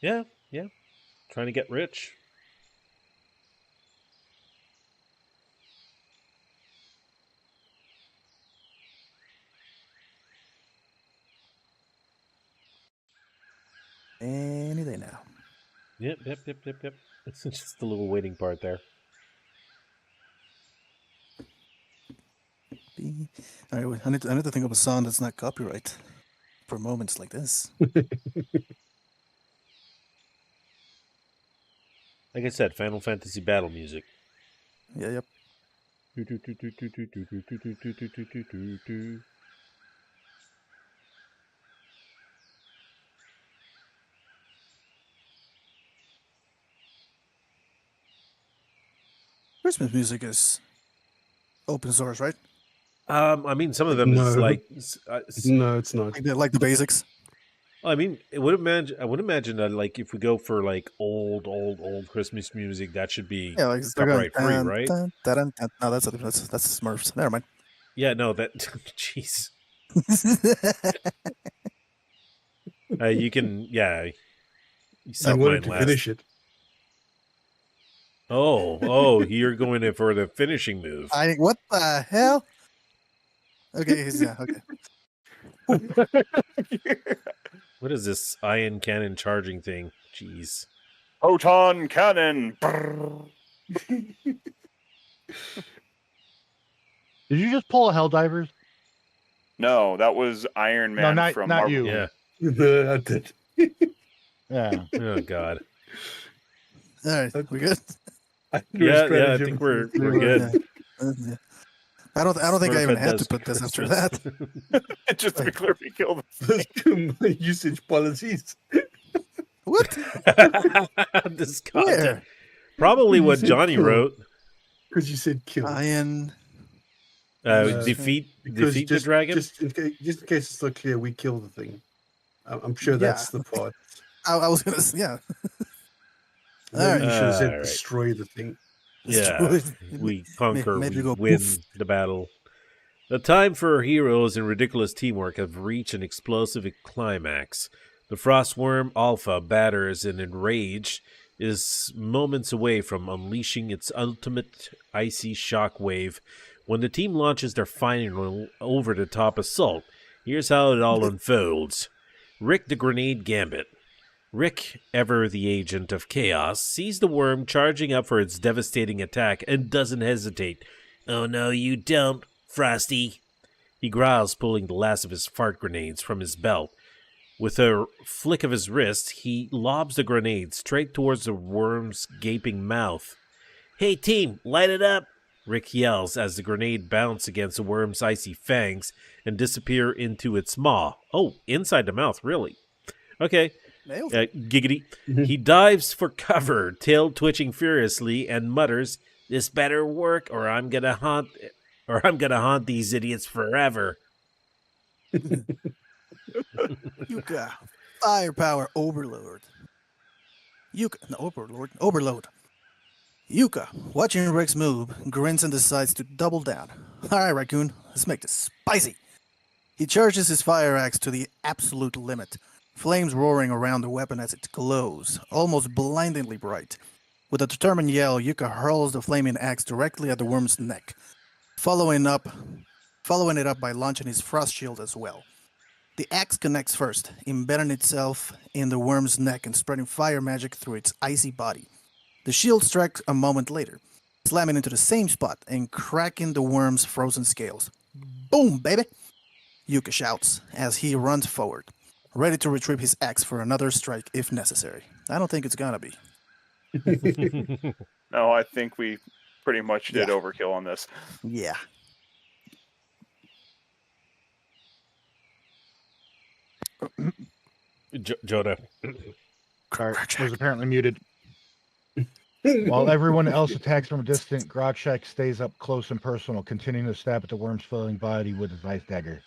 Yeah. Trying to get rich. Any day now. Yep. It's just a little waiting part there. All right, I need to think of a song that's not copyright for moments like this. Like I said, Final Fantasy battle music. Yeah, yep. Christmas music is open source, right? I mean, some of them is No. like. No, it's not. Like the basics. I mean, I would imagine that like if we go for like old Christmas music, that should be Yeah, like they're going, copyright free, right? No, that's Smurfs. Never mind. Yeah, no, that jeez. You can, yeah. You I said wanted mine to last. finish it. Oh, you're going in for the finishing move. What the hell? Okay, yeah, okay. What is this ion cannon charging thing? Jeez. Photon cannon. Did you just pull a Helldivers? No, that was Iron Man not from not Marvel. you. Yeah. I did. Yeah. Oh God. All right, we good? Yeah. I think we're good. Yeah. I don't think I even had to put this after that. Just to be clear, we killed My usage policies. What? This content. Where? Probably what said Johnny kill. wrote. Because you said kill. Iron. Defeat the dragon. Just in case it's not clear, we kill the thing. I'm sure that's the part. I was gonna. Yeah. Maybe Alright. you should have said Alright. destroy the thing. Yeah, we conquer, Maybe we go win poof. the battle. The time for our heroes and ridiculous teamwork have reached an explosive climax. The Frostworm Alpha batters and enraged is moments away from unleashing its ultimate icy shockwave when the team launches their final over-the-top assault. Here's how it all unfolds. Rick the Grenade Gambit. Rick, ever the agent of chaos, sees the worm charging up for its devastating attack and doesn't hesitate. Oh no, you don't, Frosty. He growls, pulling the last of his fart grenades from his belt. With a flick of his wrist, he lobs the grenade straight towards the worm's gaping mouth. "Hey team, light it up!" Rick yells as the grenade bounces against the worm's icy fangs and disappear into its maw. Oh, inside the mouth, really? Okay. Nailed Giggity. He dives for cover, tail twitching furiously, and mutters, "This better work, or I'm gonna haunt these idiots forever." Yukka, firepower overload. Overload. Yukka, watching Rick's move, grins and decides to double down. All right, Raccoon, let's make this spicy. He charges his fire axe to the absolute limit, flames roaring around the weapon as it glows, almost blindingly bright. With a determined yell, Yukka hurls the flaming axe directly at the worm's neck, following it up by launching his frost shield as well. The axe connects first, embedding itself in the worm's neck and spreading fire magic through its icy body. The shield strikes a moment later, slamming into the same spot and cracking the worm's frozen scales. Boom, baby! Yukka shouts as he runs forward, ready to retrieve his axe for another strike if necessary. I don't think it's gonna be. No, I think we pretty much did overkill on this. Yeah. Jonah. Sorry, was apparently muted. While everyone else attacks from a distance, Grogshak stays up close and personal, continuing to stab at the worm's flailing body with his ice dagger.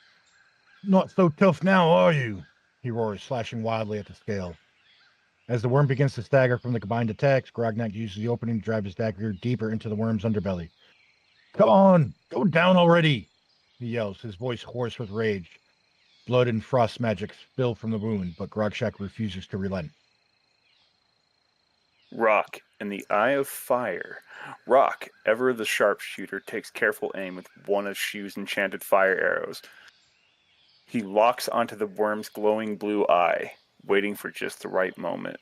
"Not so tough now, are you?" he roars, slashing wildly at the scale. As the worm begins to stagger from the combined attacks, Grognak uses the opening to drive his dagger deeper into the worm's underbelly. "Come on, go down already!" he yells, his voice hoarse with rage. Blood and frost magic spill from the wound, but Grogshak refuses to relent. Rock, in the eye of fire. Rock, ever the sharpshooter, takes careful aim with one of Shu's enchanted fire arrows. He locks onto the worm's glowing blue eye, waiting for just the right moment.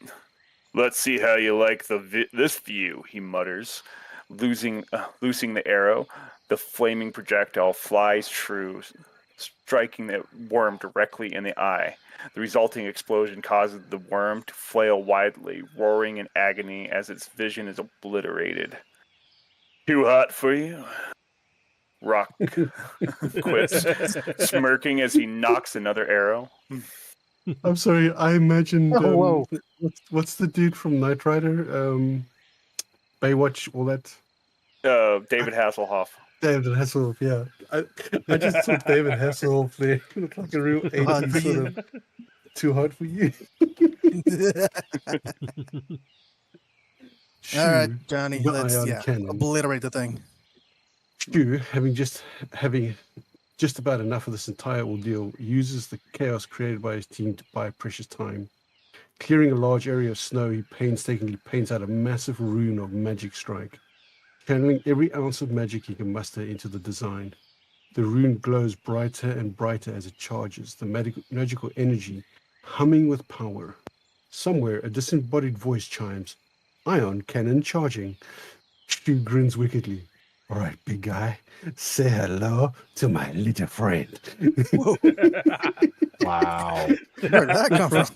"Let's see how you like this view," he mutters. Loosing the arrow, the flaming projectile flies true, striking the worm directly in the eye. The resulting explosion causes the worm to flail wildly, roaring in agony as its vision is obliterated. "Too hot for you?" Rock quits, smirking as he knocks another arrow. I'm sorry, I imagined. What's the dude from Knight Rider? Baywatch, all that? David Hasselhoff. David Hasselhoff, yeah. I just saw David Hasselhoff there. Looked like a real 80s sort of too hot for you. All right, Johnny, let's cannon. obliterate the thing. Shu, having just about enough of this entire ordeal, uses the chaos created by his team to buy precious time. Clearing a large area of snow, he painstakingly paints out a massive rune of magic strike, channeling every ounce of magic he can muster into the design. The rune glows brighter and brighter as it charges, the magical energy humming with power. Somewhere, a disembodied voice chimes, "Ion cannon charging." Shu grins wickedly. "All right, big guy, say hello to my little friend." Wow. Where did that come from?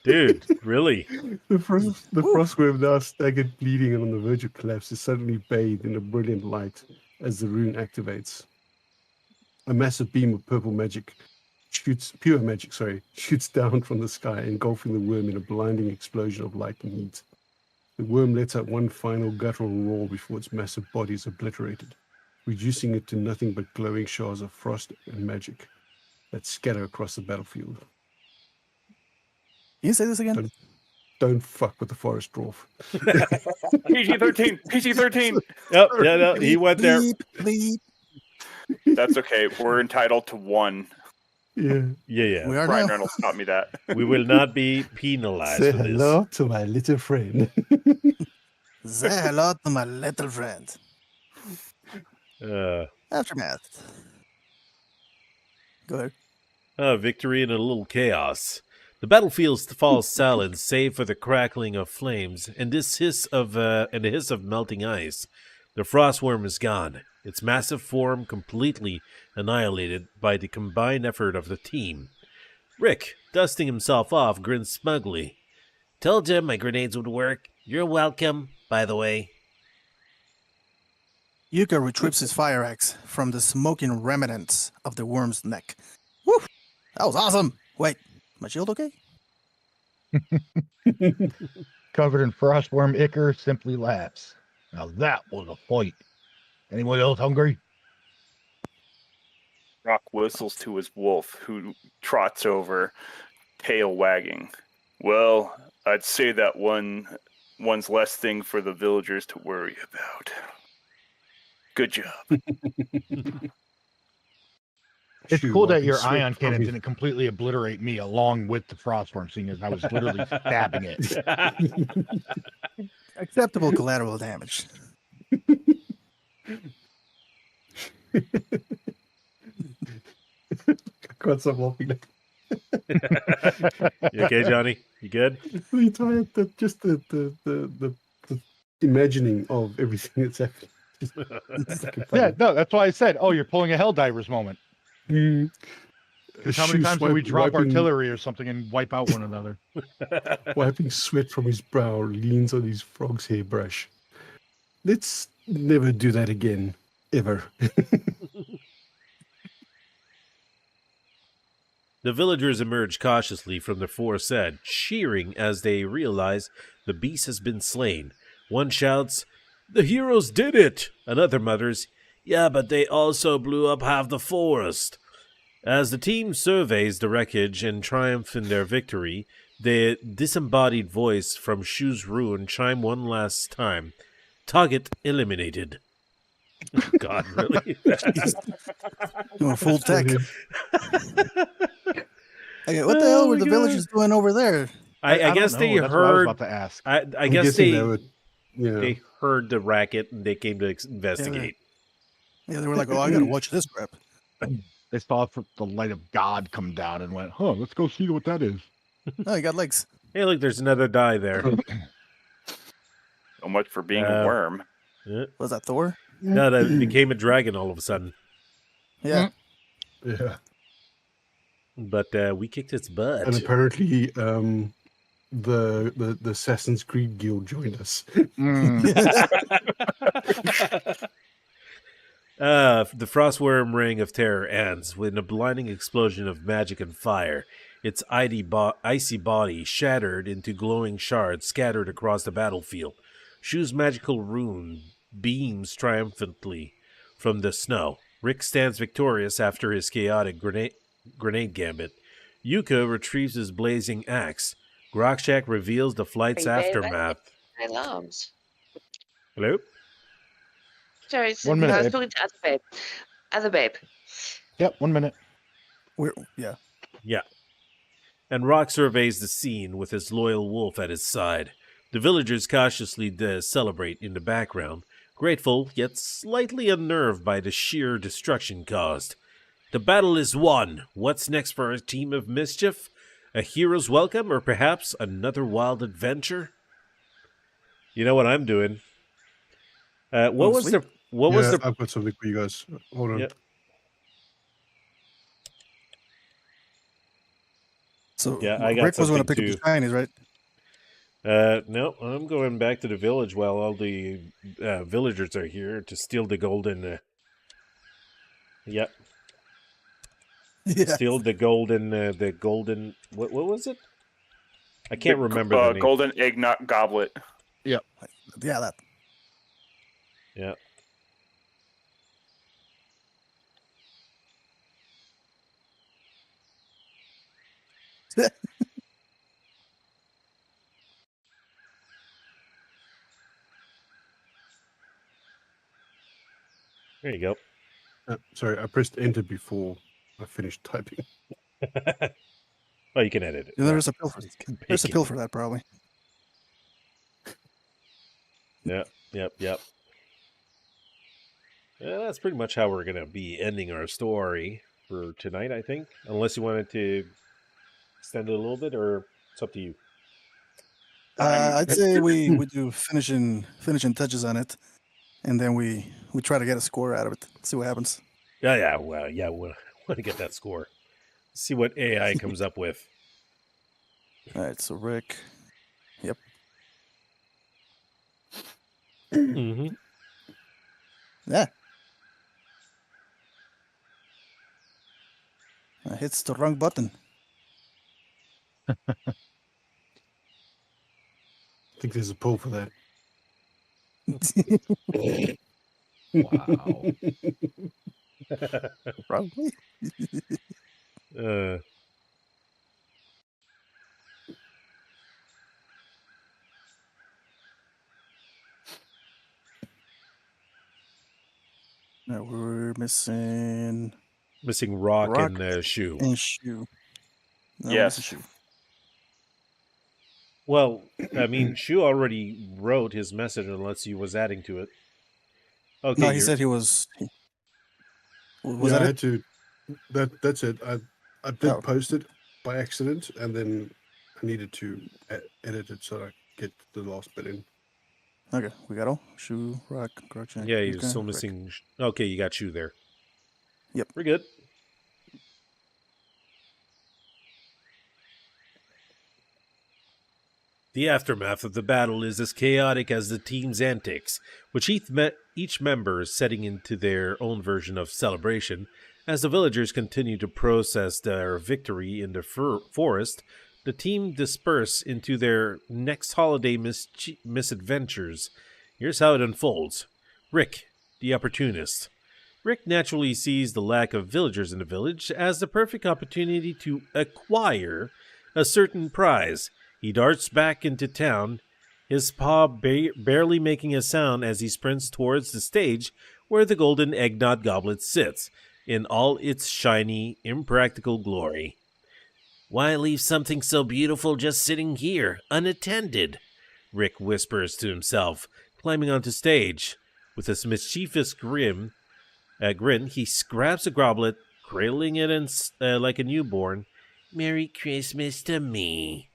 Dude, really? The frostworm, now staggered, bleeding, and on the verge of collapse, is suddenly bathed in a brilliant light as the rune activates. A massive beam of pure magic shoots down from the sky, engulfing the worm in a blinding explosion of light and heat. The worm lets out one final guttural roar before its massive body is obliterated, reducing it to nothing but glowing shards of frost and magic that scatter across the battlefield. Can you say this again? Don't fuck with the forest dwarf. PG-13! PG-13! Oh, no, he went there. Bleep. That's okay. We're entitled to one. Yeah. Yeah. We are Ryan now. Reynolds taught me that. We will not be penalized Say for this. hello to my little friend. Say hello to my little friend. Aftermath. Go ahead. Victory and a little chaos. The battlefield falls silent, save for the crackling of flames and the hiss of melting ice. The frostworm is gone, its massive form completely annihilated by the combined effort of the team. Rick, dusting himself off, grins smugly. Told you my grenades would work. You're welcome, by the way. Yukka retrieves his fire axe from the smoking remnants of the worm's neck. Woo! That was awesome! Wait, my shield okay? Covered in frostworm ichor, simply laughs. Now that was a fight. Anyone else hungry? Rock whistles to his wolf, who trots over, tail wagging. Well, I'd say that one's less thing for the villagers to worry about. Good job. It's Shoo, cool that wiping your sweat ion from cannon his- didn't completely obliterate me along with the frostworm, seeing as I was literally stabbing it. Acceptable collateral damage. I can't stop laughing. You okay, Johnny? You good? The entire, the imagining of everything that's happening. Just fucking funny. Yeah, no, that's why I said, oh, you're pulling a Helldivers moment. Mm. Because how many Shoo times do we drop wiping, artillery or something and wipe out one another? wiping sweat from his brow, leans on his frog's hair brush. Let's never do that again, ever. The villagers emerge cautiously from the foresaid, cheering as they realize the beast has been slain. One shouts, "The heroes did it!" Another mutters, "Yeah, but they also blew up half the forest." As the team surveys the wreckage and triumph in their victory, the disembodied voice from Shu's ruin chime one last time. Target eliminated. Oh, God, really? Doing full tech. Brilliant. Okay, what the hell Oh were my the God. villagers doing over there? I don't guess know. they That's what I was heard. about to ask. I I'm guess guessing they would, yeah. they heard the racket and they came to investigate. Yeah, they were like, oh, I gotta watch this crap. They saw the light of God come down and went, huh, let's go see what that is. Oh, he got legs. Hey, look, there's another die there. So much for being a worm. Yeah. Was that Thor? No, that became a dragon all of a sudden. Yeah. Yeah. But we kicked its butt. And apparently, the Assassin's Creed Guild joined us. The frostworm ring of terror ends with a blinding explosion of magic and fire. Its icy body shattered into glowing shards scattered across the battlefield. Shu's magical rune beams triumphantly from the snow. Rick stands victorious after his chaotic grenade gambit. Yukka retrieves his blazing axe. Grokshak reveals the flight's Hey, babe, aftermath. My alarms. Hello? Sorry, 1 minute, I was babe. talking to other babe. Other babe. Yep, 1 minute. Yeah. Yeah. And Rock surveys the scene with his loyal wolf at his side. The villagers cautiously celebrate in the background, grateful yet slightly unnerved by the sheer destruction caused. The battle is won. What's next for a team of mischief? A hero's welcome, or perhaps another wild adventure? You know what I'm doing? What was sleep? the? What was the? I've got something for you guys. Hold on. Yep. So Yeah, I got Rick was going to something pick up the shinies, right? No, I'm going back to the village while all the villagers are here to steal the golden. Yep, Yeah. steal the golden. What was it? I can't remember the name. Golden eggnog goblet. Yeah, that. Yeah. There you go. Sorry, I pressed enter before I finished typing. Oh, you can edit it. Yeah, there's a pill for There's a pill for that, probably. Yep. Yeah, that's pretty much how we're going to be ending our story for tonight, I think. Unless you wanted to extend it a little bit, or it's up to you. I'd say we do finishing touches on it, and then we try to get a score out of it. See what happens. Yeah, we want to get that score. See what AI comes up with. All right, so Rick. Yep. Mm-hmm. Yeah. I hits the wrong button. I think there's a pull for that. Wow. Probably. No, we're missing Missing Rock, Rock and Shoe. and Shoe. No, Yes. Shoe. Well, I mean, Shu already wrote his message unless he was adding to it. Okay. No, he said he was. Was yeah, that I it? had to. That's it. I did Oh. post it by accident, and then I needed to edit it so I get the last bit in. Okay, we got all. Shoe, Rock, Crutch. Yeah, you're still missing. Okay, you got Shu there. Yep. We're good. The aftermath of the battle is as chaotic as the team's antics, which each member is setting into their own version of celebration. As the villagers continue to process their victory in the forest, the team disperse into their next holiday misadventures. Here's how it unfolds. Rick, the opportunist. Rick naturally sees the lack of villagers in the village as the perfect opportunity to acquire a certain prize. He darts back into town, his paw barely making a sound as he sprints towards the stage where the golden eggnog goblet sits, in all its shiny, impractical glory. "Why leave something so beautiful just sitting here, unattended?" Rick whispers to himself, climbing onto stage. With a mischievous grin, he grabs the goblet, cradling it like a newborn. "Merry Christmas to me."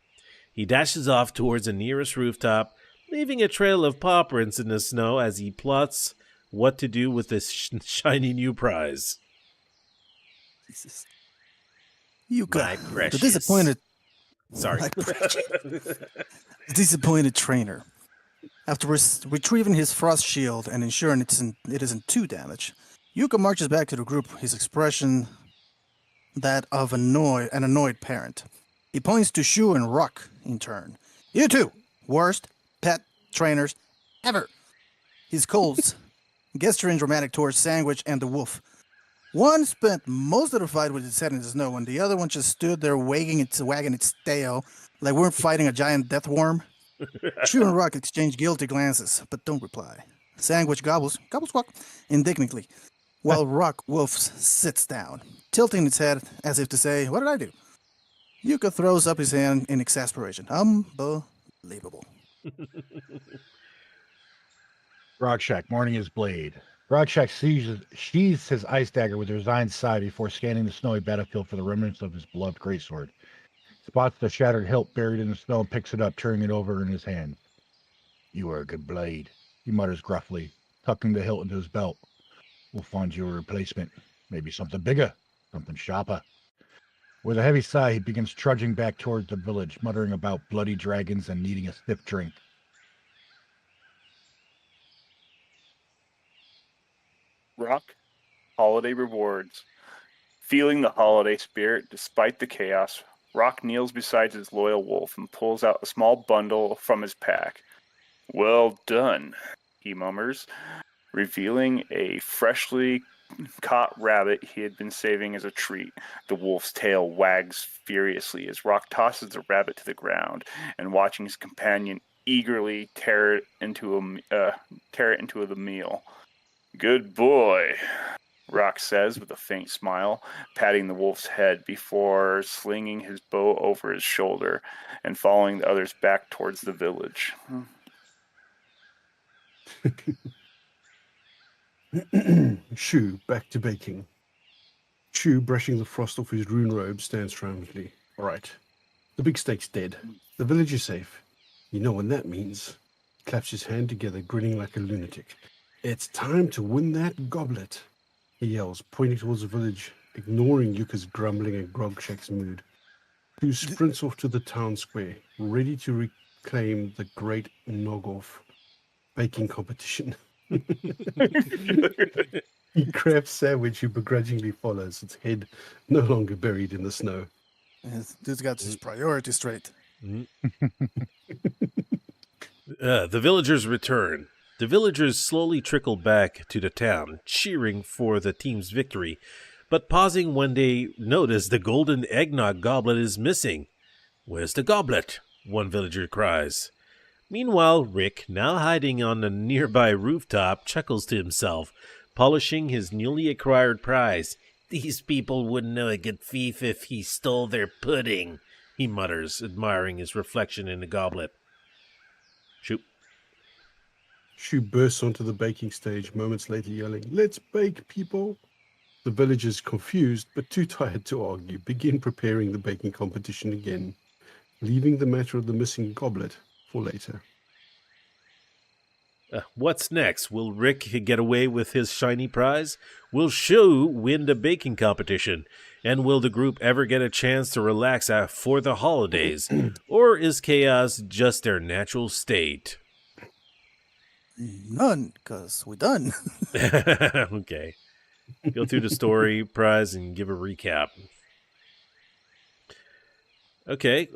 He dashes off towards the nearest rooftop, leaving a trail of paw prints in the snow as he plots what to do with this shiny new prize. Jesus. Yukka, My precious. the disappointed, Sorry. my precious, the disappointed trainer. After retrieving his frost shield and ensuring it isn't too damaged, Yukka marches back to the group, his expression that of an annoyed parent. He points to Shu and Rock in turn. "You two, worst pet trainers ever." He scolds, gesturing dramatic towards Sandwich and the wolf. One spent most of the fight with its head in the snow, and the other one just stood there wagging its tail like we're fighting a giant death worm. Shu and Rock exchange guilty glances, but don't reply. Sandwich gobbles squawk indignantly, while Rock Wolf sits down, tilting its head as if to say, "What did I do?" Yukka throws up his hand in exasperation. Unbelievable. Grogshak, mourning his blade. Grogshak sheathes his ice dagger with a resigned sigh before scanning the snowy battlefield for the remnants of his beloved greatsword. Spots the shattered hilt buried in the snow and picks it up, turning it over in his hand. "You are a good blade," he mutters gruffly, tucking the hilt into his belt. "We'll find you a replacement. Maybe something bigger, something sharper." With a heavy sigh, he begins trudging back towards the village, muttering about bloody dragons and needing a stiff drink. Rock, holiday rewards. Feeling the holiday spirit despite the chaos, Rock kneels beside his loyal wolf and pulls out a small bundle from his pack. "Well done," he murmurs, revealing a freshly caught rabbit he had been saving as a treat. The wolf's tail wags furiously as Rock tosses the rabbit to the ground and watching his companion eagerly tear it into the meal. "Good boy," Rock says with a faint smile, patting the wolf's head before slinging his bow over his shoulder and following the others back towards the village. Shu, back to baking. Shu, brushing the frost off his rune robe, stands triumphantly. "All right, the big steak's dead. The village is safe. You know what that means." He claps his hand together, grinning like a lunatic. It's time to win that goblet, he yells, pointing towards the village, ignoring Yuka's grumbling and Grogshack's mood. Shu sprints off to the town square, ready to reclaim the great Nogoff baking competition. He grabs Sandwich, who begrudgingly follows, its head no longer buried in the snow. This dude's got his priorities straight. The villagers return. The villagers slowly trickle back to the town, cheering for the team's victory, but pausing when they notice the golden eggnog goblet is missing. "Where's the goblet?" one villager cries. Meanwhile, Rick, now hiding on a nearby rooftop, chuckles to himself, polishing his newly acquired prize. "These people wouldn't know a good thief if he stole their pudding," he mutters, admiring his reflection in the goblet. Shoot. Shu bursts onto the baking stage moments later, yelling, "Let's bake, people!" The villagers, confused but too tired to argue, begin preparing the baking competition again, leaving the matter of the missing goblet for later. What's next? Will Rick get away with his shiny prize? Will Shu win the baking competition? And will the group ever get a chance to relax for the holidays? Or is chaos just their natural state? None, because we're done. Okay. Go through the story, prize, and give a recap. Okay.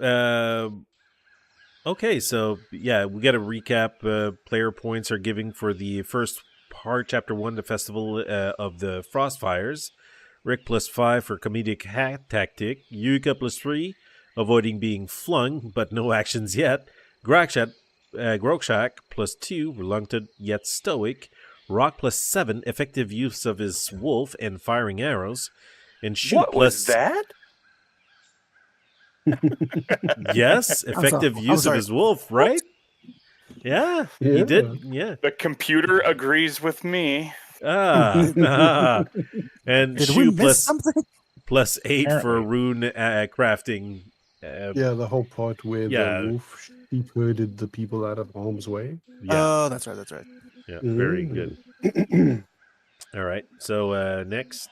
Okay, so, yeah, we got a recap. Player points are giving for the first part, Chapter 1, the Festival of the Frostfires. Rick +5 for comedic hat tactic. Yuka +3, avoiding being flung, but no actions yet. Grogshack +2, reluctant yet stoic. Rock +7, effective use of his wolf and firing arrows. And Shoot What was that? Yes, effective use of his wolf, right? Yeah, he did. Yeah. The computer agrees with me. And Did we Shoot miss something? +8 for rune crafting. Yeah, the whole part where the wolf sheep herded the people out of harm's way. Yeah. Oh, that's right. That's right. Yeah, very good. All right, so next.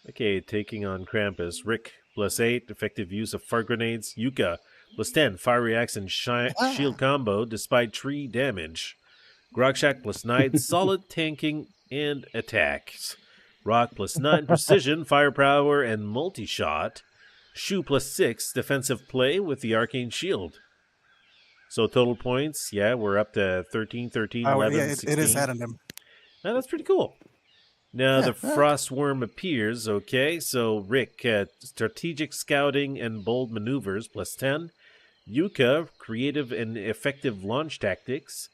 Okay, taking on Krampus. Rick +8, effective use of fire grenades. Yuka +10, fiery axe and shield combo despite tree damage. Grogshack +9, solid tanking and attacks. Rock +9, precision, firepower, and multi-shot. Shu +6, defensive play with the arcane shield. So total points, yeah, we're up to 13, 11, yeah, 16. it is adding them. Now, that's pretty cool. Now, the Frostworm appears, okay, so Rick, strategic scouting and bold maneuvers +10. Yuka, creative and effective launch tactics.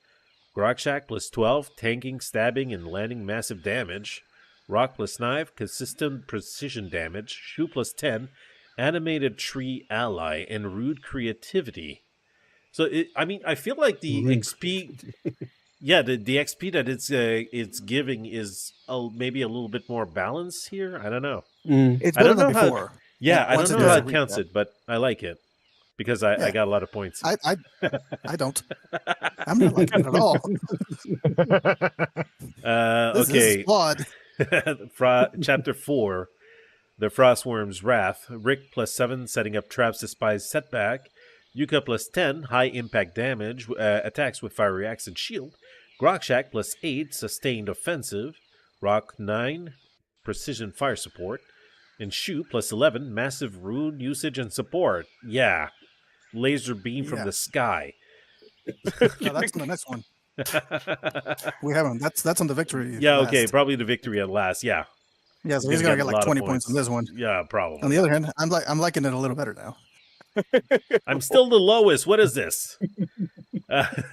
Grogshack +12, tanking, stabbing, and landing massive damage. Rock +9, consistent precision damage. Shu +10, animated tree ally, and rude creativity. So, I feel like the XP... Yeah, the XP that it's giving is maybe a little bit more balance here. I don't know. It's I better don't than know before. I once don't it know how does it counts it, but I like it because I got a lot of points. I don't. I'm not liking it at all. This Okay. is flawed. Chapter 4, The Frostworm's Wrath. Rick +7, setting up traps despite setback. Yuka +10, high impact damage, attacks with fiery axe and shield. Grogshack +8, sustained offensive. Rock 9, precision fire support. And Shu +11, massive rune usage and support. Yeah, laser beam from the sky. No, that's the next one. We haven't. That's on the victory. Yeah, last. okay, probably the victory at last. Yeah. Yeah, so he's gonna get like 20 points on this one. Yeah, probably. On the other hand, I'm liking it a little better now. I'm still the lowest. What is this?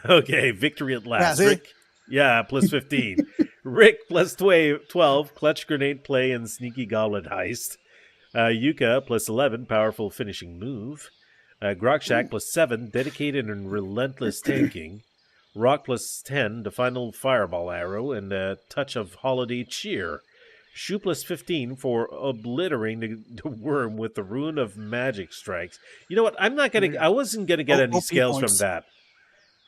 Okay, victory at last. Yeah, Rick, +15. Rick +12, clutch grenade play and sneaky goblet heist. Yuka +11, powerful finishing move. Grogshack +7, dedicated and relentless tanking. Rock +10, the final fireball arrow and a touch of holiday cheer. Shu +15 for obliterating the worm with the rune of magic strikes. You know what? I wasn't gonna get any scales from that.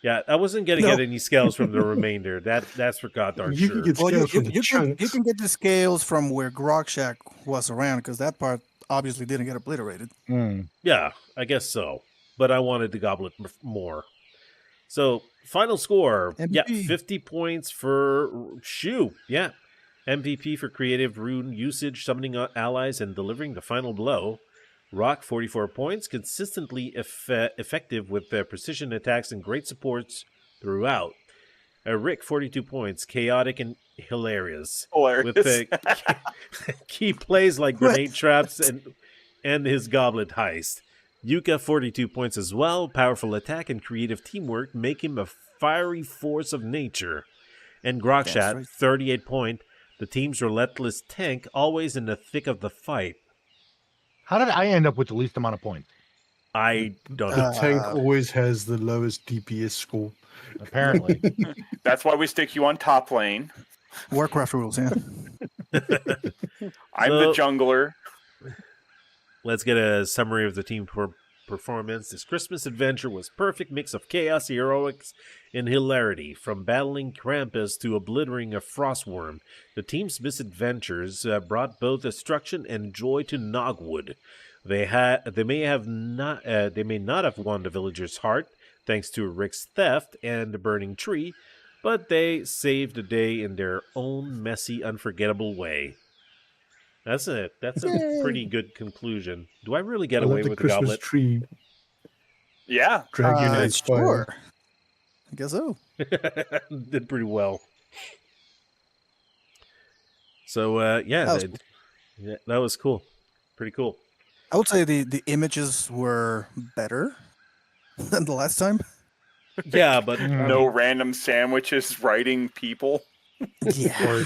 Yeah, I wasn't going to get any scales from the remainder. That's for goddamn You sure. can get Well, scales from the you chunks. can get the scales from where Grog Shack was around because that part obviously didn't get obliterated. Yeah, I guess so. But I wanted the goblet more. So, final score. Yeah, MVP. 50 points for Shu. Yeah. MVP for creative rune usage, summoning allies, and delivering the final blow. Rock, 44 points, consistently effective with precision attacks and great supports throughout. Rick, 42 points, chaotic and hilarious. Hilarious. With key plays like grenade traps and his goblet heist. Yukka, 42 points as well. Powerful attack and creative teamwork make him a fiery force of nature. And Grokshat, right. 38 point. The team's relentless tank, always in the thick of the fight. How did I end up with the least amount of points? I don't The know. tank always has the lowest DPS score. Apparently. That's why we stick you on top lane. Warcraft rules, yeah. I'm the jungler. Let's get a summary of the team performance. This Christmas adventure was perfect mix of chaos, heroics, and hilarity. From battling Krampus to obliterating a frostworm, the team's misadventures brought both destruction and joy to Nogwood. They may not have won the villager's heart thanks to Rick's theft and the burning tree, but they saved the day in their own messy, unforgettable way. That's a pretty good conclusion. Do I really get I away love the with the Christmas goblet? tree Yeah. dragon as fire. Sure. I guess so. Did pretty well. So That that was cool. Pretty cool. I would say the images were better than the last time. Yeah, but No random sandwiches writing people. Yeah. Or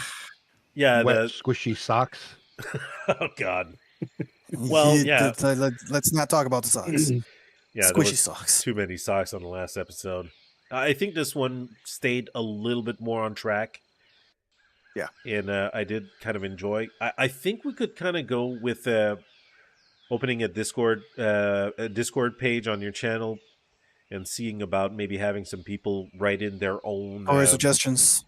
yeah, wet, squishy socks. oh god. Well, yeah. Let's not talk about the socks. Yeah, there Squishy was socks. too many socks on the last episode. I think this one stayed a little bit more on track. Yeah. And I did kind of enjoy. I think we could kind of go with opening a Discord page on your channel and seeing about maybe having some people write in their own Or suggestions.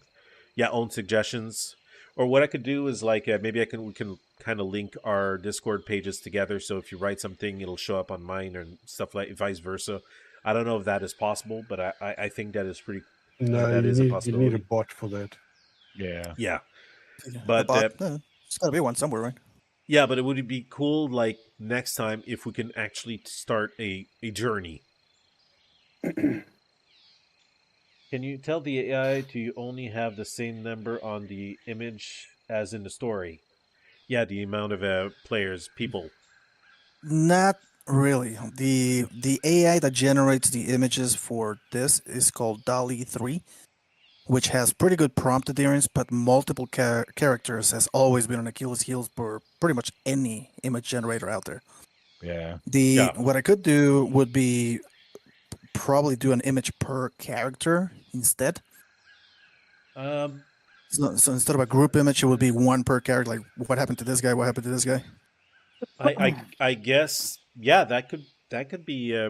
Yeah, own suggestions. Or what I could do is like maybe we can kind of link our Discord pages together. So if you write something, it'll show up on mine and stuff like vice versa. I don't know if that is possible, but I think that is pretty. No, that is a you possibility. need a bot for that. Yeah. Yeah, Yeah, but there's got to be one somewhere, right? yeah, but it would be cool like next time if we can actually start a journey. Can you tell the AI to only have the same number on the image as in the story? Yeah, the amount of players, people. Not really. The AI that generates the images for this is called DALI 3, which has pretty good prompt adherence, but multiple characters has always been an Achilles heel for pretty much any image generator out there. Yeah. What I could do would be probably do an image per character instead. So instead of a group image, it would be one per character. Like, what happened to this guy? What happened to this guy? I guess that could be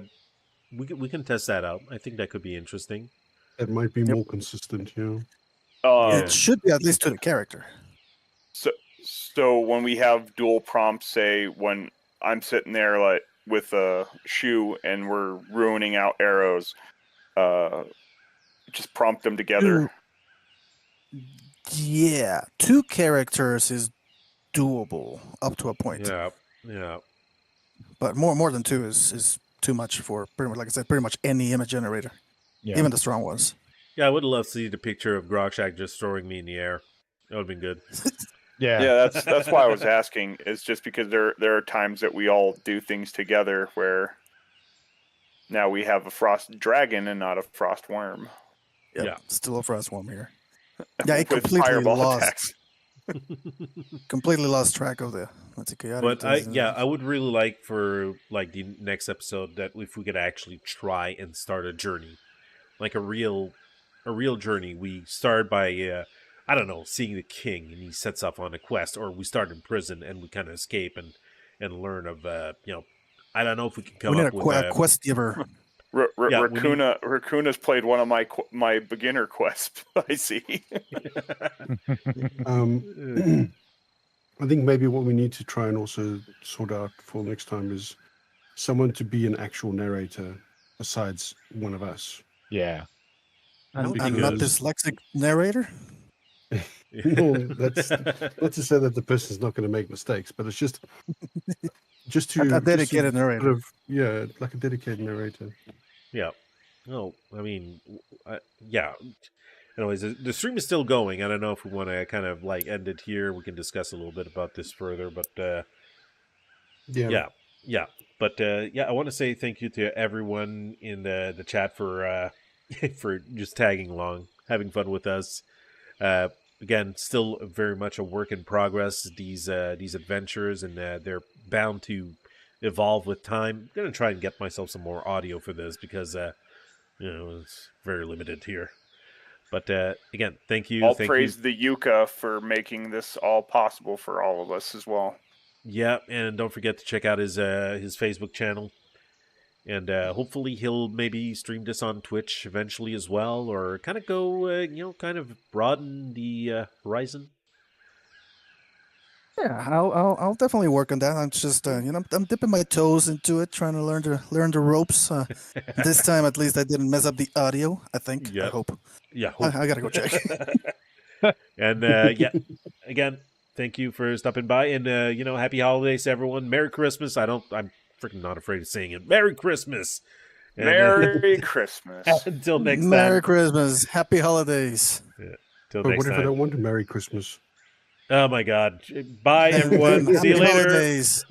we can test that out. I think that could be interesting. That might be more consistent, yeah. It should be at least to the character. So when we have dual prompts, say when I'm sitting there like with a shoe and we're ruining out arrows, just prompt them together. Yeah, 2 characters is doable up to a point. Yeah. But more than 2 is too much for pretty much, like I said, pretty much any image generator, even the strong ones. Yeah, I would love to see the picture of Grogshak just throwing me in the air. That would have been good. Yeah, that's why I was asking. It's just because there are times that we all do things together where now we have a frost dragon and not a frost worm. Yep, Yeah. still a frost worm here. Yeah, it With completely fireball lost. attacks. Completely lost track of the chaotic. But I would really like for like the next episode that if we could actually try and start a journey, like a real journey. We start by I don't know, seeing the king and he sets off on a quest, or we start in prison and we kind of escape and learn of I don't know if we can come we need up with a quest giver. Rakuna's played one of my beginner quests. I see. I think maybe what we need to try and also sort out for next time is someone to be an actual narrator besides one of us. Yeah. I'm not Because- dyslexic narrator. No, that's not to say that the person's not going to make mistakes, but it's just to A dedicated narrator. Like a dedicated narrator. Yeah. No, I mean, yeah. Anyways, the stream is still going. I don't know if we want to kind of like end it here. We can discuss a little bit about this further, but yeah. But I want to say thank you to everyone in the chat for for just tagging along, having fun with us. Again, still very much a work in progress. These adventures, and they're bound to evolve with time. I'm gonna try and get myself some more audio for this because it's very limited here. But again, thank you. I'll thank praise you. the Yuka for making this all possible for all of us as well. Yeah, and don't forget to check out his Facebook channel. And hopefully he'll maybe stream this on Twitch eventually as well, or kind of go, kind of broaden the horizon. Yeah, I'll definitely work on that. I'm just I'm dipping my toes into it, trying to learn the ropes. This time, at least, I didn't mess up the audio. I think. I Yep. hope. Yeah, I gotta go check. And again, thank you for stopping by, and happy holidays to everyone. Merry Christmas. I'm freaking not afraid of saying it. Merry Christmas. And, Merry Christmas. until next time. Merry Christmas, Happy Holidays. Till But next what if I time. don't want a Merry Christmas? Oh my God. Bye everyone. See you Happy later. Holidays.